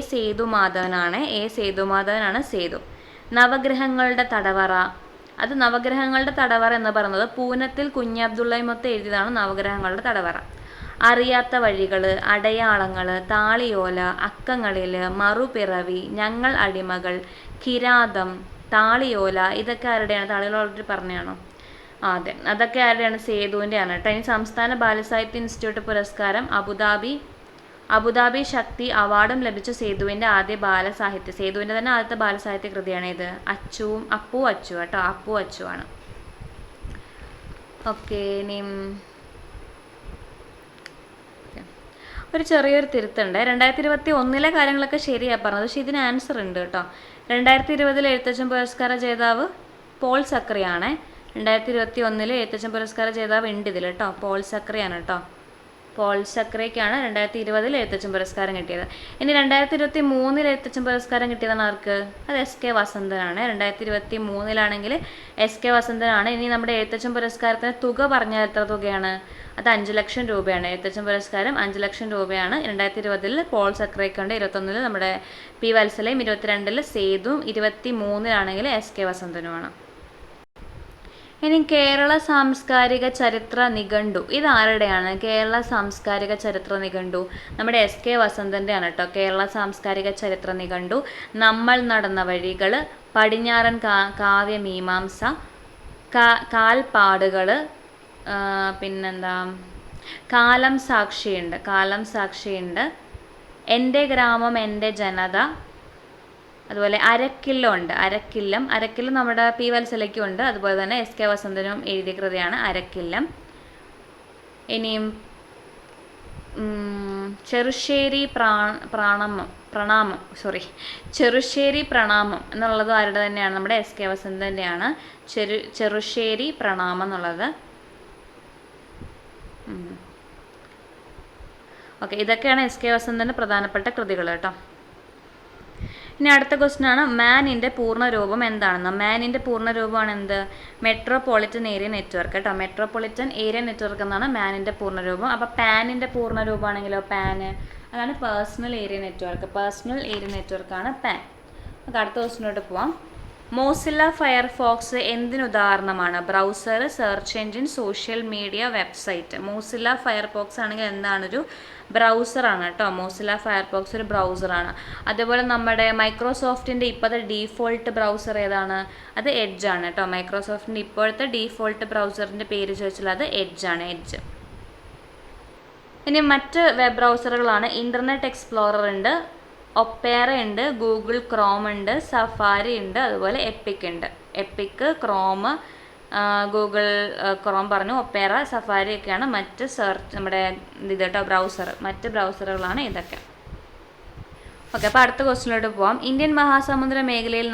സേതുമാധവനാണ് സേതു. നവഗ്രഹങ്ങളുടെ തടവറ. അത് നവഗ്രഹങ്ങളുടെ തടവറ എന്ന് പറയുന്നത് പൂനത്തിൽ കുഞ്ഞബ്ദുള്ളയുമൊത്ത് എഴുതിയതാണ് നവഗ്രഹങ്ങളുടെ തടവറ. അറിയാത്ത വഴികൾ, അടയാളങ്ങൾ, താളിയോല, അക്കങ്ങളിൽ, മറുപിറവി, ഞങ്ങൾ അടിമകൾ, കിരാതം, താളിയോല, ഇതൊക്കെ ആരുടെയാണ്? താളിയോല ഓൾറെഡി പറഞ്ഞാണോ? അതെ, അതൊക്കെ ആരുടെയാണ്? സേതുവിൻ്റെ ആണ് കേട്ടോ. ഇനി സംസ്ഥാന ബാലസാഹിത്യ ഇൻസ്റ്റിറ്റ്യൂട്ട് പുരസ്കാരം അബുദാബി ശക്തി അവാർഡും ലഭിച്ച സേതുവിൻ്റെ സേതുവിൻ്റെ തന്നെ ആദ്യത്തെ ബാലസാഹിത്യ കൃതിയാണ് ഇത്. അപ്പു അച്ചു കേട്ടോ. അപ്പു അച്ചു ആണ്. ഓക്കെ. ഇനി ഒരു ചെറിയൊരു തിരുത്തുണ്ട്. 2021 കാര്യങ്ങളൊക്കെ ശരിയാണ് പറഞ്ഞത്, പക്ഷേ ഇതിന് ആൻസർ ഉണ്ട് കേട്ടോ. 2020 എഴുത്തച്ഛൻ പുരസ്കാര ജേതാവ് പോൾ സക്രിയാണ്. 2021 എഴുത്തച്ഛൻ പുരസ്കാര ജേതാവ് ഉണ്ട് ഇതിൽ കേട്ടോ. പോൾ സക്രിയാണ് കേട്ടോ. പോൾ സക്രയ്ക്കാണ് 2020 എഴുത്തച്ഛൻ പുരസ്കാരം കിട്ടിയത്. ഇനി 2023 എഴുത്തച്ഛൻ പുരസ്കാരം കിട്ടിയതാണ് ആർക്ക്? അത് എസ്.കെ. വസന്തനാണ്. 2023 എസ്.കെ. വസന്തനാണ്. ഇനി നമ്മുടെ എഴുത്തച്ഛൻ പുരസ്കാരത്തിന് തുക പറഞ്ഞാൽ എത്ര തുകയാണ്? അത് 5 ലക്ഷം രൂപയാണ്. എഴുത്തച്ഛൻ പുരസ്കാരം 5 ലക്ഷം രൂപയാണ്. 2020 പോൾ സക്രയ്ക്കുണ്ട്, 2021 നമ്മുടെ പി വത്സലയും, 2022 സേതുവും, 2023 എസ്.കെ. വസന്തനുമാണ്. ഇനി കേരള സാംസ്കാരിക ചരിത്ര നിഘണ്ടു ഇതാരുടെയാണ്? കേരള സാംസ്കാരിക ചരിത്ര നിഘണ്ടു നമ്മുടെ SK വസന്തൻ്റെ ആണ് കേട്ടോ. കേരള സാംസ്കാരിക ചരിത്ര നിഘണ്ടു. നമ്മൾ നടന്ന വഴികൾ, പടിഞ്ഞാറൻ കാവ്യമീമാംസ, കാൽപ്പാടുകൾ, പിന്നെന്താ കാലം സാക്ഷിയുണ്ട്, എൻ്റെ ഗ്രാമം എൻ്റെ ജനത, അതുപോലെ അരക്കില്ലം നമ്മുടെ P. വത്സലയ്ക്കും ഉണ്ട്. അതുപോലെ തന്നെ SK വസന്തനും എഴുതിയ കൃതിയാണ് അരക്കില്ലം. ഇനിയും ചെറുശ്ശേരി പ്രണാമം എന്നുള്ളത് ആരുടെ തന്നെയാണ്? നമ്മുടെ SK വസന്തൻ്റെയാണ്. ചെറുശ്ശേരി പ്രണാമം എന്നുള്ളത്. ഓക്കെ, ഇതൊക്കെയാണ് SK വസന്തൻ്റെ പ്രധാനപ്പെട്ട കൃതികൾ കേട്ടോ. ഇനി അടുത്ത ക്വസ്റ്റ്യൻ ആണ് മാനിൻ്റെ പൂർണ്ണരൂപം എന്താണെന്ന്. മാനിൻ്റെ പൂർണ്ണരൂപമാണ് എന്ത്? മെട്രോപൊളിറ്റൻ ഏരിയ നെറ്റ്വർക്ക് കേട്ടോ. മെട്രോപൊളിറ്റൻ ഏരിയ നെറ്റ്വർക്ക് എന്നാണ് മാനിൻ്റെ പൂർണ്ണരൂപം. അപ്പോൾ പാനിൻ്റെ പൂർണ്ണരൂപമാണെങ്കിലോ പാന്, അതാണ് പേഴ്സണൽ ഏരിയ നെറ്റ്വർക്കാണ് പാൻ. നമുക്ക് അടുത്ത ക്വസ്റ്റ്യനിലോട്ട് പോവാം. മോസില്ല ഫയർഫോക്സ് എന്തിനുദാഹരണമാണ്? Browser, search engine, social media, website. Mozilla Firefox ആണെങ്കിൽ എന്താണൊരു ബ്രൗസറാണ് കേട്ടോ. മോസില്ല ഫയർഫോക്സ് ഒരു ബ്രൗസറാണ്. അതേപോലെ നമ്മുടെ മൈക്രോസോഫ്റ്റിൻ്റെ ഇപ്പോഴത്തെ ഡീഫോൾട്ട് ബ്രൗസർ ഏതാണ്? അത് എഡ്ജ് ആണ് കേട്ടോ. മൈക്രോസോഫ്റ്റിൻ്റെ ഇപ്പോഴത്തെ ഡീഫോൾട്ട് ബ്രൗസറിൻ്റെ പേര് ചോദിച്ചാൽ അത് എഡ്ജ്. ഇനി മറ്റ് വെബ് ബ്രൗസറുകളാണ് ഇൻ്റർനെറ്റ് എക്സ്പ്ലോറർ ഉണ്ട്, ഒപ്പേറ ഉണ്ട്, ഗൂഗിൾ ക്രോം ഉണ്ട്, സഫാരി ഉണ്ട്, അതുപോലെ എപ്പിക് ഉണ്ട്. എപ്പിക്, ക്രോം, ഗൂഗിൾ ക്രോം പറഞ്ഞു, ഒപ്പേറ, സഫാരി ഒക്കെയാണ് മറ്റ് നമ്മുടെ മറ്റ് ബ്രൗസറുകളാണ് ഇതൊക്കെ. ഓക്കെ, അപ്പോൾ അടുത്ത ക്വസ്റ്റ്യനിലോട്ട് പോവാം. ഇന്ത്യൻ മഹാസമുദ്ര മേഖലയിൽ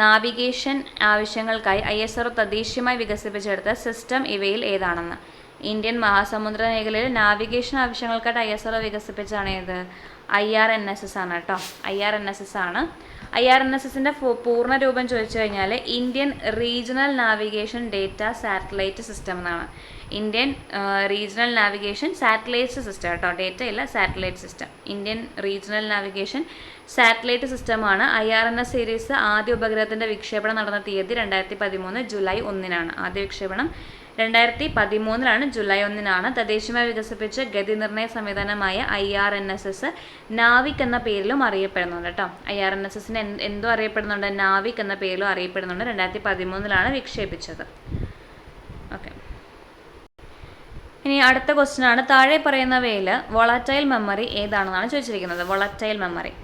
നാവിഗേഷൻ ആവശ്യങ്ങൾക്കായി ISRO തദ്ദേശീയമായി വികസിപ്പിച്ചെടുത്ത സിസ്റ്റം ഇവയിൽ ഏതാണെന്ന്. ഇന്ത്യൻ മഹാസമുദ്ര മേഖലയിൽ നാവിഗേഷൻ ആവശ്യങ്ങൾക്കായിട്ട് ISRO വികസിപ്പിച്ചാണ് ഏത്? IRNSS ആണ് കേട്ടോ. IRNSS ആണ്. IRNSSൻ്റെ പൂർണ്ണ രൂപം ചോദിച്ചു കഴിഞ്ഞാൽ Indian regional navigation data satellite system എന്നാണ്. Indian regional navigation satellite system കേട്ടോ. ഡേറ്റ ഇല്ല, satellite system. Indian regional navigation satellite സിസ്റ്റമാണ്. IRNS സീരീസ് ആദ്യ ഉപഗ്രഹത്തിൻ്റെ വിക്ഷേപണം നടന്ന തീയതി 2013 ജൂലൈ 1 ആദ്യ വിക്ഷേപണം 2013 ജൂലൈ 1 തദ്ദേശീയമായി വികസിപ്പിച്ച ഗതി നിർണയ സംവിധാനമായ IRNSS നാവിക് എന്ന പേരിലും അറിയപ്പെടുന്നുണ്ട് കേട്ടോ. IRNSSന് എന്തോ അറിയപ്പെടുന്നുണ്ട്? നാവിക് എന്ന പേരിലും അറിയപ്പെടുന്നുണ്ട്. 2013 വിക്ഷേപിച്ചത്. ഓക്കെ, ഇനി അടുത്ത ക്വസ്റ്റ്യൻ ആണ്. താഴെ പറയുന്നവയിൽ വോളറ്റൈൽ മെമ്മറി ഏതാണെന്നാണ് ചോദിച്ചിരിക്കുന്നത്. വോളറ്റൈൽ മെമ്മറി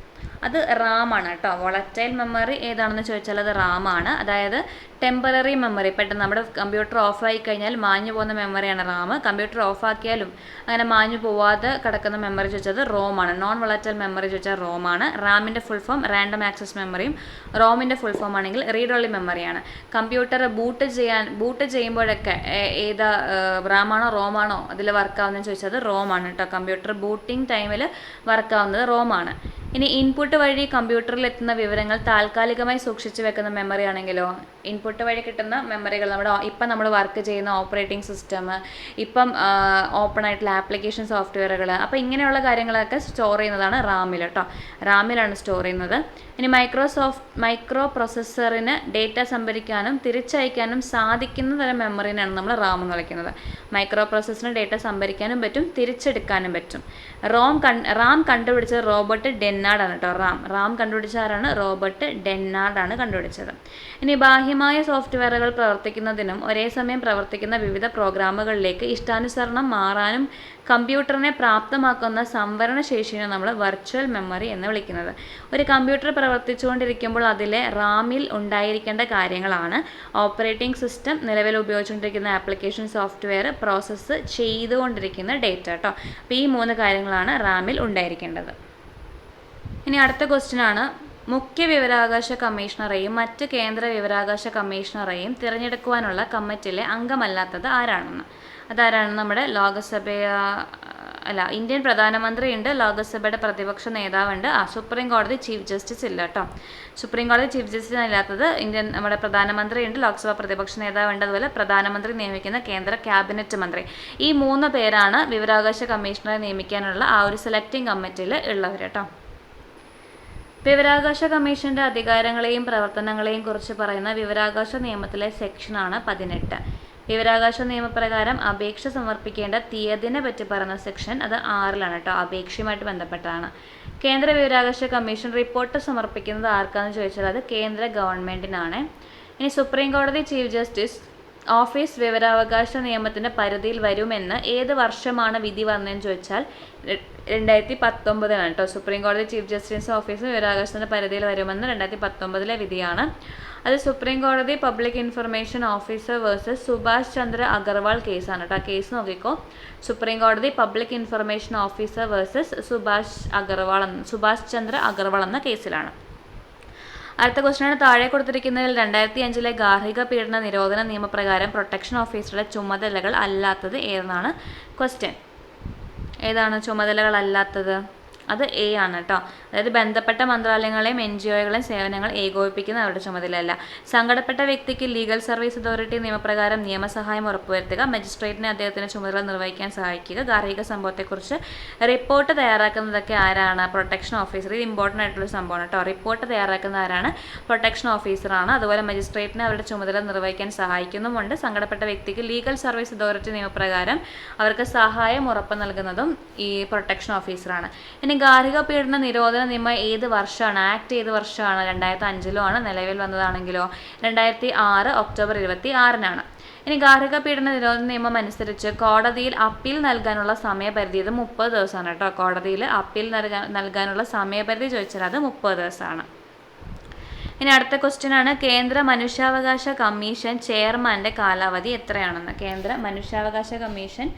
അത് RAM ആണ് കേട്ടോ. വോളറ്റൈൽ മെമ്മറി ഏതാണെന്ന് ചോദിച്ചാൽ അത് RAM ആണ്. അതായത് ടെമ്പററി മെമ്മറി, പെട്ടെന്ന് നമ്മുടെ കമ്പ്യൂട്ടർ ഓഫായി കഴിഞ്ഞാൽ മാഞ്ഞു പോകുന്ന മെമ്മറിയാണ് RAM. കമ്പ്യൂട്ടർ ഓഫാക്കിയാലും അങ്ങനെ മാഞ്ഞു പോവാതെ കിടക്കുന്ന മെമ്മറി ചോദിച്ചത് ROM ആണ്. നോൺ വോളറ്റൈൽ മെമ്മറി ചോദിച്ചാൽ ROM ആണ്. റാമിൻ്റെ ഫുൾ ഫോം റാൻഡം ആക്സസ് മെമ്മറിയും റോമിൻ്റെ ഫുൾ ഫോം ആണെങ്കിൽ റീഡ് ഓൺലി മെമ്മറിയാണ്. കമ്പ്യൂട്ടർ ബൂട്ട് ചെയ്യുമ്പോഴൊക്കെ ഏതാ RAM ആണോ ROM ആണോ അതിൽ വർക്കാവുന്നതെന്ന് ചോദിച്ചത് ROM ആണ് കേട്ടോ. കമ്പ്യൂട്ടർ ബൂട്ടിംഗ് ടൈമിൽ വർക്കാവുന്നത് ROM ആണ്. ഇനി ഇൻപുട്ട് വഴി കമ്പ്യൂട്ടറിൽ എത്തുന്ന വിവരങ്ങൾ താൽക്കാലികമായി സൂക്ഷിച്ചു വെക്കുന്ന മെമ്മറി ആണെങ്കിലോ, ഇൻപുട്ട് വഴി കിട്ടുന്ന മെമ്മറികൾ ഇപ്പം നമ്മൾ വർക്ക് ചെയ്യുന്ന ഓപ്പറേറ്റിംഗ് സിസ്റ്റം, ഇപ്പം ഓപ്പൺ ആയിട്ടുള്ള ആപ്ലിക്കേഷൻ സോഫ്റ്റ്വെയറുകൾ, അപ്പോൾ ഇങ്ങനെയുള്ള കാര്യങ്ങളൊക്കെ സ്റ്റോർ ചെയ്യുന്നതാണ് റാമിൽ കേട്ടോ. റാമിലാണ് സ്റ്റോർ ചെയ്യുന്നത്. ഇനി മൈക്രോ പ്രോസസ്സറിന് ഡേറ്റ സംഭരിക്കാനും തിരിച്ചയക്കാനും സാധിക്കുന്ന തരം മെമ്മറിനാണ് നമ്മൾ റാം എന്ന് വിളിക്കുന്നത്. മൈക്രോ പ്രോസസ്സറിന് ഡേറ്റ സംഭരിക്കാനും പറ്റും, തിരിച്ചെടുക്കാനും പറ്റും. റാം കണ്ടുപിടിച്ചത് റോബർട്ട് ഡെന്നാർഡ് ആണ് കേട്ടോ. റാം കണ്ടുപിടിച്ച ആരാണ്? റോബർട്ട് ഡെന്നാർഡ് ആണ് കണ്ടുപിടിച്ചത്. ഇനി ബാഹ്യമായ സോഫ്റ്റ്വെയറുകൾ പ്രവർത്തിക്കുന്നതിനും ഒരേ സമയം പ്രവർത്തിക്കുന്ന വിവിധ പ്രോഗ്രാമുകളിലേക്ക് ഇഷ്ടാനുസരണം മാറാനും കമ്പ്യൂട്ടറിനെ പ്രാപ്തമാക്കുന്ന സംവരണ ശേഷിയാണ് നമ്മൾ വെർച്വൽ മെമ്മറി എന്ന് വിളിക്കുന്നത്. ഒരു കമ്പ്യൂട്ടർ പ്രവർത്തിച്ചുകൊണ്ടിരിക്കുമ്പോൾ അതിലെ റാമിൽ ഉണ്ടായിരിക്കേണ്ട കാര്യങ്ങളാണ് ഓപ്പറേറ്റിംഗ് സിസ്റ്റം, നിലവിൽ ഉപയോഗിച്ചുകൊണ്ടിരിക്കുന്ന ആപ്ലിക്കേഷൻ സോഫ്റ്റ്വെയർ, പ്രോസസ്സ് ചെയ്തുകൊണ്ടിരിക്കുന്ന ഡേറ്റ കേട്ടോ. അപ്പോൾ ഈ 3 കാര്യങ്ങളാണ് റാമിൽ ഉണ്ടായിരിക്കേണ്ടത്. ഇനി അടുത്ത ക്വസ്റ്റ്യൻ ആണ്. മുഖ്യ വിവരാവകാശ കമ്മീഷണറെയും മറ്റ് കേന്ദ്ര വിവരാവകാശ കമ്മീഷണറെയും തിരഞ്ഞെടുക്കുവാനുള്ള കമ്മിറ്റിയിലെ അംഗമല്ലാത്തത് ആരാണെന്ന്. അതാരാണ്? നമ്മുടെ ഇന്ത്യൻ പ്രധാനമന്ത്രിയുണ്ട്, ലോകസഭയുടെ പ്രതിപക്ഷ നേതാവുണ്ട്, സുപ്രീം കോടതി ചീഫ് ജസ്റ്റിസ് ഇല്ല കേട്ടോ. സുപ്രീം കോടതി ചീഫ് ജസ്റ്റിസ് ഇല്ലാത്തത് നമ്മുടെ പ്രധാനമന്ത്രിയുണ്ട്, ലോക്സഭ പ്രതിപക്ഷ നേതാവുണ്ട്, അതുപോലെ പ്രധാനമന്ത്രി നിയമിക്കുന്ന കേന്ദ്ര ക്യാബിനറ്റ് മന്ത്രി. ഈ 3 പേരാണ് വിവരാവകാശ കമ്മീഷണറെ നിയമിക്കാനുള്ള ആ ഒരു സെലക്ടിംഗ് കമ്മിറ്റിയിൽ ഉള്ളവർ കേട്ടോ. വിവരാവകാശ കമ്മീഷന്റെ അധികാരങ്ങളെയും പ്രവർത്തനങ്ങളെയും കുറിച്ച് പറയുന്ന വിവരാവകാശ നിയമത്തിലെ സെക്ഷനാണ് 18. വിവരാവകാശ നിയമപ്രകാരം അപേക്ഷ സമർപ്പിക്കേണ്ട തീയതിനെ പറ്റി പറയുന്ന സെക്ഷൻ അത് 6-ലാണ് കേട്ടോ. അപേക്ഷയുമായിട്ട് ബന്ധപ്പെട്ടാണ്. കേന്ദ്ര വിവരാവകാശ കമ്മീഷൻ റിപ്പോർട്ട് സമർപ്പിക്കുന്നത് ആർക്കാന്ന് ചോദിച്ചാൽ അത് കേന്ദ്ര ഗവൺമെന്റിനാണ്. ഇനി സുപ്രീം കോടതി ചീഫ് ജസ്റ്റിസ് ഓഫീസ് വിവരാവകാശ നിയമത്തിന്റെ പരിധിയിൽ വരുമെന്ന് ഏത് വർഷമാണ് വിധി വന്നതെന്ന് ചോദിച്ചാൽ 2019 കേട്ടോ. സുപ്രീം കോടതി ചീഫ് ജസ്റ്റിസ് ഓഫീസ് വിവരാവകാശത്തിന്റെ പരിധിയിൽ വരുമെന്ന് 2019 വിധിയാണ്. അത് സുപ്രീം കോടതി public information officer versus Subhash Chandra Agarwal കേസാണ് കേട്ടോ. ആ കേസ് നോക്കിക്കോ. സുപ്രീം കോടതി public information officer versus Subhash Chandra Agarwal എന്ന കേസിലാണ്. അടുത്ത ക്വസ്റ്റ്യനാണ് താഴെ കൊടുത്തിരിക്കുന്നതിൽ 2005 ഗാർഹിക പീഡന നിരോധന നിയമപ്രകാരം പ്രൊട്ടക്ഷൻ ഓഫീസറുടെ ചുമതലകൾ അല്ലാത്തത് ഏതെന്നാണ് ക്വസ്റ്റ്യൻ. ഏതാണ് ചുമതലകൾ അല്ലാത്തത്? അത് എ ആണ് കേട്ടോ. അതായത് ബന്ധപ്പെട്ട മന്ത്രാലയങ്ങളെയും NGOകളെയും സേവനങ്ങൾ ഏകോപിപ്പിക്കുന്ന അവരുടെ ചുമതലയല്ല. സംഘടപ്പെട്ട വ്യക്തിക്ക് ലീഗൽ സർവീസ് അതോറിറ്റി നിയമപ്രകാരം നിയമസഹായം ഉറപ്പുവരുത്തുക, മജിസ്ട്രേറ്റിനെ അദ്ദേഹത്തിന്റെ ചുമതല നിർവഹിക്കാൻ സഹായിക്കുക, ഗാർഹിക സംഭവത്തെക്കുറിച്ച് റിപ്പോർട്ട് തയ്യാറാക്കുന്നതൊക്കെ ആരാണ്? Protection officer. ഇത് ഇമ്പോർട്ടൻ്റ് ആയിട്ടുള്ള സംഭവമാണ് കേട്ടോ. റിപ്പോർട്ട് തയ്യാറാക്കുന്ന ആരാണ്? പ്രൊട്ടക്ഷൻ ഓഫീസറാണ്. അതുപോലെ മജിസ്ട്രേറ്റിനെ അവരുടെ ചുമതല നിർവഹിക്കാൻ സഹായിക്കുന്നുമുണ്ട്. സംഘടപ്പെട്ട വ്യക്തിക്ക് ലീഗൽ സർവീസ് അതോറിറ്റി നിയമപ്രകാരം അവർക്ക് സഹായം ഉറപ്പ് നൽകുന്നതും ഈ പ്രൊട്ടക്ഷൻ ഓഫീസറാണ്. ഇനി ഗാർഹിക പീഡന നിരോധന നിയമം ഏത് വർഷമാണ്? ആക്ട് ഏത് വർഷമാണ്? 2005 ആണ്. നിലവിൽ വന്നതാണെങ്കിലോ 2006 ഒക്ടോബർ 26-നാണ്. ഇനി ഗാർഹിക പീഡന നിരോധന നിയമം അനുസരിച്ച് കോടതിയിൽ അപ്പീൽ നൽകാനുള്ള സമയപരിധി ഇത് 30 ദിവസമാണ് കേട്ടോ. കോടതിയിൽ അപ്പീൽ നൽകാനുള്ള സമയപരിധി ചോദിച്ചാൽ അത് 30 ദിവസമാണ്. ഇനി അടുത്ത ക്വസ്റ്റ്യൻ ആണ് കേന്ദ്ര മനുഷ്യാവകാശ കമ്മീഷൻ ചെയർമാൻ്റെ കാലാവധി എത്രയാണെന്ന്. കേന്ദ്ര മനുഷ്യാവകാശ കമ്മീഷൻ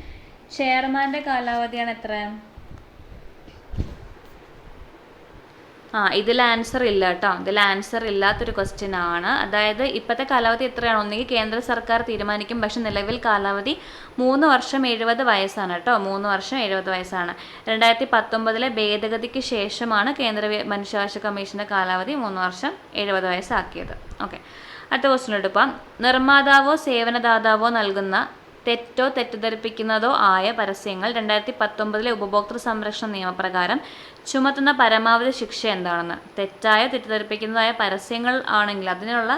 ചെയർമാൻ്റെ കാലാവധിയാണ് എത്ര? ഇതിൽ ആൻസർ ഇല്ല കേട്ടോ. ഇതിൽ ആൻസർ ഇല്ലാത്തൊരു ക്വസ്റ്റ്യൻ ആണ്. അതായത് ഇപ്പോഴത്തെ കാലാവധി എത്രയാണ്? ഒന്നുകിൽ കേന്ദ്ര സർക്കാർ തീരുമാനിക്കും. പക്ഷെ നിലവിൽ കാലാവധി 3 വർഷം 70 വയസ്സാണ് കേട്ടോ. 3 വർഷം 70 വയസ്സാണ്. 2019 ഭേദഗതിക്ക് ശേഷമാണ് കേന്ദ്ര മനുഷ്യാവകാശ കമ്മീഷന്റെ കാലാവധി 3 വർഷം 70 വയസ്സാക്കിയത്. ഓക്കെ, അടുത്ത ക്വസ്റ്റ്യൻ എടുക്കാം. നിർമ്മാതാവോ സേവനദാതാവോ നൽകുന്ന തെറ്റോ തെറ്റിദ്ധരിപ്പിക്കുന്നതോ ആയ പരസ്യങ്ങൾ 2019 ഉപഭോക്തൃ സംരക്ഷണ നിയമപ്രകാരം ചുമത്തുന്ന പരമാവധി ശിക്ഷ എന്താണെന്ന്. തെറ്റായ തെറ്റിദ്ധരിപ്പിക്കുന്നതായ പരസ്യങ്ങൾ ആണെങ്കിൽ അതിനുള്ള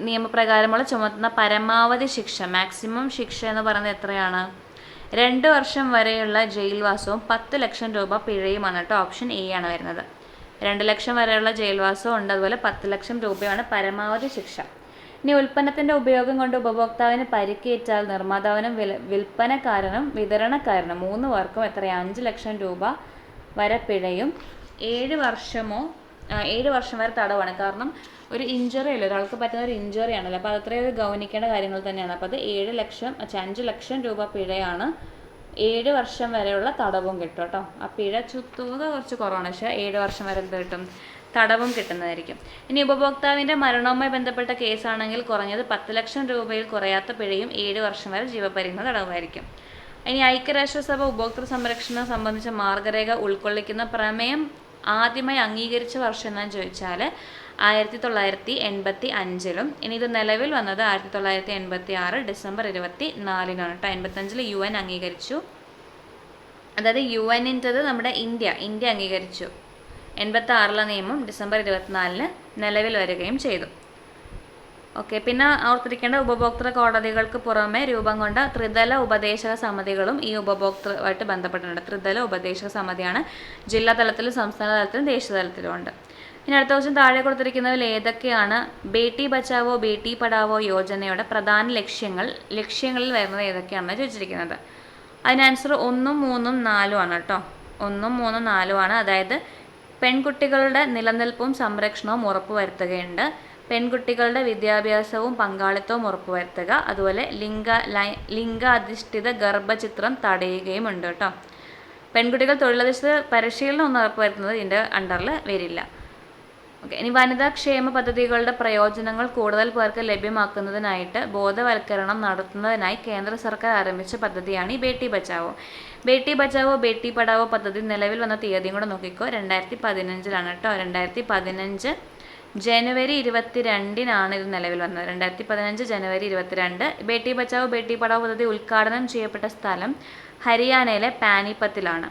നിയമപ്രകാരമുള്ള ചുമത്തുന്ന പരമാവധി ശിക്ഷ, മാക്സിമം ശിക്ഷ എന്ന് പറയുന്നത് എത്രയാണ്? 2 വർഷം വരെയുള്ള ജയിൽവാസവും 10 ലക്ഷം രൂപ പിഴയുമാണ് കേട്ടോ. ഓപ്ഷൻ എ ആണ് വരുന്നത്. 2 ലക്ഷം വരെയുള്ള ജയിൽവാസവും ഉണ്ട്. അതുപോലെ 10 ലക്ഷം രൂപയാണ് പരമാവധി ശിക്ഷ. ഇനി ഉൽപ്പന്നത്തിന്റെ ഉപയോഗം കൊണ്ട് ഉപഭോക്താവിന് പരിക്കേറ്റാൽ നിർമ്മാതാവിനും വിൽപ്പനക്കാരനും വിതരണക്കാരനും 3 പേർക്കും എത്രയാണ്? 5 ലക്ഷം രൂപ വരെ പിഴയും 7 വർഷം വരെ തടവാണ്. കാരണം ഒരു ഇഞ്ചറി അല്ല, ഒരാൾക്ക് പറ്റുന്ന ഒരു ഇഞ്ചറി ആണല്ലോ. അപ്പോൾ അത് അത്രയും ഗൗനിക്കേണ്ട കാര്യങ്ങൾ തന്നെയാണ്. അപ്പോൾ അത് 5 ലക്ഷം രൂപ പിഴയാണ്. 7 വർഷം വരെയുള്ള തടവും കിട്ടും കേട്ടോ. ആ പിഴ തുക കുറച്ച് കുറവാണ്, പക്ഷേ 7 വർഷം വരെ എന്ത് കിട്ടും? തടവും കിട്ടുന്നതായിരിക്കും. ഇനി ഉപഭോക്താവിൻ്റെ മരണവുമായി ബന്ധപ്പെട്ട കേസാണെങ്കിൽ കുറഞ്ഞത് 10 ലക്ഷം രൂപയിൽ കുറയാത്ത പിഴയും 7 വർഷം വരെ ജീവപര്യന്തം തടവുമായിരിക്കും. ഇനി ഐക്യരാഷ്ട്രസഭ ഉപഭോക്തൃ സംരക്ഷണം സംബന്ധിച്ച മാർഗരേഖ ഉൾക്കൊള്ളിക്കുന്ന പ്രമേയം ആദ്യമായി അംഗീകരിച്ച വർഷം എന്നാന്ന് ചോദിച്ചാൽ 1985-ലും. ഇനി ഇത് നിലവിൽ വന്നത് 1986 ഡിസംബർ 24-നാണ് കേട്ടോ. 85-ൽ UN അംഗീകരിച്ചു. അതായത് UN-ൻ്റെത് നമ്മുടെ ഇന്ത്യ അംഗീകരിച്ചു. 86-ലെ നിയമം ഡിസംബർ 24-ന് നിലവിൽ വരികയും ചെയ്തു. ഓക്കെ, പിന്നെ ഓർത്തിരിക്കേണ്ട ഉപഭോക്തൃ കോടതികൾക്ക് പുറമെ രൂപം കൊണ്ട ത്രിതല ഉപദേശക സമിതികളും ഈ ഉപഭോക്തൃമായിട്ട് ബന്ധപ്പെട്ടിട്ടുണ്ട്. ത്രിതല ഉപദേശക സമിതിയാണ് ജില്ലാ തലത്തിലും സംസ്ഥാന തലത്തിലും ദേശീയ തലത്തിലും ഉണ്ട്. ഇനി അടുത്ത ദിവസം താഴെ കൊടുത്തിരിക്കുന്നതിൽ ഏതൊക്കെയാണ് ബേട്ടി ബച്ചാവോ ബേട്ടി പഠാവോ യോജനയുടെ പ്രധാന ലക്ഷ്യങ്ങളിൽ വരുന്നത് ഏതൊക്കെയാണെന്ന് ചോദിച്ചിരിക്കുന്നത്. അതിന് ആൻസർ 1, 3, 4 ആണ് കേട്ടോ. 1, 3, 4 ആണ്. അതായത് പെൺകുട്ടികളുടെ നിലനിൽപ്പും സംരക്ഷണവും ഉറപ്പുവരുത്തുകയുണ്ട്. പെൺകുട്ടികളുടെ വിദ്യാഭ്യാസവും പങ്കാളിത്തവും ഉറപ്പുവരുത്തുക. അതുപോലെ ലിംഗാധിഷ്ഠിത ഗർഭചിത്രം തടയുകയും ഉണ്ട് കേട്ടോ. പെൺകുട്ടികൾ തൊഴിലധിഷ്ഠിത പരിശീലനം ഒന്നും ഉറപ്പുവരുത്തുന്നത് ഇതിൻ്റെ അണ്ടറിൽ വരില്ല. ഓക്കെ, ഇനി വനിതാ ക്ഷേമ പദ്ധതികളുടെ പ്രയോജനങ്ങൾ കൂടുതൽ പേർക്ക് ലഭ്യമാക്കുന്നതിനായിട്ട് ബോധവൽക്കരണം നടത്തുന്നതിനായി കേന്ദ്ര സർക്കാർ ആരംഭിച്ച പദ്ധതിയാണ് ഈ ബേട്ടി ബച്ചാവോ. ബേട്ടി ബച്ചാവോ ബേട്ടി പഠാവോ പദ്ധതി നിലവിൽ വന്ന തീയതിയും കൂടെ നോക്കിക്കോ. 2015-ലാണ് കേട്ടോ. 2015 ജനുവരി 22-നാണ് ഇത് നിലവിൽ വന്നത്. 2015 ജനുവരി 22. ബേട്ടി ബച്ചാവോ ബേട്ടി പഠാവോ പദ്ധതി ഉദ്ഘാടനം ചെയ്യപ്പെട്ട സ്ഥലം ഹരിയാനയിലെ പാനിപ്പത്തിലാണ്.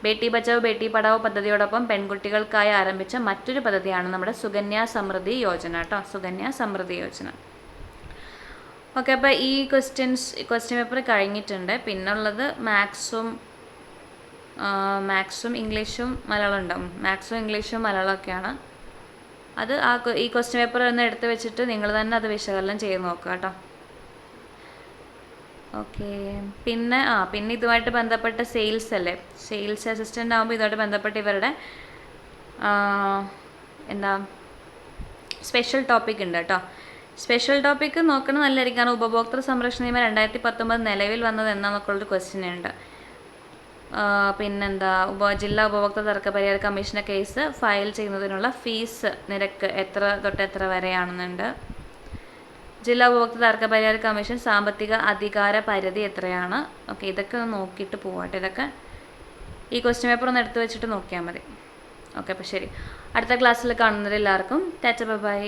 ബേട്ടി ബച്ചാവോ ബേട്ടി പഠാവോ പദ്ധതിയോടൊപ്പം പെൺകുട്ടികൾക്കായി ആരംഭിച്ച മറ്റൊരു പദ്ധതിയാണ് നമ്മുടെ സുകന്യ സമൃദ്ധി യോജന കേട്ടോ. സുകന്യ സമൃദ്ധി യോജന. ഓക്കെ, അപ്പോൾ ഈ ക്വസ്റ്റ്യൻ പേപ്പർ കഴിഞ്ഞിട്ടുണ്ട്. പിന്നുള്ളത് മാത്സും ഇംഗ്ലീഷും മലയാളം ഉണ്ടാവും. മാത്സും ഇംഗ്ലീഷും മലയാളമൊക്കെയാണ്. അത് ഈ ക്വസ്റ്റ്യൻ പേപ്പർ ഒന്ന് എടുത്ത് വെച്ചിട്ട് നിങ്ങൾ തന്നെ അത് വിശകലനം ചെയ്ത് നോക്കുക കേട്ടോ. ഓക്കെ, പിന്നെ ഇതുമായിട്ട് ബന്ധപ്പെട്ട സെയിൽസ് അല്ലേ, സെയിൽസ് അസിസ്റ്റൻ്റ് ആകുമ്പോൾ ഇതുമായിട്ട് ബന്ധപ്പെട്ട് ഇവരുടെ സ്പെഷ്യൽ ടോപ്പിക് ഉണ്ട് കേട്ടോ. സ്പെഷ്യൽ ടോപ്പിക്ക് നോക്കണം നല്ലതായിരിക്കും. കാരണം ഉപഭോക്തൃ സംരക്ഷണ നിയമം 2019 നിലവിൽ വന്നത് എന്നാന്നൊക്കെയുള്ളൊരു ക്വസ്റ്റ്യൻ ഉണ്ട്. ജില്ലാ ഉപഭോക്തൃ തർക്ക പരിഹാര കമ്മീഷൻ്റെ കേസ് ഫയൽ ചെയ്യുന്നതിനുള്ള ഫീസ് നിരക്ക് എത്ര തൊട്ട് എത്ര വരെയാണെന്നുണ്ട്. ജില്ലാ ഉപഭോക്തൃ തർക്ക പരിഹാര കമ്മീഷൻ സാമ്പത്തിക അധികാര പരിധി എത്രയാണ്. ഓക്കെ, ഇതൊക്കെ ഒന്ന് നോക്കിയിട്ട് പോകട്ടെ. ഇതൊക്കെ ഈ ക്വസ്റ്റ്യൻ പേപ്പർ ഒന്ന് എടുത്ത് വെച്ചിട്ട് നോക്കിയാൽ മതി. ഓക്കെ, അപ്പോൾ ശരി, അടുത്ത ക്ലാസ്സിൽ കാണുന്നവരെല്ലാവർക്കും ടാറ്റ ബൈ.